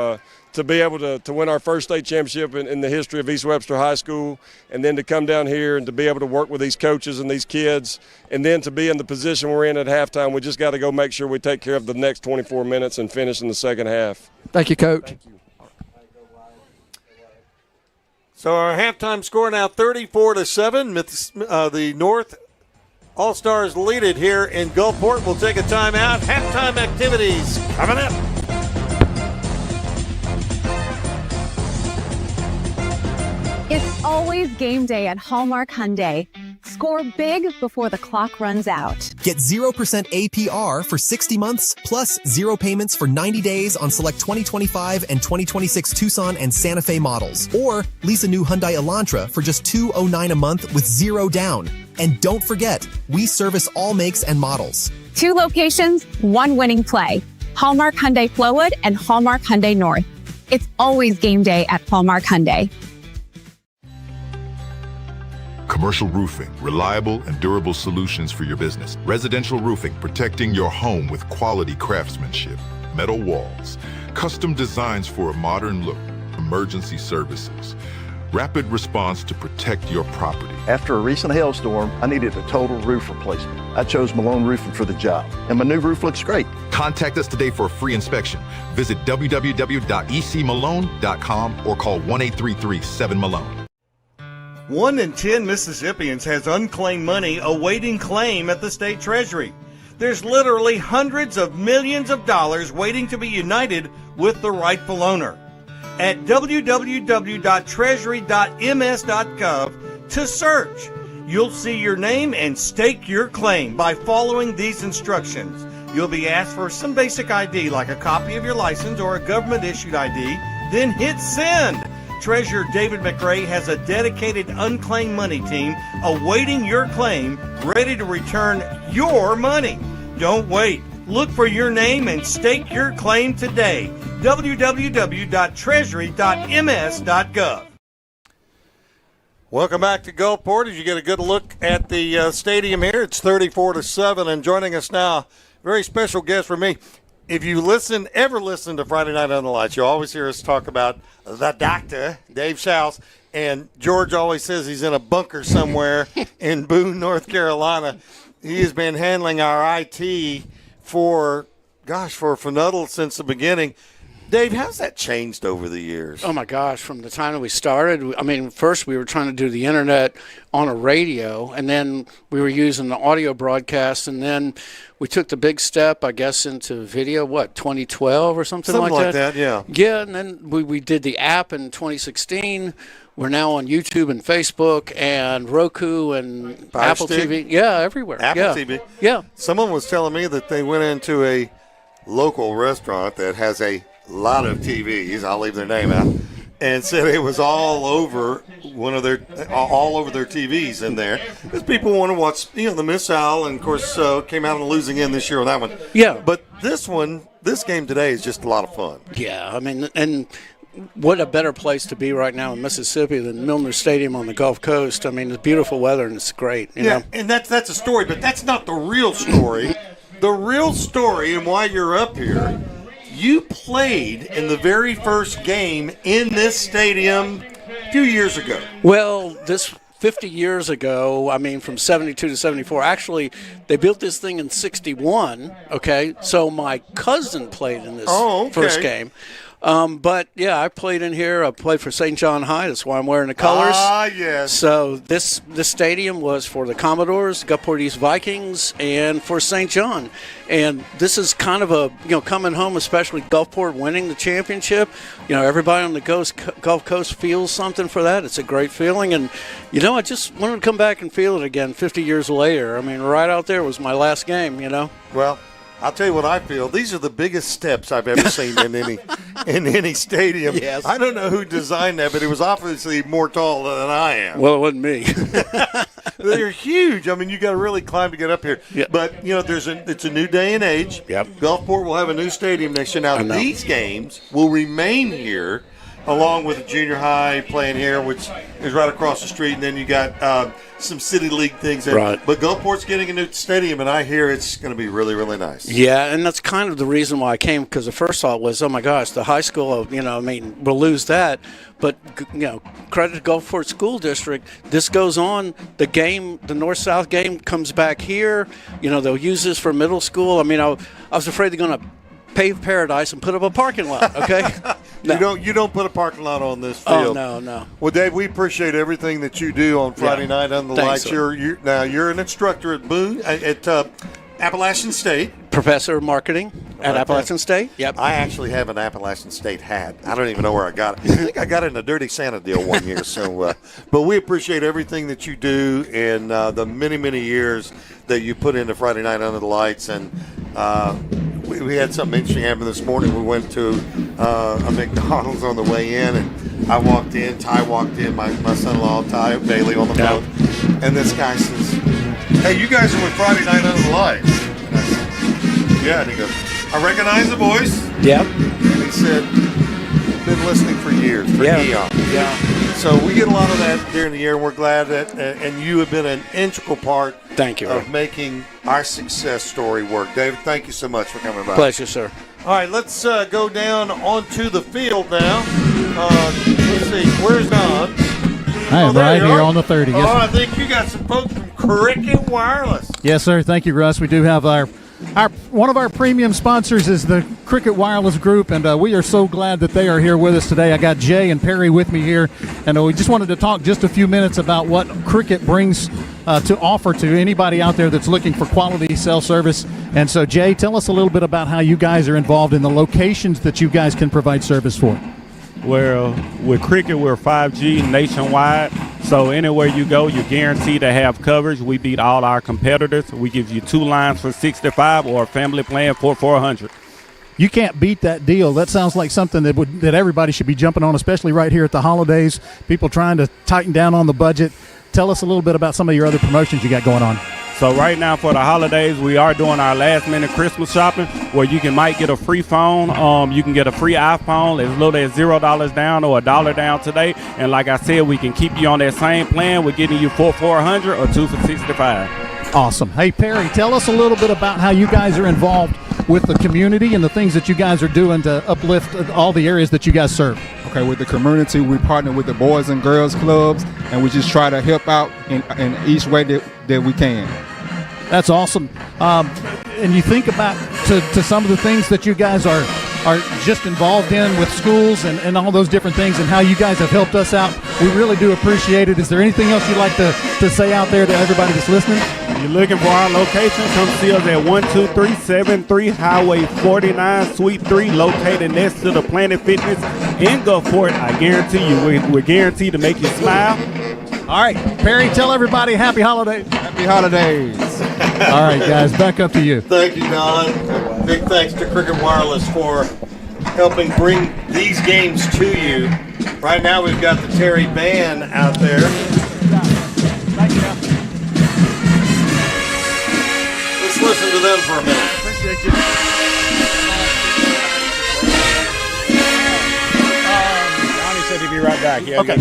To be able to win our first state championship in the history of East Webster High School, and then to come down here and to be able to work with these coaches and these kids, and then to be in the position we're in at halftime, we just got to go make sure we take care of the next 24 minutes and finish in the second half. Thank you, Coach. Thank you. So our halftime score now 34-7. The North All-Stars lead it here in Gulfport. We'll take a timeout. Halftime activities coming up. It's always game day at Hallmark Hyundai. Score big before the clock runs out. Get 0% APR for 60 months, plus 0 payments for 90 days on select 2025 and 2026 Tucson and Santa Fe models. Or lease a new Hyundai Elantra for just $209 a month with 0 down. And don't forget, we service all makes and models. 2 locations, 1 winning play. Hallmark Hyundai Flowood and Hallmark Hyundai North. It's always game day at Hallmark Hyundai. Commercial roofing, reliable and durable solutions for your business. Residential roofing, protecting your home with quality craftsmanship. Metal walls, custom designs for a modern look. Emergency services, rapid response to protect your property. After a recent hailstorm, I needed a total roof replacement. I chose Malone Roofing for the job, and my new roof looks great. Contact us today for a free inspection. Visit www.ecmalone.com or call 1-833-7-MALONE. 1 in 10 Mississippians has unclaimed money awaiting claim at the state treasury. There's literally hundreds of millions of dollars waiting to be united with the rightful owner. At www.treasury.ms.gov to search, you'll see your name and stake your claim by following these instructions. You'll be asked for some basic ID like a copy of your license or a government-issued ID, then hit send. Treasurer David McRae has a dedicated unclaimed money team awaiting your claim, ready to return your money. Don't wait. Look for your name and stake your claim today. www.treasury.ms.gov. Welcome back to Gulfport as you get a good look at the stadium here. It's 34-7, and joining us now, very special guest for me. If you ever listen to Friday Night on the Lights, you always hear us talk about the doctor, Dave Schaus, and George always says he's in a bunker somewhere in Boone, North Carolina. He has been handling our IT for Funnel since the beginning. Dave, how's that changed over the years? Oh, my gosh, from the time that we started, I mean, first we were trying to do the internet on a radio, and then we were using the audio broadcast, and then we took the big step, I guess, into video, 2012 or something like that? Something like that, yeah. Yeah, and then we did the app in 2016. We're now on YouTube and Facebook and Roku and Fire Apple Stick? TV. Yeah, everywhere. Apple yeah. TV? Yeah. Someone was telling me that they went into a local restaurant that has a lot of TVs, I'll leave their name out, and said it was all over their TVs in there because people want to watch, the Missile, and of course came out on the losing end this year on that one. Yeah. But this game today is just a lot of fun. Yeah, I mean, and what a better place to be right now in Mississippi than Milner Stadium on the Gulf Coast. I mean, it's beautiful weather and it's great. You know? And that's a story, but that's not the real story. The real story and why you're up here, you played in the very first game in this stadium a few years ago. Well, this 50 years ago, I mean, from 72 to 74. Actually, they built this thing in 61, okay? So my cousin played in this first game. But, yeah, I played in here. I played for St. John High. That's why I'm wearing the colors. Ah, yes. So this stadium was for the Commodores, Gulfport East Vikings, and for St. John. And this is kind of a, coming home, especially Gulfport winning the championship. Everybody on the Gulf Coast feels something for that. It's a great feeling. And, I just wanted to come back and feel it again 50 years later. I mean, right out there was my last game, Well, I'll tell you what I feel. These are the biggest steps I've ever seen in any stadium. Yes. I don't know who designed that, but it was obviously more tall than I am. Well, it wasn't me. They're huge. I mean, you got to really climb to get up here. Yep. But it's a new day and age. Yep. Gulfport will have a new stadium next year. Now these games will remain here, along with the junior high playing here, which is right across the street, and then you got some city league things. Right. But Gulfport's getting a new stadium, and I hear it's going to be really, really nice. Yeah, and that's kind of the reason why I came, because the first thought was, oh my gosh, the high school, we'll lose that. But, credit to Gulfport School District, this goes on. The North-South game comes back here. They'll use this for middle school. I mean, I was afraid they're going to pave paradise and put up a parking lot, okay? No. You don't put a parking lot on this field. Oh, no. Well, Dave, we appreciate everything that you do on Friday night on the Thanks, lights. sir. You're an instructor at Boone at Appalachian State. Professor of marketing at Appalachian State. Yep. I actually have an Appalachian State hat. I don't even know where I got it. I think I got it in a Dirty Santa deal one year. So, but we appreciate everything that you do and the many, many years that you put into Friday night under the lights. And we had something interesting happen this morning. We went to a McDonald's on the way in, and I walked in. Ty walked in. My son-in-law, Ty Bailey, on the phone, and this guy says, "Hey, you guys are with Friday night under the lights." And I said, "Yeah." And he goes, "I recognize the voice." Yep. And he said, "Been listening for years, for eons." Yeah. So we get a lot of that during the year, and we're glad that, and you have been an integral part. Thank you, of making our success story work. David, thank you so much for coming by. Pleasure, sir. All right, let's go down onto the field now. Let's see, where's Don? I am right here on the 30. Yes, I think you got some folks from Cricket Wireless. Yes, sir. Thank you, Russ. We do have our one of our premium sponsors is the Cricket Wireless Group, and we are so glad that they are here with us today. I got Jay and Perry with me here, and we just wanted to talk just a few minutes about what Cricket brings to offer to anybody out there that's looking for quality cell service. And so, Jay, tell us a little bit about how you guys are involved in the locations that you guys can provide service for. Well, with Cricket, we're 5G nationwide, so anywhere you go, you're guaranteed to have coverage. We beat all our competitors. We give you 2 lines for $65 or a family plan for $400. You can't beat that deal. That sounds like something that everybody should be jumping on, especially right here at the holidays. People trying to tighten down on the budget. Tell us a little bit about some of your other promotions you got going on. So right now for the holidays, we are doing our last-minute Christmas shopping where you might get a free phone. You can get a free iPhone as little as $0 down or $1 down today. And like I said, we can keep you on that same plan. We're getting you 4 for $100 or 2 for $65. Awesome. Hey, Perry, tell us a little bit about how you guys are involved with the community and the things that you guys are doing to uplift all the areas that you guys serve. Okay, with the community, we partner with the Boys and Girls Clubs, and we just try to help out in each way that we can. That's awesome. And you think about to some of the things that you guys are just involved in with schools and all those different things and how you guys have helped us out. We really do appreciate it. Is there anything else you'd like to say out there to everybody that's listening? You're looking for our location? Come see us at 12373 Highway 49, Suite 3, located next to the Planet Fitness in Gulfport. I guarantee you, we're guaranteed to make you smile. All right, Perry, tell everybody happy holidays. Happy holidays. All right, guys, back up to you. Thank you, Don. Big thanks to Cricket Wireless for helping bring these games to you. Right now, we've got the Terry Band out there. Let's listen to them for a minute. Appreciate you. Johnny said he'd be right back. Yeah. Okay.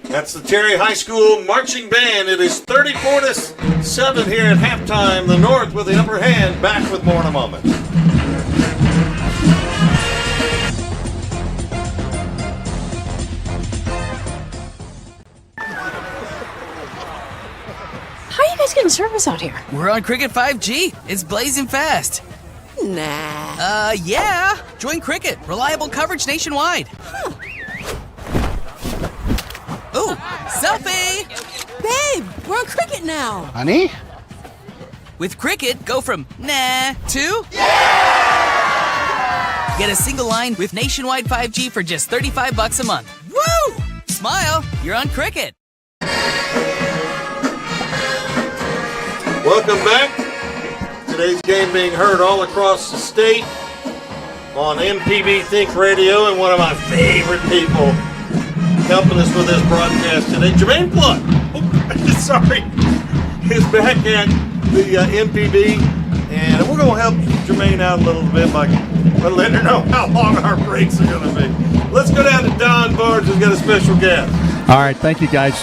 That's the Terry High School Marching Band. It is 34-7 here at halftime. The North with the upper hand. Back with more in a moment. How are you guys getting service out here? We're on Cricket 5G. It's blazing fast. Nah. Yeah. Join Cricket. Reliable coverage nationwide. Huh. Ooh, selfie! Babe, we're on Cricket now. Honey? With Cricket, go from nah to yeah! Get a single line with nationwide 5G for just $35 a month. Woo! Smile, you're on Cricket. Welcome back. Today's game being heard all across the state on MPB Think Radio, and one of my favorite people helping us with this broadcast today, Jermaine Pluck. Sorry, is back at the MPB, and we're going to help Jermaine out a little bit by letting her know how long our breaks are going to be. Let's go down to Don Barnes, who's got a special guest. All right, thank you, guys.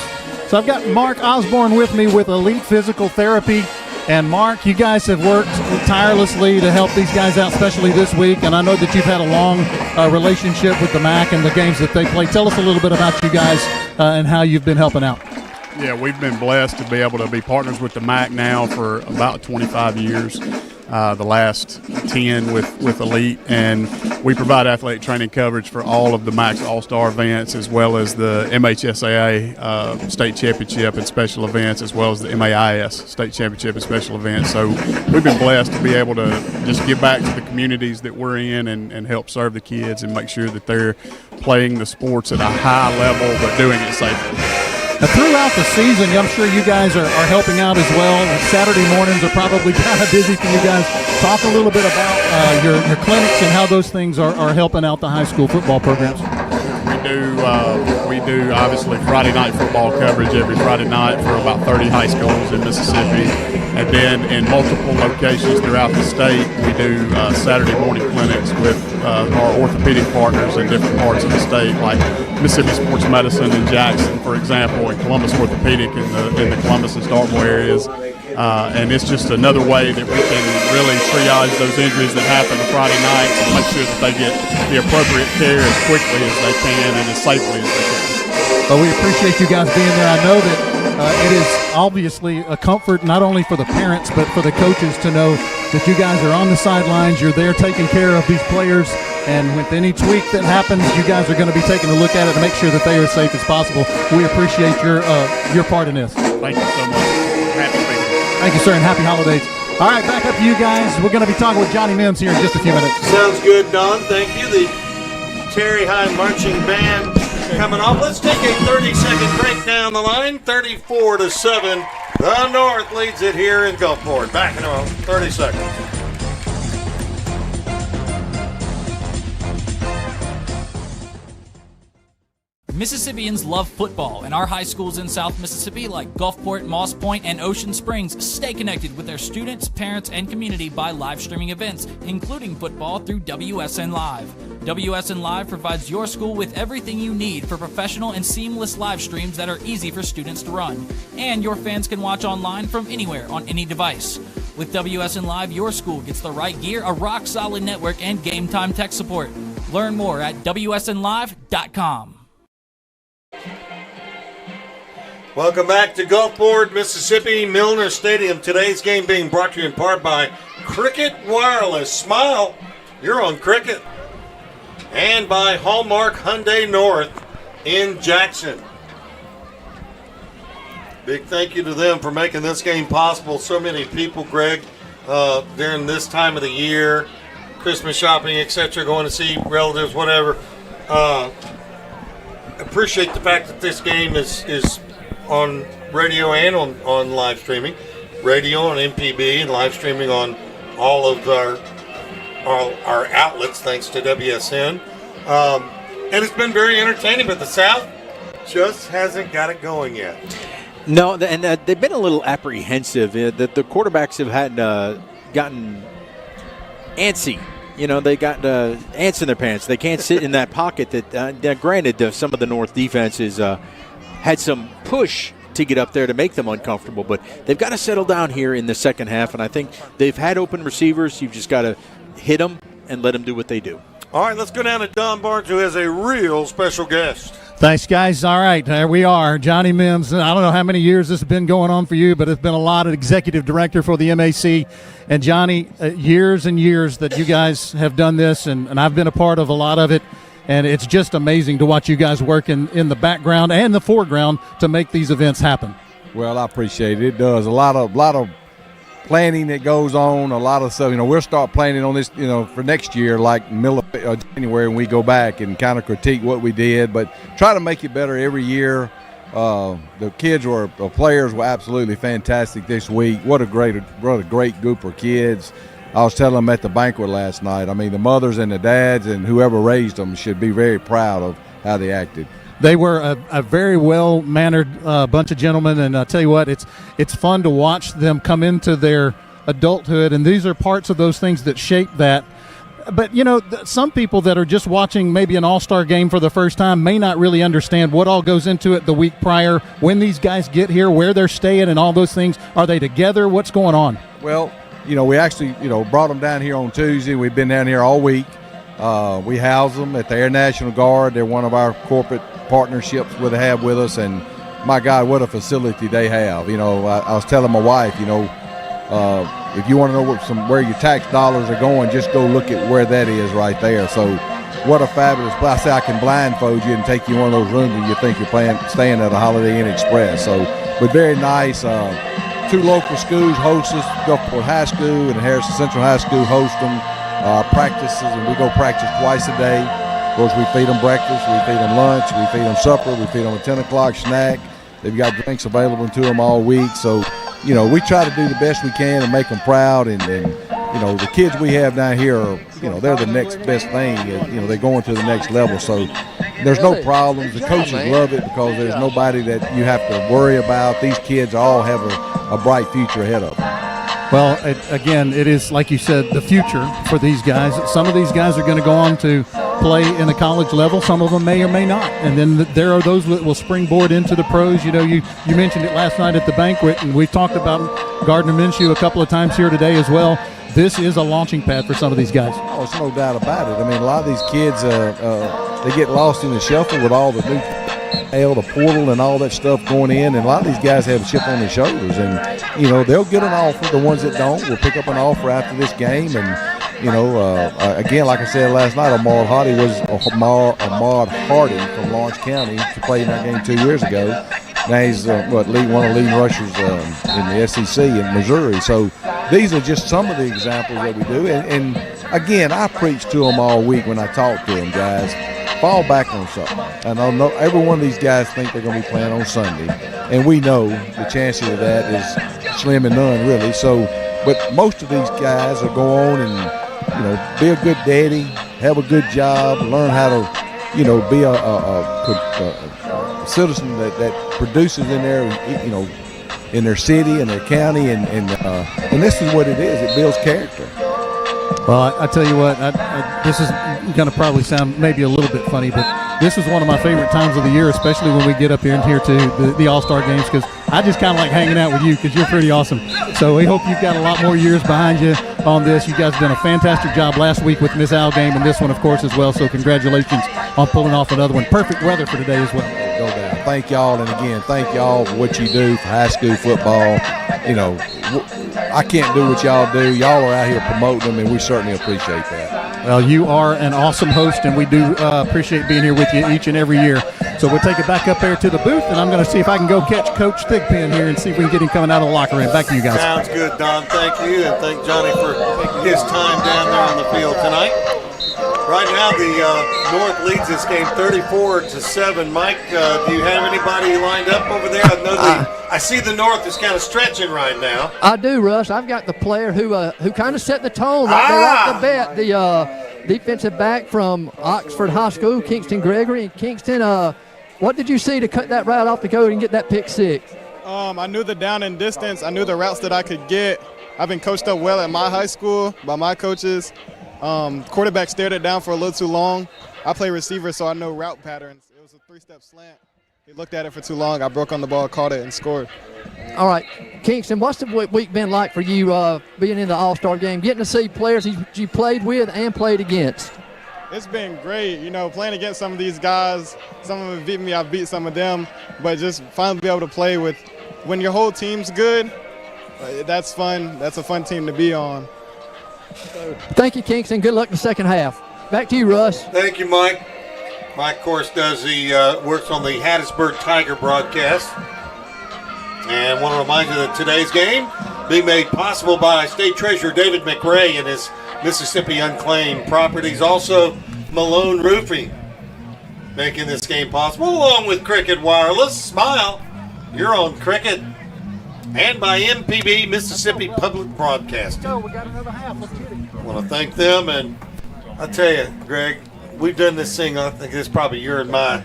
So I've got Mark Osborne with me with Elite Physical Therapy. And Mark, you guys have worked tirelessly to help these guys out, especially this week. And I know that you've had a long relationship with the MAC and the games that they play. Tell us a little bit about you guys and how you've been helping out. Yeah, we've been blessed to be able to be partners with the MAC now for about 25 years. The last 10 with Elite, and we provide athletic training coverage for all of the MAC's All-Star events, as well as the MHSAA state championship and special events, as well as the MAIS state championship and special events. So we've been blessed to be able to just give back to the communities that we're in and help serve the kids and make sure that they're playing the sports at a high level but doing it safely. Now, throughout the season, I'm sure you guys are helping out as well. Saturday mornings are probably kind of busy for you guys. Talk a little bit about your clinics and how those things are helping out the high school football programs. We do obviously Friday night football coverage every Friday night for about 30 high schools in Mississippi. And then in multiple locations throughout the state, we do Saturday morning clinics with our orthopedic partners in different parts of the state, like Mississippi Sports Medicine in Jackson, for example, and Columbus Orthopedic in the Columbus and Dartmoor areas. And it's just another way that we can really triage those injuries that happen on Friday nights and make sure that they get the appropriate care as quickly as they can and as safely as they can. Well, we appreciate you guys being there. I know that it is obviously a comfort not only for the parents but for the coaches to know that you guys are on the sidelines. You're there taking care of these players And with any tweak that happens, you guys are going to be taking a look at it to make sure that they are as safe as possible. We appreciate your part in this. Thank you so much. Happy birthday. Thank you, sir, and happy holidays. All right, back up to you guys. We're going to be talking with Johnny Mims here in just a few minutes. Sounds good, Don. Thank you. The Terry High Marching Band coming off. Let's take a 30-second break down the line. 34-7. The North leads it here in Gulfport. Back in about 30 seconds. Mississippians love football, and our high schools in South Mississippi like Gulfport, Moss Point, and Ocean Springs stay connected with their students, parents, and community by live streaming events, including football through WSN Live. WSN Live provides your school with everything you need for professional and seamless live streams that are easy for students to run. And your fans can watch online from anywhere on any device. With WSN Live, your school gets the right gear, a rock-solid network, and game-time tech support. Learn more at WSNLive.com. Welcome back to Gulfport, Mississippi, Milner Stadium. Today's game being brought to you in part by Cricket Wireless. Smile, you're on Cricket. And by Hallmark Hyundai North in Jackson. Big thank you to them for making this game possible. So many people, Greg, during this time of the year, Christmas shopping, etc., going to see relatives, whatever. Appreciate the fact that this game is on radio and on live streaming. Radio on MPB and live streaming on all of our outlets, thanks to WSN. And it's been very entertaining, but the South just hasn't got it going yet. No, and they've been a little apprehensive. The quarterbacks have gotten antsy. You know, they got ants in their pants. They can't sit in that pocket. That granted, some of the North defenses had some push to get up there to make them uncomfortable, but they've got to settle down here in the second half, and I think they've had open receivers. You've just got to hit them and let them do what they do. All right, let's go down to Don Barnes, who has a real special guest. Thanks, guys. All right, there we are. Johnny Mims. I don't know how many years this has been going on for you, but it's been a lot of executive director for the MAC. And, Johnny, years and years that you guys have done this, and I've been a part of a lot of it. And it's just amazing to watch you guys work in the background and the foreground to make these events happen. Well, I appreciate it. It does. A lot of planning that goes on, a lot of stuff. You know, we'll start planning on this, you know, for next year, like middle of January, when we go back and kind of critique what we did, but try to make it better every year. The kids the players were absolutely fantastic this week. What a great group of kids. I was telling them at the banquet last night, I mean, the mothers and the dads and whoever raised them should be very proud of how they acted. They were a very well-mannered bunch of gentlemen, and I tell you what, it's fun to watch them come into their adulthood, and these are parts of those things that shape that. But, you know, some people that are just watching maybe an all-star game for the first time may not really understand what all goes into it the week prior, when these guys get here, where they're staying, and all those things. Are they together? What's going on? Well, you know, we actually, you know, brought them down here on Tuesday. We've been down here all week. We house them at the Air National Guard. They're one of our corporate partnerships they have with us, and my God, what a facility they have. You know, I was telling my wife, you know, if you want to know where your tax dollars are going, just go look at where that is right there. So what a fabulous place. I say I can blindfold you and take you in one of those rooms and you think you're staying at a Holiday Inn Express. So, but very nice. Two local schools host us, Gulfport High School and Harrison Central High School host them. Practices, and we go practice twice a day. Of course, we feed them breakfast, we feed them lunch, we feed them supper, we feed them a 10 o'clock snack. They've got drinks available to them all week. So, you know, we try to do the best we can and make them proud. And you know, the kids we have down here are, you know, they're the next best thing. You know, they're going to the next level. So there's no problems. The coaches love it because there's nobody that you have to worry about. These kids all have a bright future ahead of them. Well, again, it is, like you said, the future for these guys. Some of these guys are going to go on to play in the college level. Some of them may or may not. And then there are those that will springboard into the pros. You know, you mentioned it last night at the banquet, and we talked about Gardner Minshew a couple of times here today as well. This is a launching pad for some of these guys. Oh, there's no doubt about it. I mean, a lot of these kids, they get lost in the shuffle with all the new the portal and all that stuff going in, and a lot of these guys have a chip on their shoulders, and you know, they'll get an offer. The ones that don't will pick up an offer after this game, and Again, like I said last night, Ahmad Hardy from Lawrence County to play in our game 2 years ago. Now he's one of the leading rushers in the SEC in Missouri. So these are just some of the examples that we do. And again, I preach to them all week when I talk to them, guys. Fall back on something. And I know every one of these guys think they're going to be playing on Sunday, and we know the chances of that is slim and none, really. So, but most of these guys will go on and be a good daddy, have a good job, learn how to be a citizen that produces in their city and their county, and this is what it is. It builds character. Well, I tell you what, this is going to probably sound maybe a little bit funny, but this is one of my favorite times of the year, especially when we get up here to the All-Star games, because I just kind of like hanging out with you because you're pretty awesome. So we hope you've got a lot more years behind you on this. You guys have done a fantastic job last week with Miss Al game and this one, of course, as well. So congratulations on pulling off another one. Perfect weather for today as well. No doubt. Thank y'all, and again, thank y'all for what you do for high school football. I can't do what y'all do. Y'all are out here promoting them, and we certainly appreciate that. Well, you are an awesome host, and we do appreciate being here with you each and every year. So we'll take it back up there to the booth, and I'm going to see if I can go catch Coach Thigpen here and see if we can get him coming out of the locker room. Back to you guys. Sounds good, Don. Thank you, and thank Johnny for his time down there on the field tonight. Right now, the North leads this game 34-7. Mike, do you have anybody lined up over there? I see the North is kind of stretching right now. I do, Russ. I've got the player who kind of set the tone right off the bat. The defensive back from Oxford High School, Kingston Gregory. And Kingston, what did you see to cut that route off the go and get that pick six? I knew the down and distance. I knew the routes that I could get. I've been coached up well at my high school by my coaches. Quarterback stared it down for a little too long. I play receiver, so I know route patterns. It was a three-step slant. He looked at it for too long. I broke on the ball, caught it, and scored. All right, Kingston, what's the week been like for you being in the All-Star game, getting to see players you played with and played against? It's been great, playing against some of these guys. Some of them beat me, I've beat some of them. But just finally be able to play with, when your whole team's good, that's fun. That's a fun team to be on. Thank you, Kingston. Good luck in the second half. Back to you, Russ. Thank you, Mike. Mike, of course, works on the Hattiesburg Tiger broadcast. And want to remind you that today's game being made possible by State Treasurer David McRae and his Mississippi Unclaimed Properties. Also, Malone Roofing making this game possible, along with Cricket Wireless. Smile, you're on Cricket. And by MPB, Mississippi Public Broadcasting. We got another half. Let's get it. I want to thank them, and I tell you, Greg, we've done this thing, I think it's probably your and my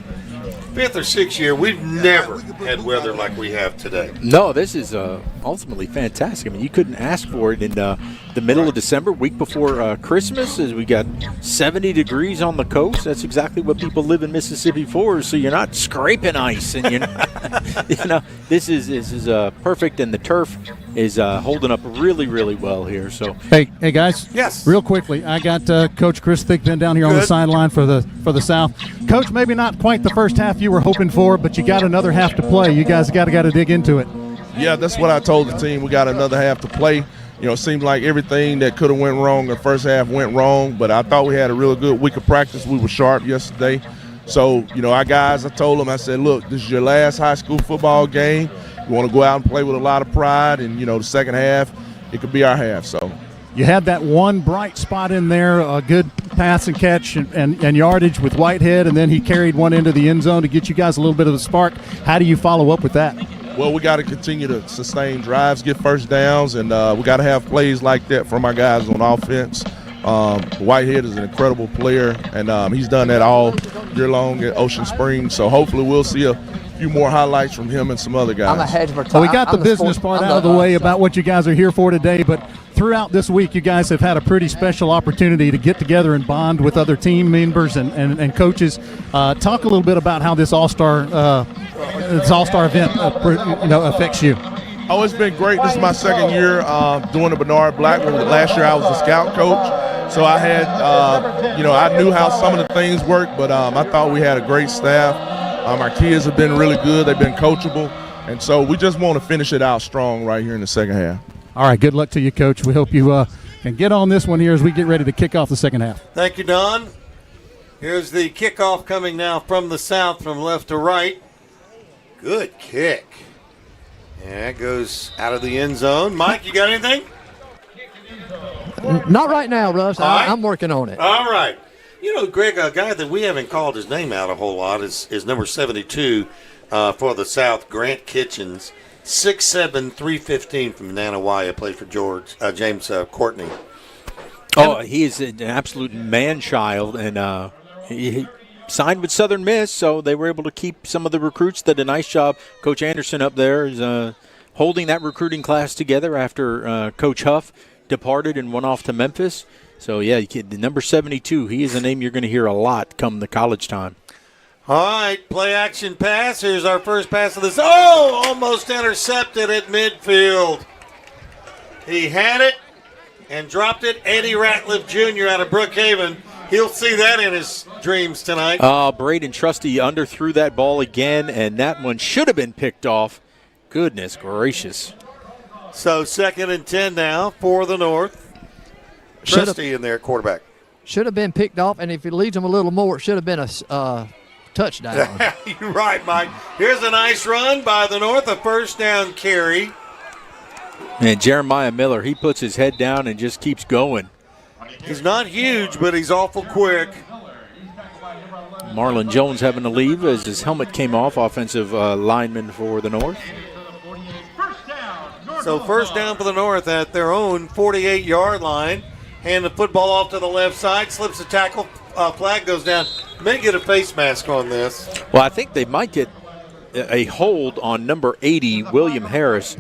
5th or 6th year. We've never had weather like we have today. No, this is ultimately fantastic. I mean, you couldn't ask for it in the middle of December, week before Christmas, as we got 70 degrees on the coast. That's exactly what people live in Mississippi for, so you're not scraping ice, and you're not, this is perfect, and the turf is holding up really, really well here. So hey guys, yes, real quickly, I got Coach Chris Thigpen down here on the sideline for the South. Coach, maybe not quite the first half you were hoping for, but you got another half to play. You guys got to dig into it. Yeah, that's what I told the team. We got another half to play. It seemed like everything that could have went wrong in the first half went wrong, but I thought we had a really good week of practice. We were sharp yesterday. So, our guys, I told them, I said, look, this is your last high school football game. You want to go out and play with a lot of pride, and, the second half, it could be our half. So you had that one bright spot in there, a good pass and catch and yardage with Whitehead, and then he carried one into the end zone to get you guys a little bit of a spark. How do you follow up with that? Well, we got to continue to sustain drives, get first downs, and we got to have plays like that from our guys on offense. Whitehead is an incredible player, and he's done that all year long at Ocean Springs. So hopefully we'll see a few more highlights from him and some other guys. Well, we got the business part out of the way about what you guys are here for today, but throughout this week, you guys have had a pretty special opportunity to get together and bond with other team members and coaches. Talk a little bit about how this All-Star event affects you. Oh, it's been great. This is my second year doing the Bernard Blackwell. Last year I was the scout coach, so I had, I knew how some of the things work, but I thought we had a great staff. Our kids have been really good. They've been coachable, and so we just want to finish it out strong right here in the second half. All right, good luck to you, Coach. We hope you can get on this one here as we get ready to kick off the second half. Thank you, Don. Here's the kickoff coming now from the south, from left to right. Good kick. Yeah, it goes out of the end zone. Mike, you got anything? Not right now, Russ. Right. I'm working on it. All right. You know, Greg, a guy that we haven't called his name out a whole lot is number 72 for the South, Grant Kitchens. 6'7", 315 from Nanawaya, played for James Courtney. Oh, he is an absolute man-child, and he signed with Southern Miss, so they were able to keep some of the recruits. Did a nice job. Coach Anderson up there is holding that recruiting class together after Coach Huff departed and went off to Memphis. So, yeah, the number 72, he is a name you're going to hear a lot come the college time. All right, play action pass. Here's our first pass of this. Oh, almost intercepted at midfield. He had it and dropped it. Eddie Ratliff Jr. out of Brookhaven. He'll see that in his dreams tonight. Braden Trusty underthrew that ball again, and that one should have been picked off. Goodness gracious. So 2nd and 10 now for the North. Trusty in there, quarterback. Should have been picked off, and if it leads them a little more, it should have been a touchdown. You're right, Mike. Here's a nice run by the North, a first down carry. And Jeremiah Miller, he puts his head down and just keeps going. He's not huge, but he's awful quick. Marlon Jones having to leave as his helmet came off, offensive lineman for the North. So first down for the North at their own 48-yard line. Hand the football off to the left side, slips a tackle, flag goes down. May get a face mask on this. Well, I think they might get a hold on number 80, William Harris,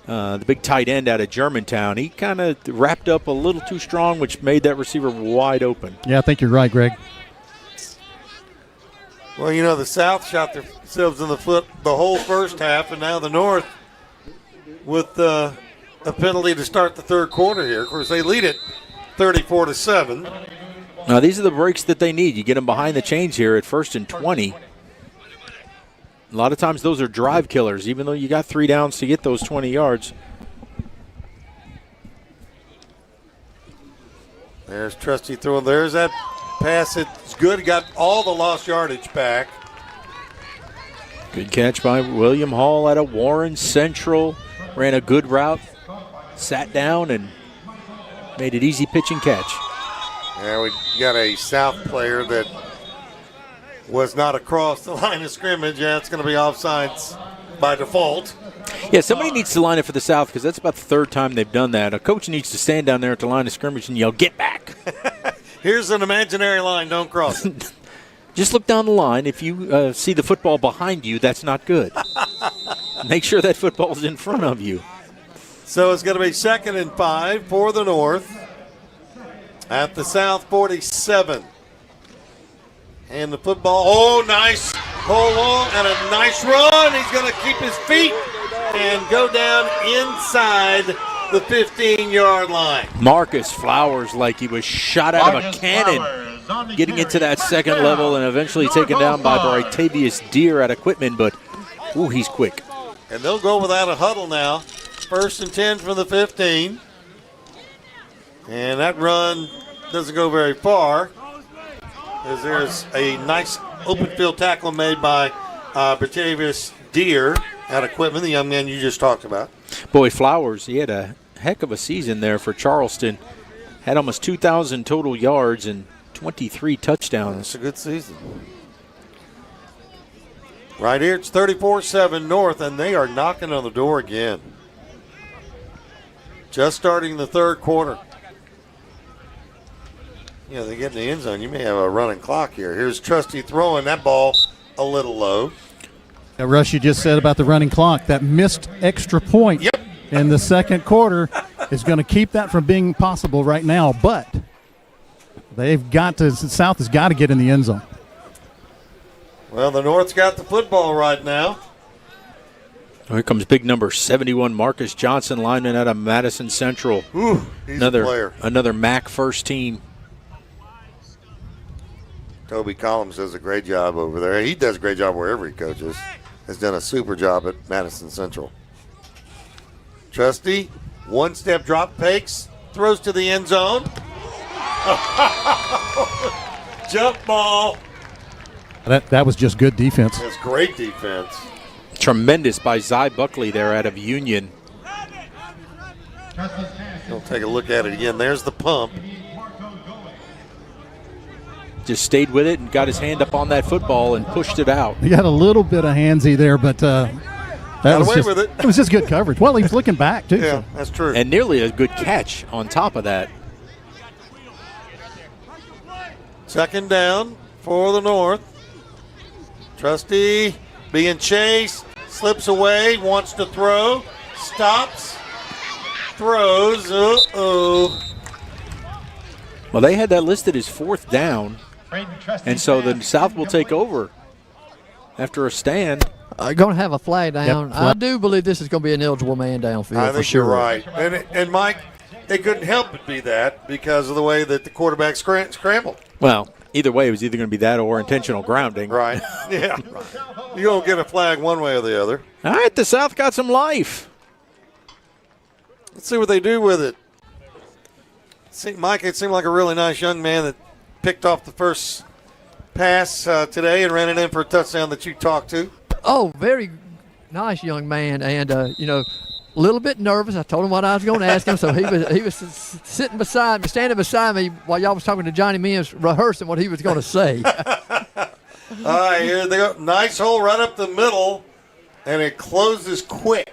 the big tight end out of Germantown. He kind of wrapped up a little too strong, which made that receiver wide open. Yeah, I think you're right, Greg. Well, you know, the South shot themselves in the foot the whole first half, and now the North with a penalty to start the third quarter here. Of course, they lead it 34-7. Now, these are the breaks that they need. You get them behind the chains here at 1st and 20. A lot of times those are drive killers, even though you got 3 downs to get those 20 yards. There's Trusty throwing. There's that pass. It's good. He got all the lost yardage back. Good catch by William Hall out of Warren Central. Ran a good route, sat down, and made it easy pitch and catch. Yeah, we got a South player that was not across the line of scrimmage. Yeah, it's going to be offsides by default. Yeah, somebody needs to line it for the South because that's about the 3rd time they've done that. A coach needs to stand down there at the line of scrimmage and yell, "Get back." Here's an imaginary line. Don't cross it. Just look down the line. If you see the football behind you, that's not good. Make sure that football's in front of you. So it's going to be 2nd and 5 for the North at the South 47. And the football, oh, nice pull long and a nice run. He's going to keep his feet and go down inside the 15-yard line. Marcus Flowers, like he was shot out of a cannon, getting into that second level and eventually taken down by Britavius Deer out of Quitman, but, ooh, he's quick. And they'll go without a huddle now. 1st and 10 from the 15. And that run doesn't go very far, as there's a nice open field tackle made by Britavius Deer out of Quitman, the young man you just talked about. Boy, Flowers, he had a heck of a season there for Charleston. Had almost 2,000 total yards and 23 touchdowns. That's a good season. Right here, it's 34-7 North, and they are knocking on the door again. Just starting the third quarter. You know, they get in the end zone, you may have a running clock here. Here's Trusty throwing that ball a little low. Now, Russ, you just said about the running clock. That missed extra point in the second quarter is going to keep that from being possible right now, but they've got to, South has got to get in the end zone. Well, the North's got the football right now. Here comes big number 71, Marcus Johnson, lineman out of Madison Central. Ooh, he's a player. Another MAC first team. Toby Collins does a great job over there. He does a great job wherever he coaches. Has done a super job at Madison Central. Trusty, one-step drop fakes, throws to the end zone. Jump ball. That was just good defense. That's great defense. Tremendous by Zy Buckley there out of Union. We'll take a look at it again. There's the pump. Just stayed with it and got his hand up on that football and pushed it out. He got a little bit of handsy there, but Got away with it. It was just good coverage. Well, he was looking back, too. Yeah, so. that's true. And nearly a good catch on top of that. Second down for the North. Trusty being chased, slips away, wants to throw, stops, throws. Uh-oh. Well, they had that listed as 4th down, and so the South will take over after a stand. Going to have a flag down. Yep. I do believe this is going to be an eligible man downfield I for think sure. you're right. And Mike, it couldn't help but be that because of the way that the quarterback scrambled. Well, either way, it was either going to be that or intentional grounding. Right. Yeah. You're going to get a flag one way or the other. All right, the South got some life. Let's see what they do with it. Mike, it seemed like a really nice young man that picked off the first pass today and ran it in for a touchdown that you talked to. Oh, very nice young man, and a little bit nervous. I told him what I was going to ask him, so he was standing beside me while y'all was talking to Johnny Mims, rehearsing what he was going to say. All right, here they go. Nice hole right up the middle, and it closes quick.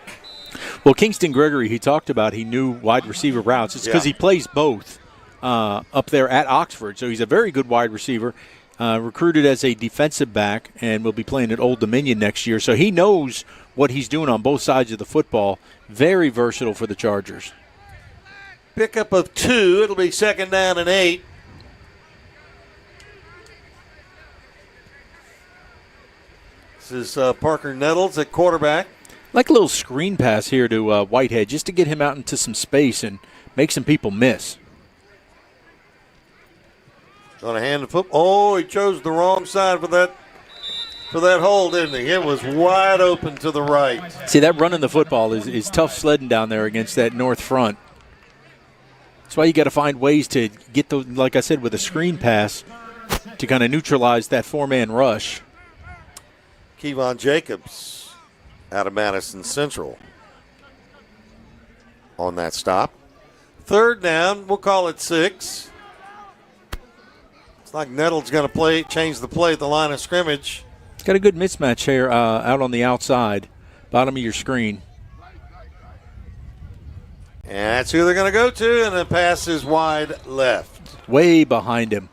Well, Kingston Gregory, he talked about he knew wide receiver routes. It's because he plays both up there at Oxford, so he's a very good wide receiver. Recruited as a defensive back and will be playing at Old Dominion next year. So he knows what he's doing on both sides of the football. Very versatile for the Chargers. Pickup of 2. It'll be 2nd down and 8. This is Parker Nettles at quarterback. Like a little screen pass here to Whitehead just to get him out into some space and make some people miss. Going to hand the football. Oh, he chose the wrong side for that hole, didn't he? It was wide open to the right. See, that running the football is tough sledding down there against that north front. That's why you got to find ways to get the, like I said, with a screen pass to kind of neutralize that 4-man rush. Kevon Jacobs out of Madison Central on that stop. 3rd down, we'll call it 6. It's like Nettles going to change the play at the line of scrimmage. Got a good mismatch here out on the outside, bottom of your screen. And that's who they're going to go to, and the pass is wide left. Way behind him.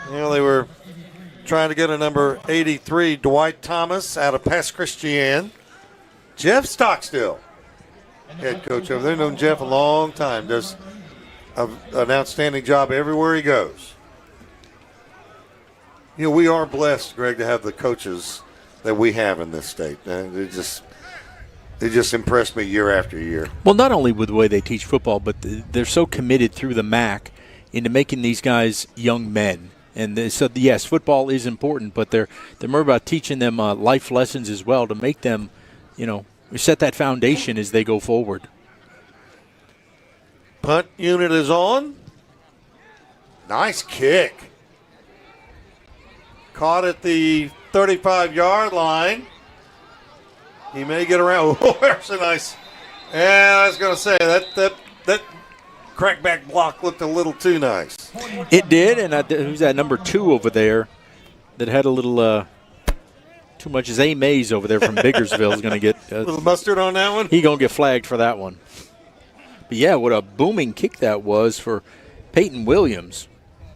They were trying to get a number 83, Dwight Thomas, out of Pass Christian. Jeff Stockstill, head coach over there. Known Jeff a long time. Does an outstanding job everywhere he goes. We are blessed, Greg, to have the coaches that we have in this state. And they just impress me year after year. Well, not only with the way they teach football, but they're so committed through the MAC into making these guys young men. And so, yes, football is important, but they're more about teaching them life lessons as well to make them, set that foundation as they go forward. Punt unit is on. Nice kick. Caught at the 35-yard line. He may get around. Oh, there's a nice. Yeah, I was going to say that crackback block looked a little too nice. It did, and who's that number 2 over there that had a little too much? Zay Mays over there from Biggersville is going to get a little mustard on that one. He going to get flagged for that one. But yeah, what a booming kick that was for Peyton Williams.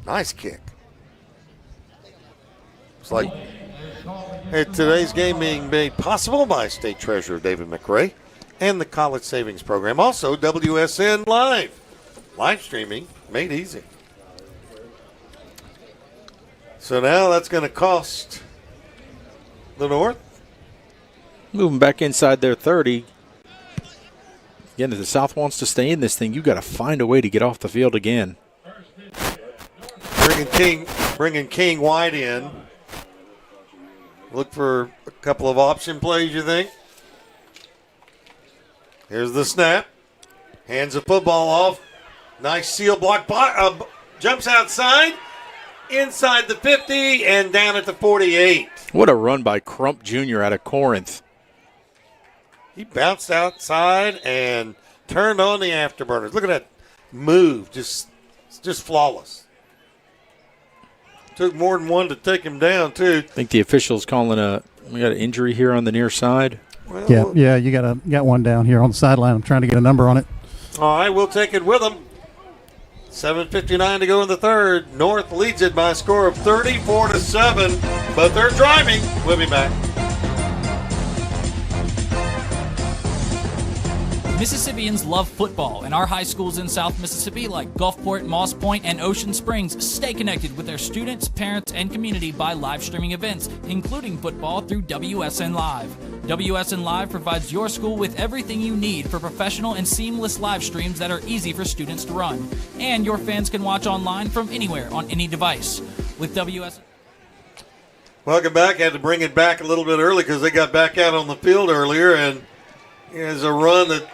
Nice kick. It's like today's game being made possible by State Treasurer David McRae and the College Savings Program. Also, WSN live streaming made easy. So now that's going to cost the North. Moving back inside their 30. Again, if the South wants to stay in this thing, you got to find a way to get off the field again. Bringing King White in. Look for a couple of option plays, you think? Here's the snap. Hands the football off. Nice seal block. Jumps outside. Inside the 50 and down at the 48. What a run by Crump Jr. out of Corinth. He bounced outside and turned on the afterburners. Look at that move. Just flawless. Took more than one to take him down, too. I think the official's calling we got an injury here on the near side. Well, Yeah, you got one down here on the sideline. I'm trying to get a number on it. All right, we'll take it with them. 7:59 to go in the third. North leads it by a score of 34-7, but they're driving. We'll be back. Mississippians love football, and our high schools in South Mississippi like Gulfport, Moss Point, and Ocean Springs stay connected with their students, parents, and community by live streaming events, including football through WSN Live. WSN Live provides your school with everything you need for professional and seamless live streams that are easy for students to run. And your fans can watch online from anywhere on any device. With WSN... Welcome back. Had to bring it back a little bit early because they got back out on the field earlier, and there's a run that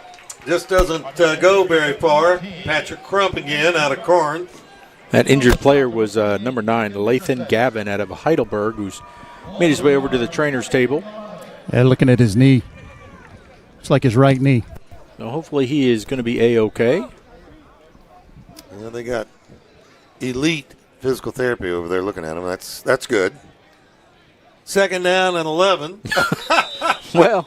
just doesn't go very far. Patrick Crump again out of Corinth. That injured player was number 9, Lathan Gavin out of Heidelberg, who's made his way over to the trainer's table. Yeah, looking at his knee. It's like his right knee. So hopefully he is going to be A-OK. Yeah, they got elite physical therapy over there looking at him. That's good. Second down and 11. Well,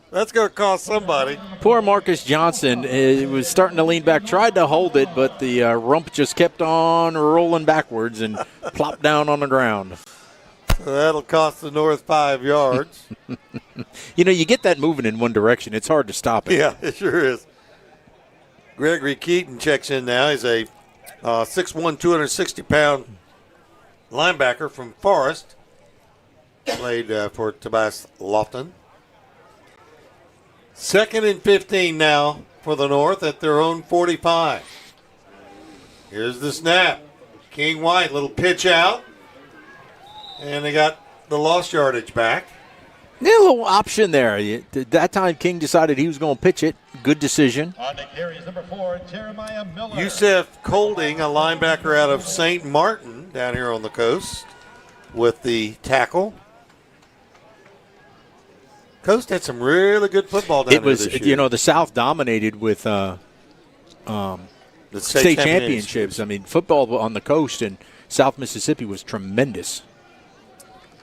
that's going to cost somebody. Poor Marcus Johnson was starting to lean back, tried to hold it, but the rump just kept on rolling backwards and plopped down on the ground. So that'll cost the North 5 yards. You get that moving in one direction. It's hard to stop it. Yeah, it sure is. Gregory Keaton checks in now. He's a 6'1", 260-pound linebacker from Forest. Played for Tobias Lofton. 2nd and 15 now for the North at their own 45. Here's the snap. King White, little pitch out. And they got the lost yardage back. Yeah, a little option there. That time King decided he was going to pitch it. Good decision. On the carries, number 4, Jeremiah Milner. Yusef Colding, a linebacker out of St. Martin down here on the coast with the tackle. Coast had some really good football down there this year. The South dominated with the state championships. I mean, football on the coast in South Mississippi was tremendous.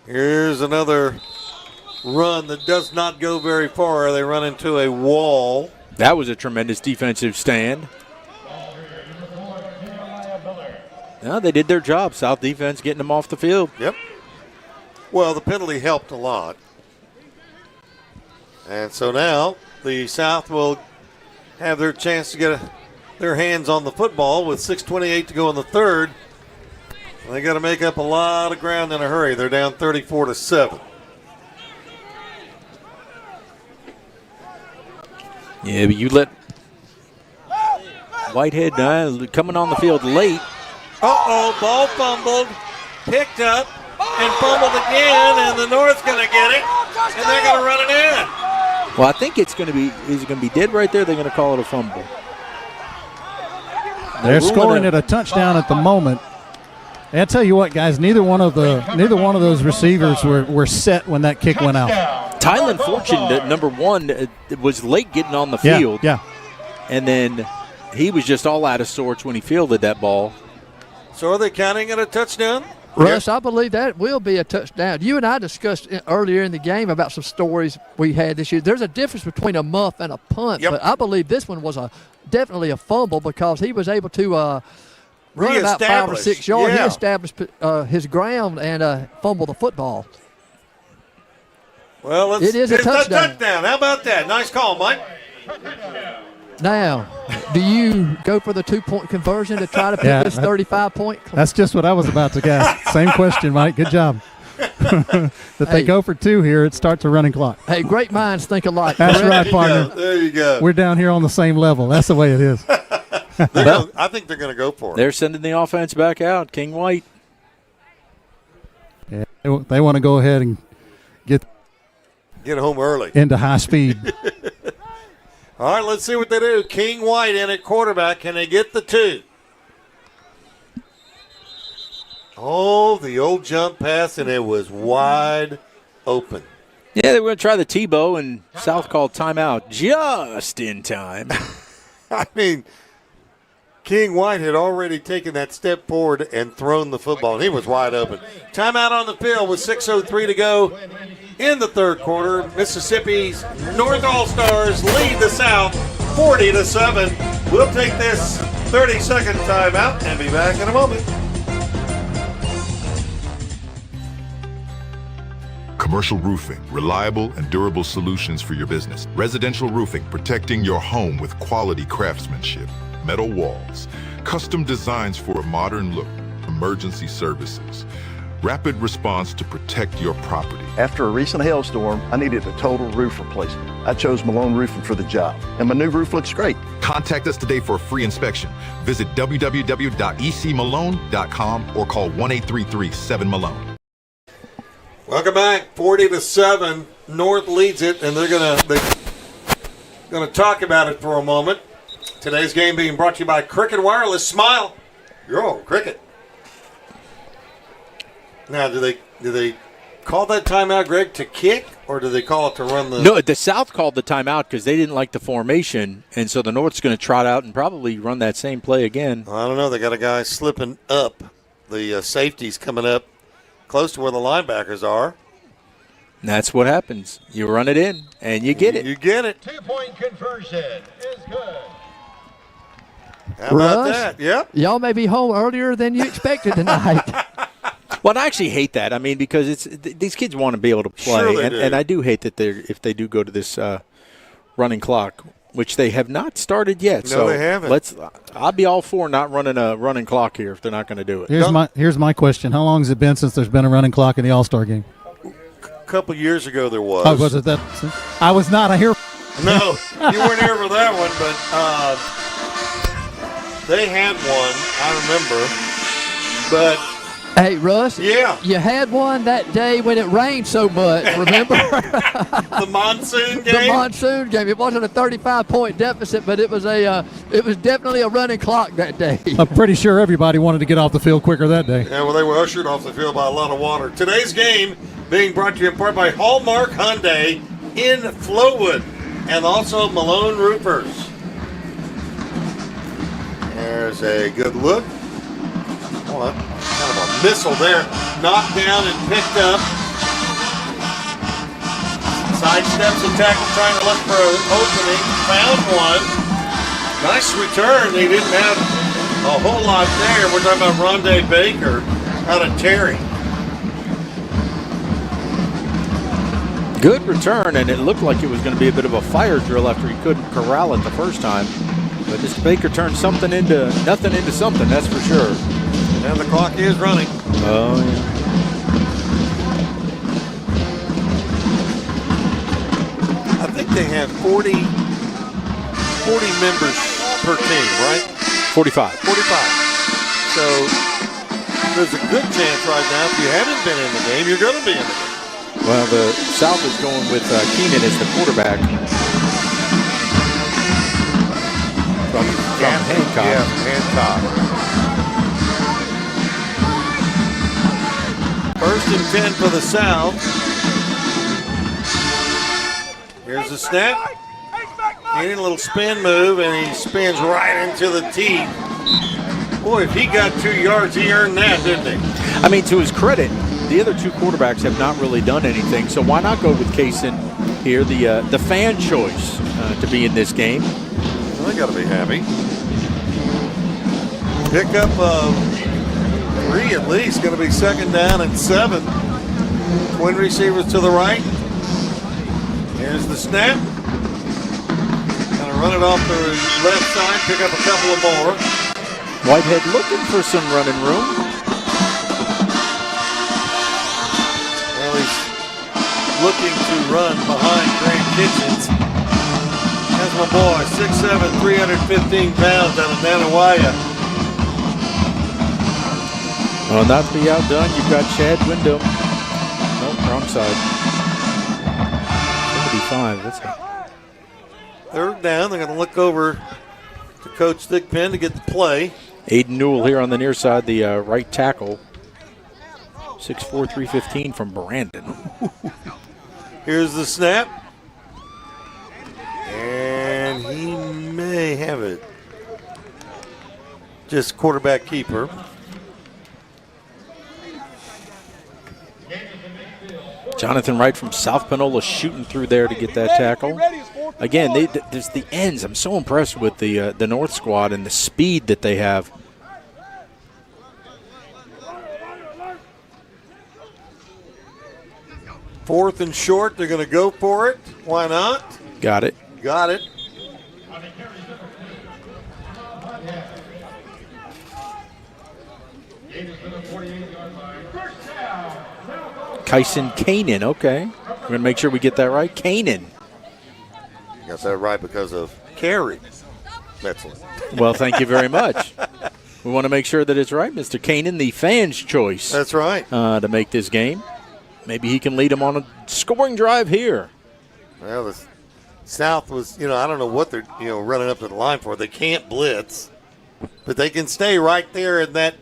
Here's another run that does not go very far. They run into a wall. That was a tremendous defensive stand. No, they did their job. South defense getting them off the field. Yep. Well, the penalty helped a lot. And so now the South will have their chance to get their hands on the football with 6:28 to go in the third. They got to make up a lot of ground in a hurry. They're down 34-7. Yeah, but you let Whitehead coming on the field late. Ball fumbled, picked up, and fumbled again, and the North's going to get it, and they're going to run it in. Well, I think is it going to be dead right there? They're going to call it a fumble. They're scoring at a touchdown at the moment. And I tell you what, guys, neither one of those receivers were set when that kick went out. Tylen Fortune, number 1, was late getting on the field. Yeah. And then he was just all out of sorts when he fielded that ball. So are they counting it a touchdown? Russ, I believe that will be a touchdown. You and I discussed earlier in the game about some stories we had this year. There's a difference between a muff and a punt, but I believe this one was definitely a fumble because he was able to run about 5 or 6 yards. Yeah. He established his ground and fumbled the football. Well, it is a touchdown. How about that? Nice call, Mike. Now, do you go for the 2-point conversion to try to put this 35-point? That's just what I was about to ask. Same question, Mike. Good job. They go for 2 here, it starts a running clock. Hey, great minds think alike. That's right, partner. There you go. We're down here on the same level. That's the way it is. I think they're going to go for it. They're sending the offense back out. King White. Yeah, they want to go ahead and get home early into high speed. All right, let's see what they do. King White in at quarterback. Can they get the 2? Oh, the old jump pass, and it was wide open. Yeah, they were going to try the Tebow, and South called timeout just in time. I mean, King White had already taken that step forward and thrown the football, and he was wide open. Timeout on the field with 6:03 to go in the third quarter. Mississippi's North All-Stars lead the South 40-7. We'll take this 30-second timeout and be back in a moment. Commercial roofing, reliable and durable solutions for your business. Residential roofing, protecting your home with quality craftsmanship. Metal walls, custom designs for a modern look. Emergency services, rapid response to protect your property. After a recent hailstorm, I needed a total roof replacement. I chose Malone Roofing for the job, and my new roof looks great. Contact us today for a free inspection. Visit www.ecmalone.com or call 1-833-7Malone. Welcome back. 40-7. North leads it, and they're gonna talk about it for a moment. Today's game being brought to you by Cricket Wireless. Smile. Yo, Cricket. Now, do they call that timeout, Greg, to kick, or do they call it to run the? No, the South called the timeout because they didn't like the formation, and so the North's going to trot out and probably run that same play again. I don't know. They got a guy slipping up. The safety's coming up close to where the linebackers are. That's what happens. You run it in, and you get it. You get it. 2-point conversion is good. How about that? Yep. Y'all may be home earlier than you expected tonight. Well, I actually hate that. I mean, because these kids want to be able to play, Sure and I do hate that if they do go to this running clock, which they have not started yet. No, so they haven't. I'll be all for not running a running clock here if they're not going to do it. Here's my question: how long has it been since there's been a running clock in the All-Star game? A couple years ago there was. Oh, was it that? I was not. I hear. No, you weren't here for that one, but they had one. I remember, but. Hey, Russ. Yeah. You had one that day when it rained so much, remember? The monsoon game? The monsoon game. It wasn't a 35-point deficit, but it was definitely a running clock that day. I'm pretty sure everybody wanted to get off the field quicker that day. Yeah, well, they were ushered off the field by a lot of water. Today's game being brought to you in part by Hallmark Hyundai in Flowood and also Malone Roofers. There's a good look. Oh, kind of a missile there. Knocked down and picked up. Sidesteps the tackle, trying to look for an opening. Found one. Nice return. They didn't have a whole lot there. We're talking about Rondé Baker out of Terry. Good return, and it looked like it was going to be a bit of a fire drill after he couldn't corral it the first time. But this Baker turned nothing into something, that's for sure. And the clock is running. Oh, yeah. I think they have 40 members per team, right? 45. 45. So there's a good chance right now, if you haven't been in the game, you're going to be in the game. Well, the South is going with Keenan as the quarterback. From Hancock. Yeah, Hancock. First and 10 for the South. Here's the snap. Getting a little spin move, and he spins right into the teeth. Boy, if he got 2 yards, he earned that, didn't he? I mean, to his credit, the other two quarterbacks have not really done anything, so why not go with Kaysen here, the fan choice to be in this game? Well, they got to be happy. Pick up 3 at least. Going to be 2nd down and 7. Twin receivers to the right. Here's the snap. Going to run it off the left side. Pick up a couple of more. Whitehead looking for some running room. Well, he's looking to run behind Grant Kitchens. That's my boy, 6'7", 315 pounds out of Nanawaya. Well, not to be outdone, you've got Chad Wyndham. Nope, wrong side. 75, that's it. Third down. They're going to look over to Coach Thigpen to get the play. Aiden Newell here on the near side, the right tackle. 6'4", 315 from Brandon. Here's the snap. And he may have it. Just quarterback keeper. Jonathan Wright from South Panola shooting through there to get that tackle. Again, there's the ends. I'm so impressed with the North squad and the speed that they have. Fourth and short. They're going to go for it. Why not? Got it. Got it. Kyson Kanan, okay. We're going to make sure we get that right. Kanan. You got that right because of Carey. Excellent. Well, thank you very much. We want to make sure that it's right. Mr. Kanan, the fan's choice. That's right. To make this game. Maybe he can lead them on a scoring drive here. Well, the South was, I don't know what they're, running up to the line for. They can't blitz, but they can stay right there in that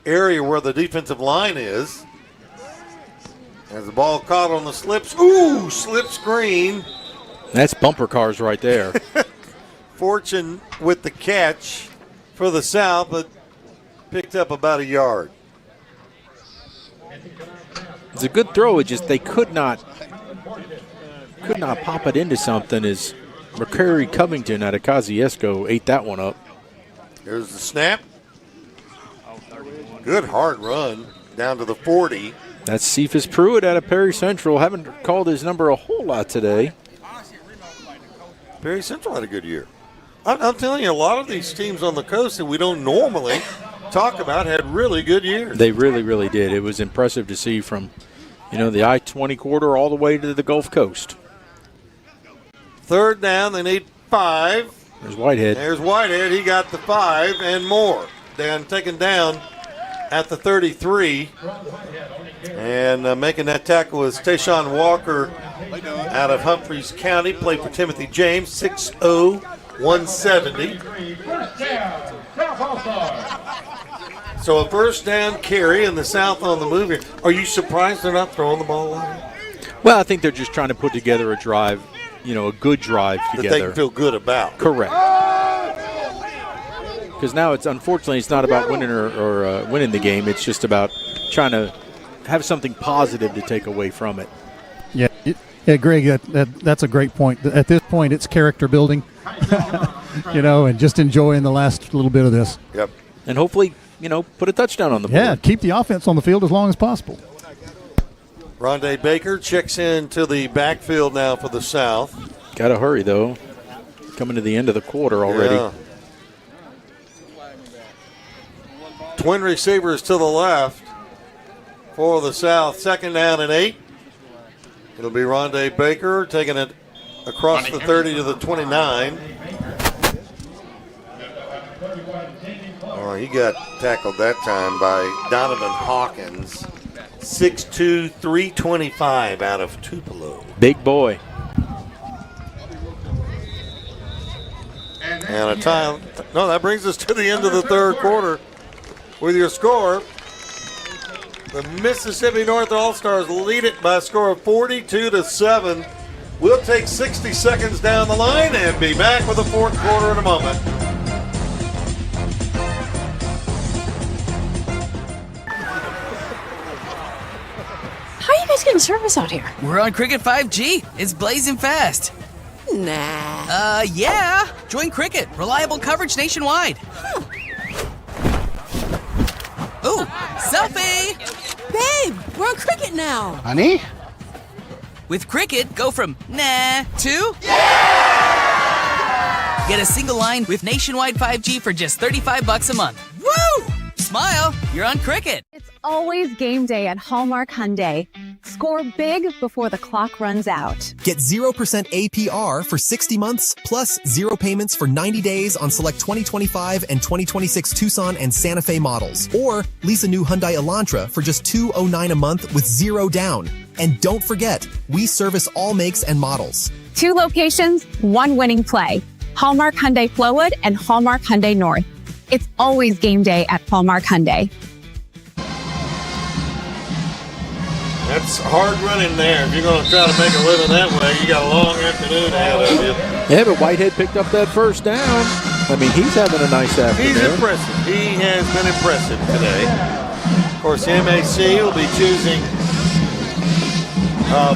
area where the defensive line is. As the ball caught on the slips. Ooh, slip screen. That's bumper cars right there. Fortune with the catch for the South, but picked up about a yard. It's a good throw. It just they could not pop it into something as McCrary Covington out of Kosciuszko ate that one up. Here's the snap. Good hard run down to the 40. That's Cephas Pruitt out of Perry Central. Haven't called his number a whole lot today. Perry Central had a good year. I'm telling you, a lot of these teams on the coast that we don't normally talk about had really good years. They really, really did. It was impressive to see from, the I-20 corridor all the way to the Gulf Coast. Third down, they need 5. There's Whitehead. There's Whitehead. He got the 5 and more. Taken down at the 33. And making that tackle was Tayshawn Walker out of Humphreys County. Played for Timothy James, 6'0", 170. So a first down carry and the South on the move here. Are you surprised they're not throwing the ball line? Well, I think they're just trying to put together a drive, a good drive together. That they can feel good about. Correct. Because now unfortunately it's not about winning or winning the game. It's just about trying to have something positive to take away from it. Yeah, Greg, that's a great point. At this point, it's character building, and just enjoying the last little bit of this. Yep. And hopefully, put a touchdown on the board. Yeah, keep the offense on the field as long as possible. Rondé Baker checks into the backfield now for the South. Got to hurry, though. Coming to the end of the quarter already. Yeah. Twin receivers to the left for the South. Second down and 8. It'll be Rondé Baker taking it across the 30 to the 29. Oh, he got tackled that time by Donovan Hawkins. 6'2", 325 out of Tupelo. Big boy. And a time. No, that brings us to the end of the third quarter. With your score, the Mississippi North All-Stars lead it by a score of 42-7. We'll take 60 seconds down the line and be back with the fourth quarter in a moment. How are you guys getting service out here? We're on Cricket 5G. It's blazing fast. Nah. Yeah. Join Cricket. Reliable coverage nationwide. Ooh, selfie! Babe, we're on Cricket now. Honey? With Cricket, go from nah to yeah! Get a single line with nationwide 5G for just $35 a month. Woo! Smile, you're on Cricket. It's always game day at Hallmark Hyundai. Score big before the clock runs out. Get 0% APR for 60 months, plus 0 payments for 90 days on select 2025 and 2026 Tucson and Santa Fe models. Or lease a new Hyundai Elantra for just $209 a month with 0 down. And don't forget, we service all makes and models. 2 locations, 1 winning play. Hallmark Hyundai Flowood and Hallmark Hyundai North. It's always game day at Hallmark Hyundai. That's hard running there. If you're going to try to make a living that way, you got a long afternoon ahead of you. Yeah, but Whitehead picked up that first down. I mean, he's having a nice afternoon. He's impressive. He has been impressive today. Of course, MAC will be choosing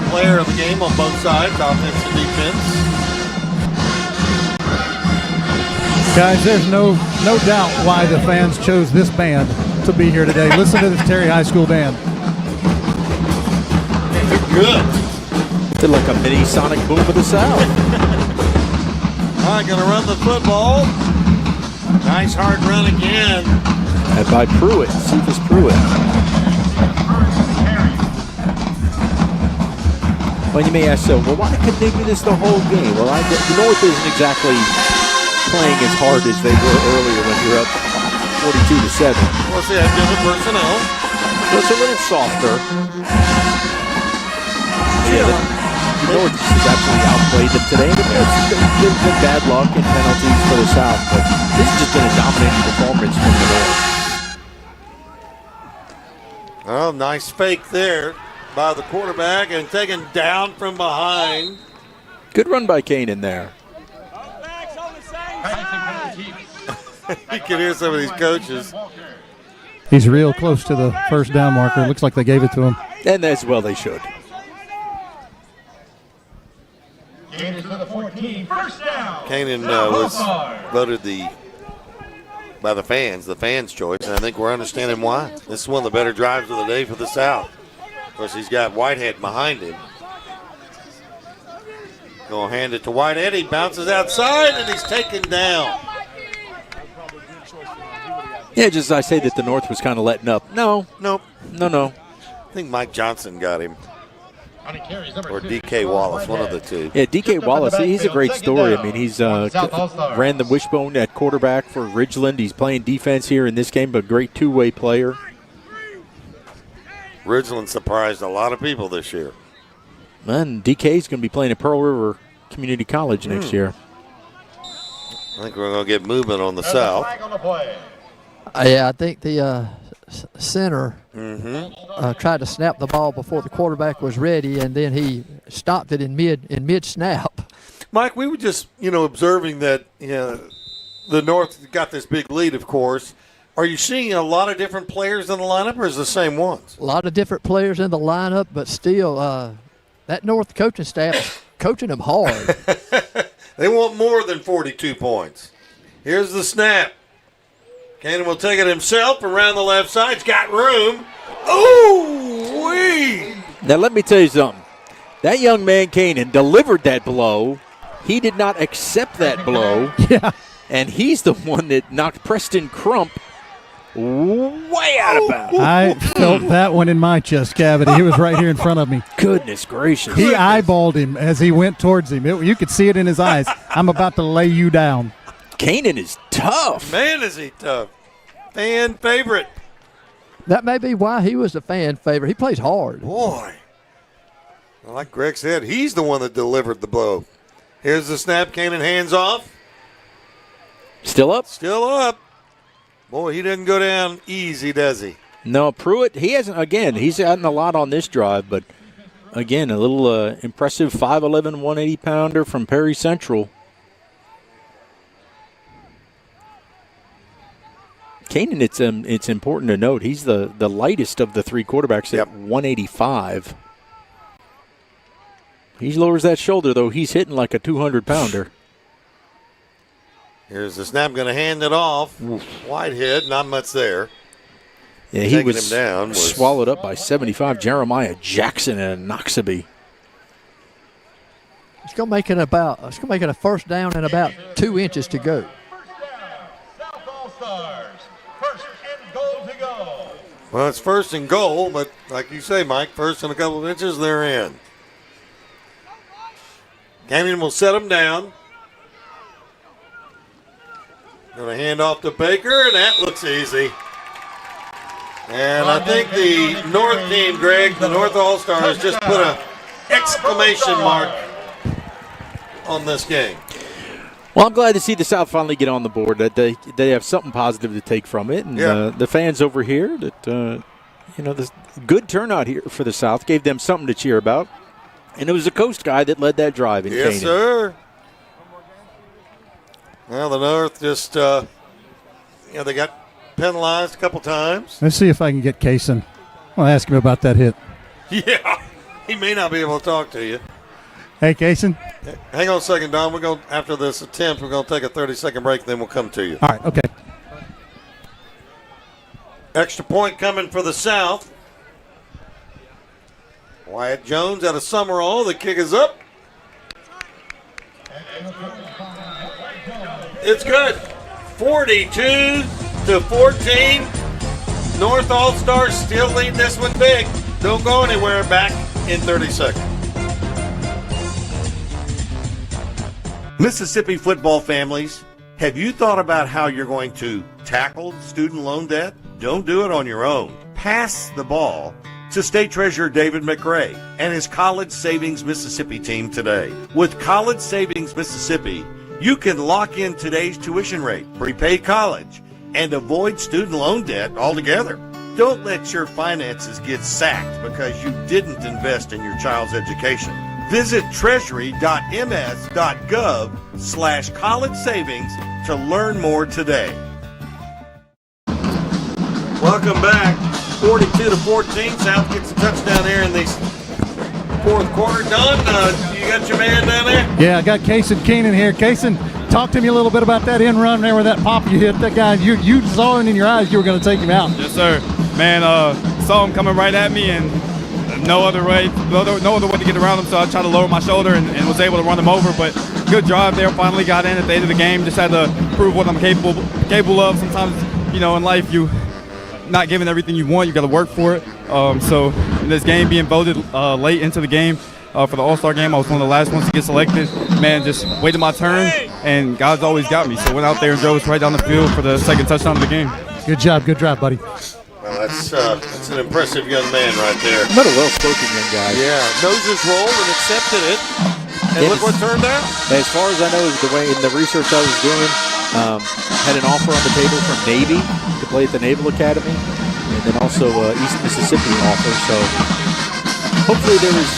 player of the game on both sides, offense and defense. Guys, there's no doubt why the fans chose this band to be here today. Listen to this Terry High School band. Good. Did like a mini Sonic Boom of the South. All right, going to run the football. Nice hard run again. And by Pruitt, Cephas Pruitt. Well, you may ask, so, well, why couldn't they do this the whole game? Well, the North isn't exactly playing as hard as they were earlier when you're up 42-7. Well, see, that's different personnel. It's a little softer. Yeah, the North has absolutely outplayed them today. There's been bad luck and penalties for the South, but this has just been a dominating performance from the North. Oh, nice fake there by the quarterback and taken down from behind. Good run by Kane in there. You can hear some of these coaches. He's real close to the first down marker. Looks like they gave it to him. And as well they should. Canaan was voted by the fans' choice, and I think we're understanding why. This is one of the better drives of the day for the South. Of course, he's got Whitehead behind him. Gonna hand it to Whitehead. He bounces outside, and he's taken down. Yeah, just as I say that the North was kind of letting up. No. I think Mike Johnson got him. Or D.K. Wallace, one of the two. Yeah, D.K. Wallace, he's a great story. I mean, he's ran the wishbone at quarterback for Ridgeland. He's playing defense here in this game, but great two-way player. Ridgeland surprised a lot of people this year. And D.K.'s going to be playing at Pearl River Community College next year. I think we're going to get movement on the South. Yeah, I think the center tried to snap the ball before the quarterback was ready, and then he stopped it in mid snap. Mike, we were just observing that the North got this big lead, of course. Are you seeing a lot of different players in the lineup, or is it the same ones? A lot of different players in the lineup, but still, that North coaching staff is coaching them hard. They want more than 42 points. Here's the snap. Cannon will take it himself around the left side. He's got room. Ooh-wee! Now, let me tell you something. That young man, Cannon, delivered that blow. He did not accept that blow. Yeah. And he's the one that knocked Preston Crump way out of bounds. I felt that one in my chest cavity. He was right here in front of me. Goodness gracious. He eyeballed him as he went towards him. You could see it in his eyes. I'm about to lay you down. Canaan is tough. Man, is he tough. Fan favorite. That may be why he was a fan favorite. He plays hard. Boy. Well, like Greg said, he's the one that delivered the blow. Here's the snap. Canaan hands off. Still up? Still up. Boy, he doesn't go down easy, does he? No, Pruitt, he hasn't, again, he's gotten a lot on this drive, but again, a little impressive 5'11", 180-pounder from Perry Central. Canaan, it's important to note, he's the lightest of the three quarterbacks at 185. He lowers that shoulder, though. He's hitting like a 200-pounder. Here's the snap, going to hand it off. Whitehead, not much there. Yeah, he was swallowed up by 75. Jeremiah Jackson and Noxaby. It's going to make it a first down and about 2 inches to go. Well, it's first and goal, but like you say, Mike, first and a couple of inches, they're in. Canyon will set them down. Going to hand off to Baker, and that looks easy. And I think the North team, Greg, the North All-Stars, just put an exclamation mark on this game. Well, I'm glad to see the South finally get on the board. That they have something positive to take from it, and the fans over here that this good turnout here for the South gave them something to cheer about. And it was the Coast guy that led that drive in Canaan. Yes, sir. Well, the North just they got penalized a couple times. Let's see if I can get Kaysen. I'll ask him about that hit. Yeah, he may not be able to talk to you. Hey, Kaysen. Hang on a second, Don. We're going after this attempt. We're going to take a 30-second break, then we'll come to you. All right. Okay. Extra point coming for the South. Wyatt Jones out of Summerall. The kick is up. It's good. 42-14. North All-Stars still lead this one big. Don't go anywhere. Back in 30 seconds. Mississippi football families, have you thought about how you're going to tackle student loan debt? Don't do it on your own. Pass the ball to State Treasurer David McRae and his College Savings Mississippi team today. With College Savings Mississippi, you can lock in today's tuition rate, prepay college, and avoid student loan debt altogether. Don't let your finances get sacked because you didn't invest in your child's education. Visit treasury.ms.gov/college savings to learn more today. Welcome back. 42-14. South gets a touchdown here in the fourth quarter. Don, you got your man down there? Yeah, I got Kaysen Keenan here. Kaysen, talk to me a little bit about that end run there with that pop you hit. That guy, you saw it in your eyes you were going to take him out. Yes, sir. Man, saw him coming right at me, and no other way to get around him, so I tried to lower my shoulder and was able to run him over. But good drive there. Finally got in at the end of the game. Just had to prove what I'm capable of. Sometimes, in life, you not giving everything you want. You got to work for it. So in this game, being voted late into the game for the All-Star game, I was one of the last ones to get selected. Man, just waited my turn, and God's always got me. So went out there and drove us right down the field for the second touchdown of the game. Good job, buddy. Well, that's an impressive young man right there. Not a well-spoken young guy. Yeah, knows his role and accepted it. And look what turned out. As far as I know, the way in the research I was doing, had an offer on the table from Navy to play at the Naval Academy, and then also East Mississippi offer. So hopefully there is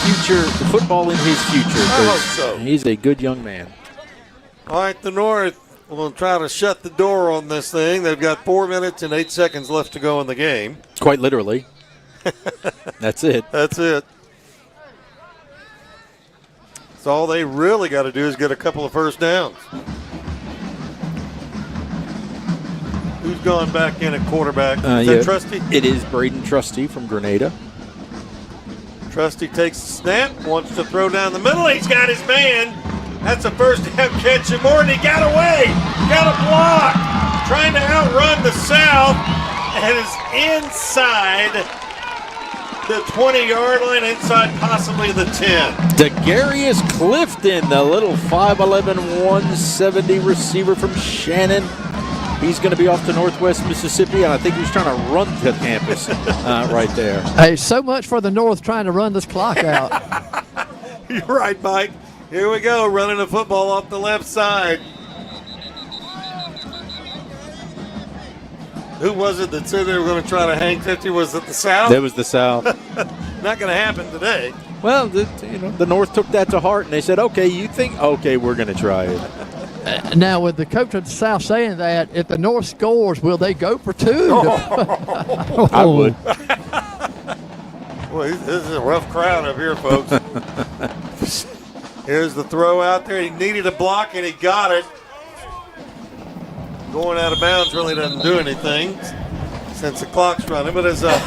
football in his future. I hope so. He's a good young man. All right, the North will try to shut the door on this thing. They've got 4 minutes and 8 seconds left to go in the game. Quite literally. That's it. That's it. So all they really got to do is get a couple of first downs. Who's gone back in at quarterback? Is that Trusty? It is Braden Trusty from Grenada. Trusty takes the snap, wants to throw down the middle. He's got his man. That's a first down catch and more, and he got away. Got a block. Trying to outrun the South, and is inside the 20-yard line, inside possibly the 10. Degarius Clifton, the little 5'11", 170 receiver from Shannon. He's going to be off to Northwest Mississippi, and I think he's trying to run to campus right there. Hey, so much for the North trying to run this clock out. You're right, Mike. Here we go, running the football off the left side. Who was it that said they were going to try to hang 50? Was it the South? That was the South. Not going to happen today. Well, the North took that to heart, and they said, okay, you think? Okay, we're going to try it. Now, with the coach of the South saying that, if the North scores, will they go for two? I would. Well, this is a rough crowd up here, folks. Here's the throw out there. He needed a block, and he got it. Going out of bounds really doesn't do anything since the clock's running, but it's a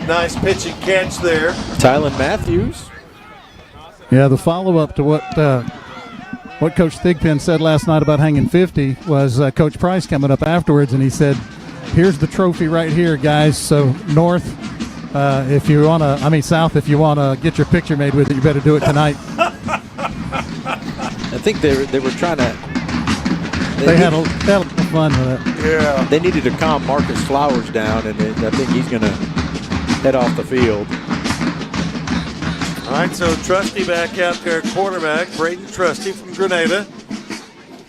nice pitch and catch there. Tylen Matthews. Yeah, the follow-up to what Coach Thigpen said last night about hanging 50 was Coach Price coming up afterwards, and he said, here's the trophy right here, guys. So North, South, if you want to get your picture made with it, you better do it tonight. I think they were trying to They had a lot of fun with it. Yeah. They needed to calm Marcus Flowers down, and I think he's going to head off the field. All right, so Trusty back out there at quarterback. Braden Trusty from Grenada.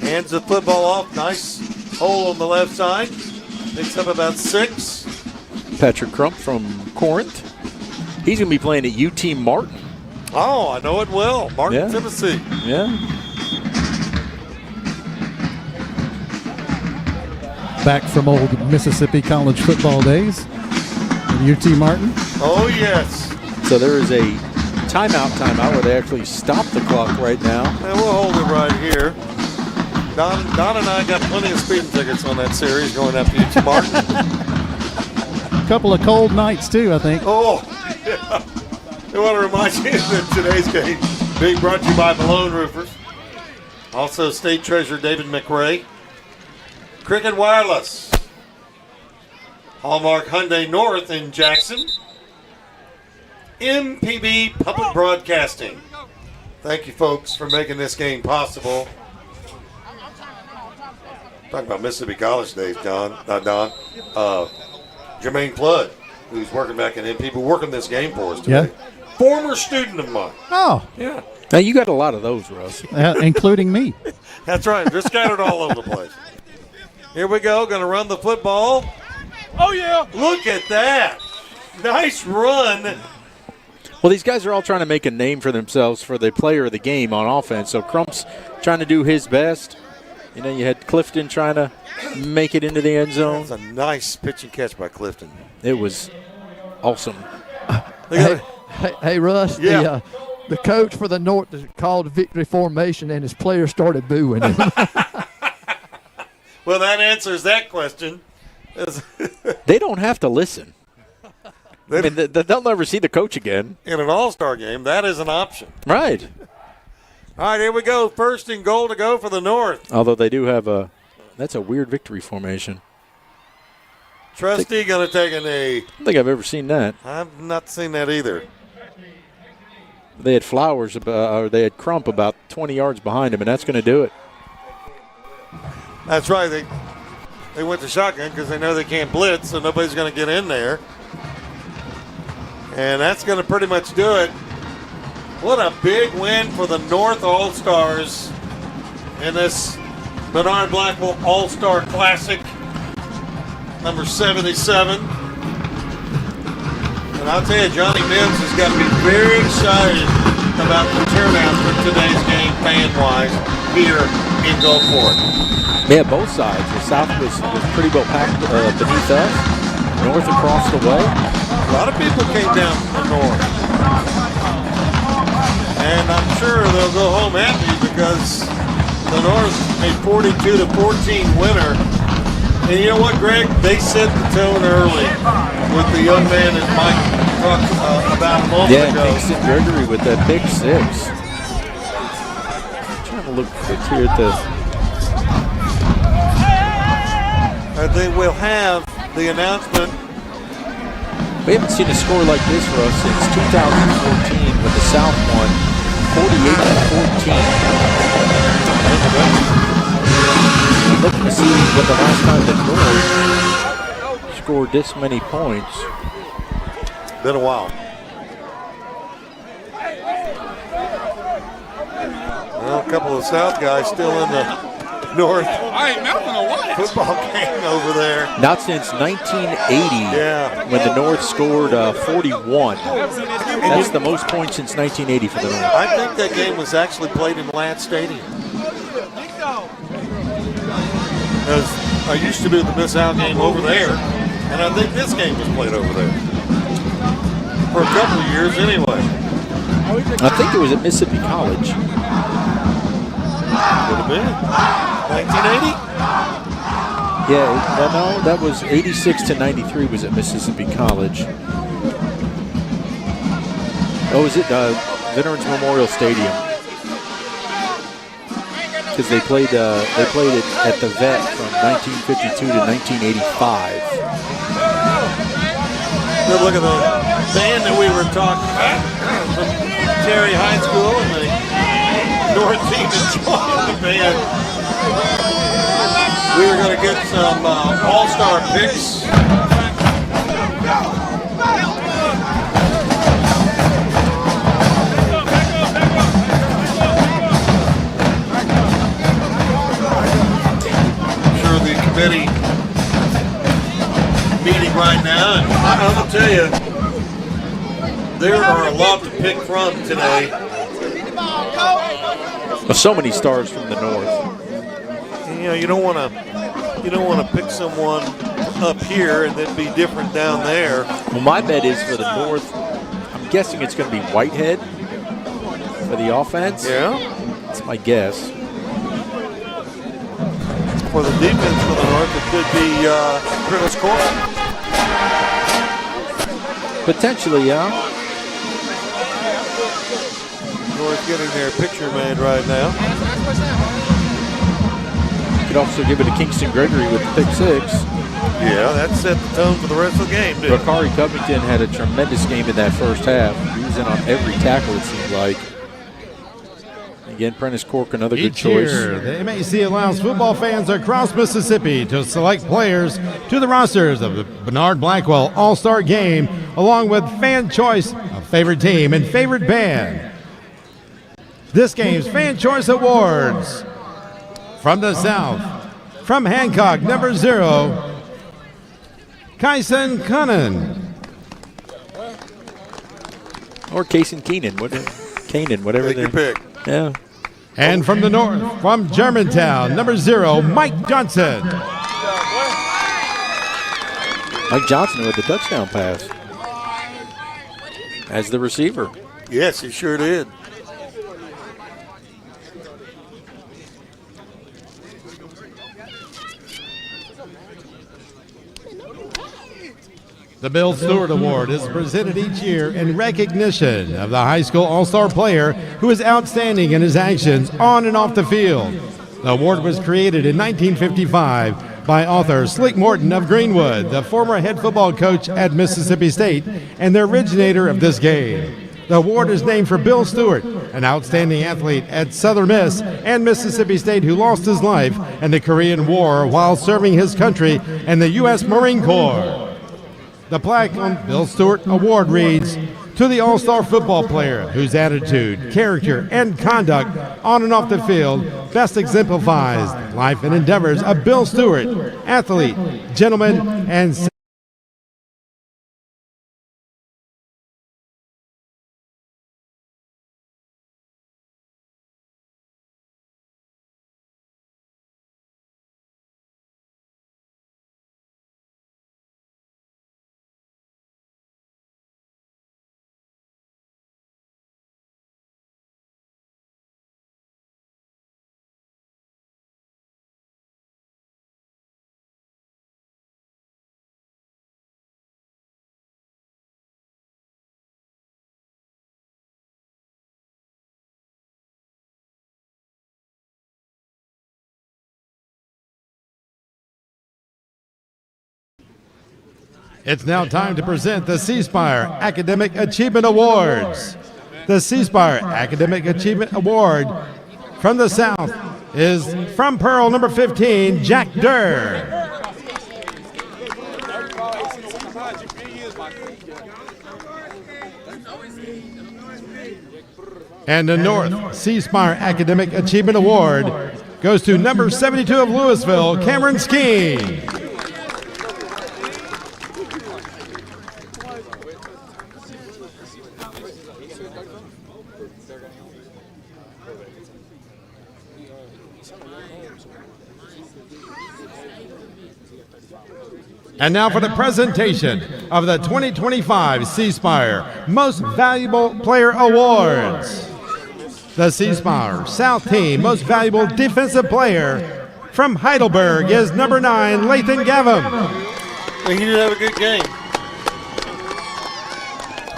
Hands the football off. Nice hole on the left side. Picks up about 6. Patrick Crump from Corinth. He's going to be playing at UT Martin. Oh, I know it well. Martin, Tennessee. Yeah. Back from old Mississippi college football days. UT Martin. Oh, yes. So there is a timeout where they actually stop the clock right now. And we'll hold it right here. Don and I got plenty of speeding tickets on that series going up to UT Martin. A couple of cold nights, too, I think. Oh, yeah. I want to remind you that today's game being brought to you by Malone Roofers. Also, State Treasurer David McRae. Cricket Wireless. Hallmark Hyundai North in Jackson. MPB Public Broadcasting. Thank you, folks, for making this game possible. Talking about Mississippi College days, Don. Jermaine Flood, who's working back at MPB, working this game for us today. Yeah. Former student of mine. Oh. Yeah. Now, you got a lot of those, Russ. Including me. That's right. They're scattered all over the place. Here we go. Going to run the football. Oh, yeah. Look at that. Nice run. Well, these guys are all trying to make a name for themselves for the player of the game on offense. So Crump's trying to do his best. You know, you had Clifton trying to make it into the end zone. That's a nice pitch and catch by Clifton. It was awesome. Hey, Russ. Yeah. The coach for the North called victory formation, and his players started booing him. Well, that answers that question. They don't have to listen. I mean, they'll never see the coach again. In an all-star game, that is an option. Right. All right, here we go. 1st and goal to go for the North. Although they do have that's a weird victory formation. Trusty going to take an A. I don't think I've ever seen that. I've not seen that either. They had Flowers, or they had Crump about 20 yards behind him, and that's going to do it. That's right. They went to shotgun because they know they can't blitz, so nobody's going to get in there. And that's going to pretty much do it. What a big win for the North All-Stars in this Bernard Blackwell All-Star Classic, number 77. And I'll tell you, Johnny Mims has got to be very excited about the turnout for today's game, fan-wise, here in Gulfport. Yeah, both sides. The South was pretty well packed beneath us. North across the way. A lot of people came down from the North. And I'm sure they'll go home happy because the North a 42-14 winner. And you know what, Greg? They set the tone early with the young man that Mike talked about a moment ago. Yeah, Kingston Gregory with that big 6. I'm trying to look here at the... They will have the announcement. We haven't seen a score like this for us since 2014 when the South won 48-14. Looking to see what the last time the North scored this many points. Been a while. Well, a couple of South guys still in the North football game over there. Not since 1980 when the North scored 41. That's the most points since 1980 for the North. I think that game was actually played in Ladd Stadium. Because I used to do the Miss Al game over there, and I think this game was played over there. For a couple of years anyway. I think it was at Mississippi College. Could have been. 1980? Yeah, no, that was 86-93 was at Mississippi College. Oh, was it Veterans Memorial Stadium? Because they played it at the Vet from 1952 to 1985. Good look at the band that we were talking about from Terry High School and the North team enjoying the band. We are going to get some all-star picks. I'm sure the committee meeting right now, and I'm going to tell you, there are a lot to pick from today. So many stars from the north. You know, you don't want to pick someone up here and then be different down there. Well, my bet is for the north. I'm guessing it's going to be Whitehead for the offense. Yeah, that's my guess. For the defense for the north, it could be Prentice Cork. Potentially, yeah. North getting their picture made right now. Could also give it to Kingston Gregory with the pick 6. Yeah, that set the tone for the rest of the game, didn't it? Bakari Covington had a tremendous game in that first half. He was in on every tackle, it seemed like. Again, Prentice Cork, another good choice. Year, the MAC allows football fans across Mississippi to select players to the rosters of the Bernard Blackwell All-Star Game, along with fan choice of favorite team and favorite band. This game's Fan Choice Awards. From the South, from Hancock, number 0, Kyson Cunnan. Or Kason Keenan, whatever. Take your pick. Yeah. And from the North, from Germantown, number 0, Mike Johnson. Mike Johnson with the touchdown pass as the receiver. Yes, he sure did. The Bill Stewart Award is presented each year in recognition of the high school all-star player who is outstanding in his actions on and off the field. The award was created in 1955 by author Slick Morton of Greenwood, the former head football coach at Mississippi State and the originator of this game. The award is named for Bill Stewart, an outstanding athlete at Southern Miss and Mississippi State who lost his life in the Korean War while serving his country in the U.S. Marine Corps. The plaque on Bill Stewart Award reads, "To the all-star football player whose attitude, character, and conduct on and off the field best exemplifies the life and endeavors of Bill Stewart, athlete, gentleman, and..." It's now time to present the C Spire Academic Achievement Awards. The C Spire Academic Achievement Award from the South is from Pearl, number 15, Jack Durr. And the North C Spire Academic Achievement Award goes to number 72 of Louisville, Cameron Skeen. And now for the presentation of the 2025 C Spire Most Valuable Player Awards. The C Spire South Team Most Valuable Defensive Player from Heidelberg is number 9, Lathan Gavin. He did have a good game.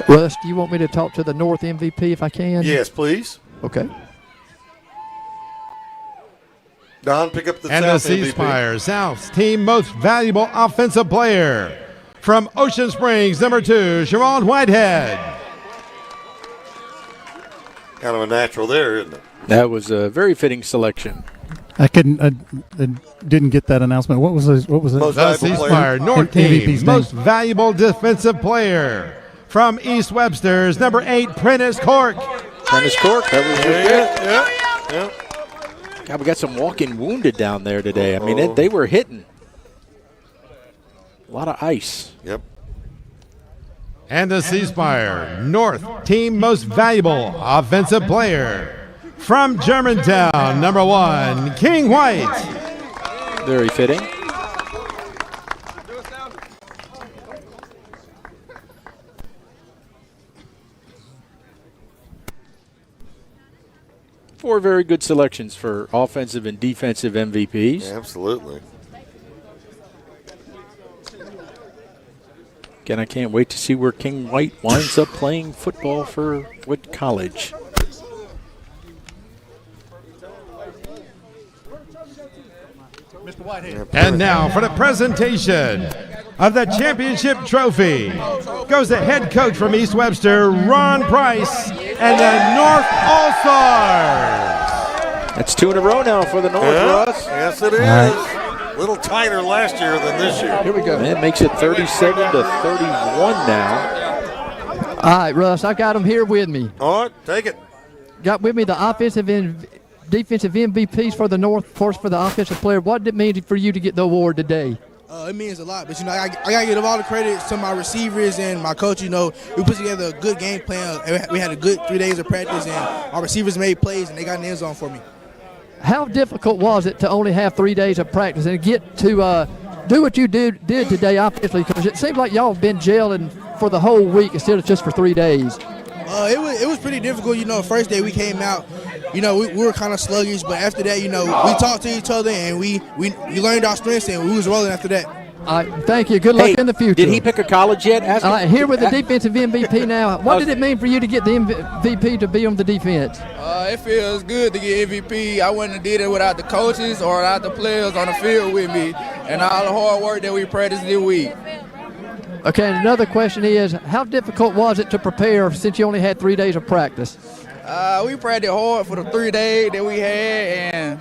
Russ, do you want me to talk to the North MVP if I can? Yes, please. Okay. Don, pick up the and South the C MVP. Spire South Team Most Valuable Offensive Player from Ocean Springs, number 2, Sherrod Whitehead. Kind of a natural there, isn't it? That was a very fitting selection. I didn't get that announcement. What was it? The C-Spire North Team Most Valuable Defensive Player from East Webster's, number 8, Prentice Cork. Prentice Cork, that was Yeah. God, we got some walking wounded down there today. I mean, they were hitting. A lot of ice. Yep. And the C-Spire North Team Most Valuable Offensive Player from Germantown, number 1, King White. Very fitting. Four very good selections for offensive and defensive MVPs. Absolutely. Again, I can't wait to see where King White winds up playing football for what college. And now for the presentation of the championship trophy goes the head coach from East Webster, Ron Price, and the North All-Stars. That's 2 in a row now for the North, Russ. Yes, it is. A little tighter last year than this year. Here we go. That makes it 37 to 31 now. All right, Russ, I got them here with me. All right, take it. Got with me the offensive and defensive MVPs for the North, of course, for the offensive player. What did it mean for you to get the award today? It means a lot, but I gotta give all the credit to my receivers and my coach. We put together a good game plan. We had a good 3 days of practice, and our receivers made plays, and they got in the end zone for me. How difficult was it to only have 3 days of practice and get to do what you did today offensively? Because it seems like y'all have been gelling for the whole week instead of just for 3 days. It was pretty difficult. First day we came out, we were kind of sluggish, but after that, we talked to each other and we learned our strengths and we was rolling after that. Thank you. Good luck in the future. Did he pick a college yet? Here with the defensive MVP now. What did it mean for you to get the MVP to be on the defense? It feels good to get MVP. I wouldn't have did it without the coaches or without the players on the field with me and all the hard work that we practiced this week. Okay, and another question is, how difficult was it to prepare since you only had 3 days of practice? We practiced hard for the 3 days that we had,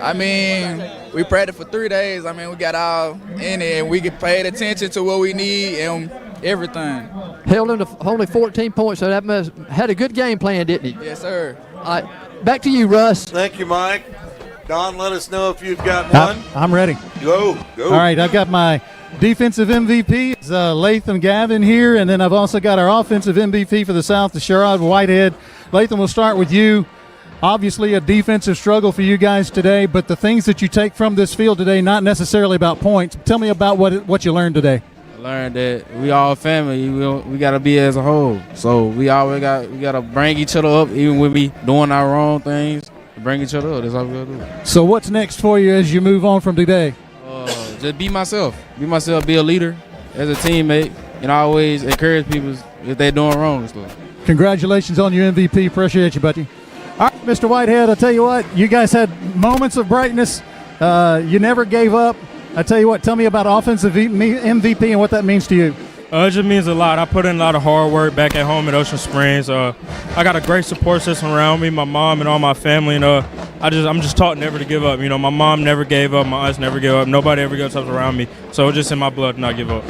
and we practiced for 3 days. We got all in it, and we paid attention to what we need and everything. Held him to only 14 points, so that must had a good game plan, didn't he? Yes, sir. All right, back to you, Russ. Thank you, Mike. Don, let us know if you've got one. I'm ready. Go. All right, I've got my defensive MVP, it's Latham Gavin here, and then I've also got our offensive MVP for the South, the Sherrod Whitehead. Latham, we'll start with you. Obviously a defensive struggle for you guys today, but the things that you take from this field today, not necessarily about points. Tell me about what you learned today. I learned that we all family. We got to be as a whole. So we always got to bring each other up, even when we doing our wrong things. Bring each other up. That's all we got to do. So what's next for you as you move on from today? Just be myself. Be myself. Be a leader as a teammate, and I always encourage people if they're doing wrong and stuff. Congratulations on your MVP. Appreciate you, buddy. All right, Mr. Whitehead, I'll tell you what, you guys had moments of brightness. You never gave up. I tell you what, tell me about offensive MVP and what that means to you. It just means a lot. I put in a lot of hard work back at home at Ocean Springs. I got a great support system around me, my mom and all my family, and I'm just taught never to give up. My mom never gave up, my aunts never gave up, nobody ever gives up around me. So it's just in my blood to not give up.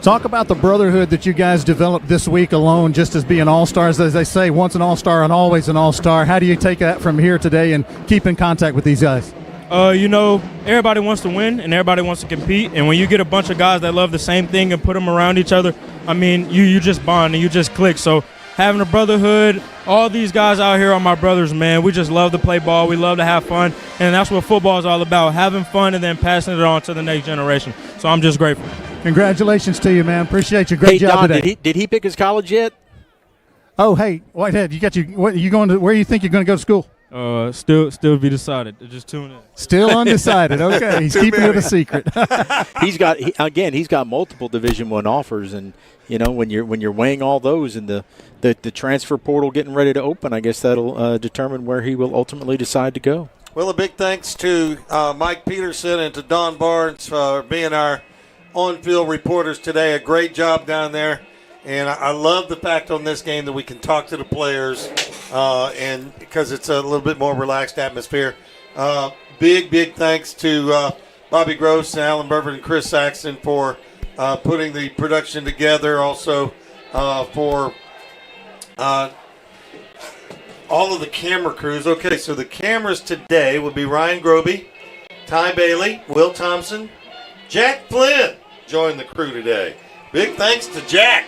Talk about the brotherhood that you guys developed this week alone, just as being all-stars. As they say, once an all-star and always an all-star. How do you take that from here today and keep in contact with these guys? Everybody wants to win and everybody wants to compete. And when you get a bunch of guys that love the same thing and put them around each other, you just bond and you just click. So having a brotherhood, all these guys out here are my brothers, man. We just love to play ball. We love to have fun. And that's what football is all about, having fun and then passing it on to the next generation. So I'm just grateful. Congratulations to you, man. Appreciate you. Great job Don, today. Did he pick his college yet? Oh, hey, Whitehead, where do you think you're going to go to school? Still be decided. Just tune in. Still undecided. Okay, he's keeping it a secret. He's got multiple Division I offers, and when you're weighing all those and the transfer portal getting ready to open, I guess that'll determine where he will ultimately decide to go. Well, a big thanks to Mike Peterson and to Don Barnes for being our on-field reporters today. A great job down there. And I love the fact on this game that we can talk to the players, and because it's a little bit more relaxed atmosphere. Big thanks to Bobby Gross and Alan Burford and Chris Saxon for putting the production together. Also for all of the camera crews. Okay, so the cameras today will be Ryan Groby, Ty Bailey, Will Thompson, Jack Flynn joined the crew today. Big thanks to Jack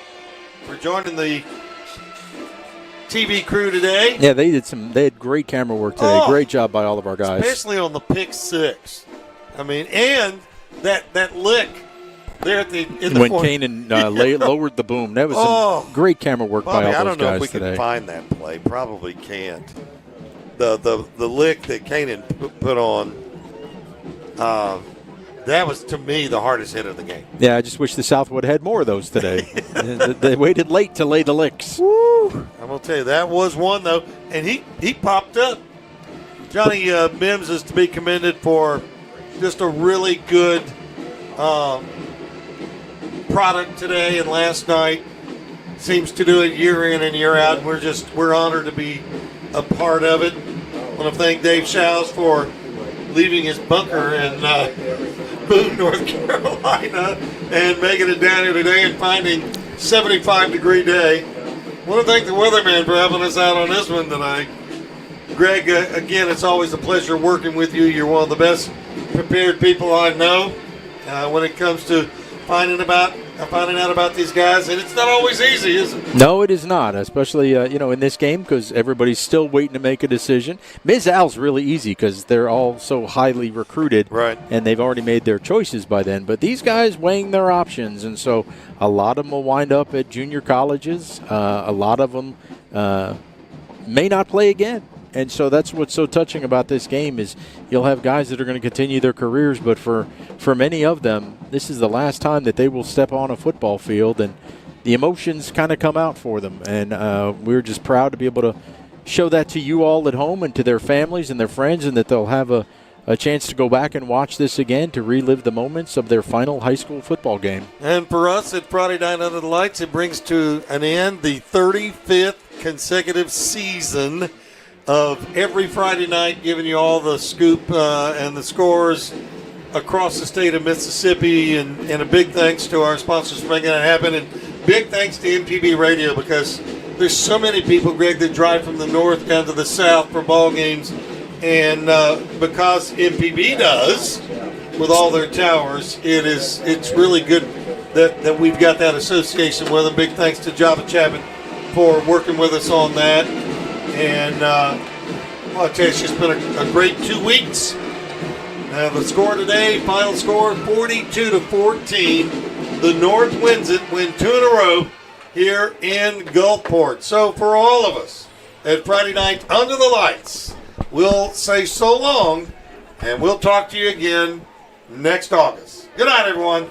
for joining the TV crew today. Yeah, they had great camera work today. Great job by all of our guys. Especially on the pick six. I mean, and that lick there at in the when corner. Kanan lowered the boom. That was some great camera work Bobby, by all those I don't know guys if we today. can find that play. Probably can't. The lick that Kanan put on, that was, to me, the hardest hit of the game. Yeah, I just wish the South would have had more of those today. They waited late to lay the licks. Woo! I'm going to tell you, that was one, though, and he popped up. Johnny Mims is to be commended for just a really good product today and last night. Seems to do it year in and year out. We're honored to be a part of it. I want to thank Dave Shows for leaving his bunker in Boone, North Carolina, and making it down here today and finding 75-degree day. I want to thank the weatherman for having us out on this one tonight. Greg, again, it's always a pleasure working with you. You're one of the best prepared people I know when it comes to finding out about these guys, and it's not always easy, is it? No, it is not, especially in this game because everybody's still waiting to make a decision. Ms. Al's really easy because they're all so highly recruited, right? And they've already made their choices by then. But these guys weighing their options, and so a lot of them will wind up at junior colleges. A lot of them may not play again. And so that's what's so touching about this game is you'll have guys that are going to continue their careers, but for many of them, this is the last time that they will step on a football field, and the emotions kind of come out for them. And we're just proud to be able to show that to you all at home and to their families and their friends, and that they'll have a chance to go back and watch this again to relive the moments of their final high school football game. And for us at Friday Night Under the Lights, it brings to an end the 35th consecutive season of every Friday night giving you all the scoop and the scores across the state of Mississippi, and a big thanks to our sponsors for making that happen, and big thanks to MPB Radio because there's so many people, Greg, that drive from the north down to the south for ball games, and because MPB does with all their towers, it's really good that we've got that association with them. Big thanks to Java Chapman for working with us on that. And I'll tell you, it's just been a great 2 weeks. The score today, final score 42-14. The North wins it, win 2 in a row here in Gulfport. So for all of us at Friday Night Under the Lights, we'll say so long, and we'll talk to you again next August. Good night, everyone.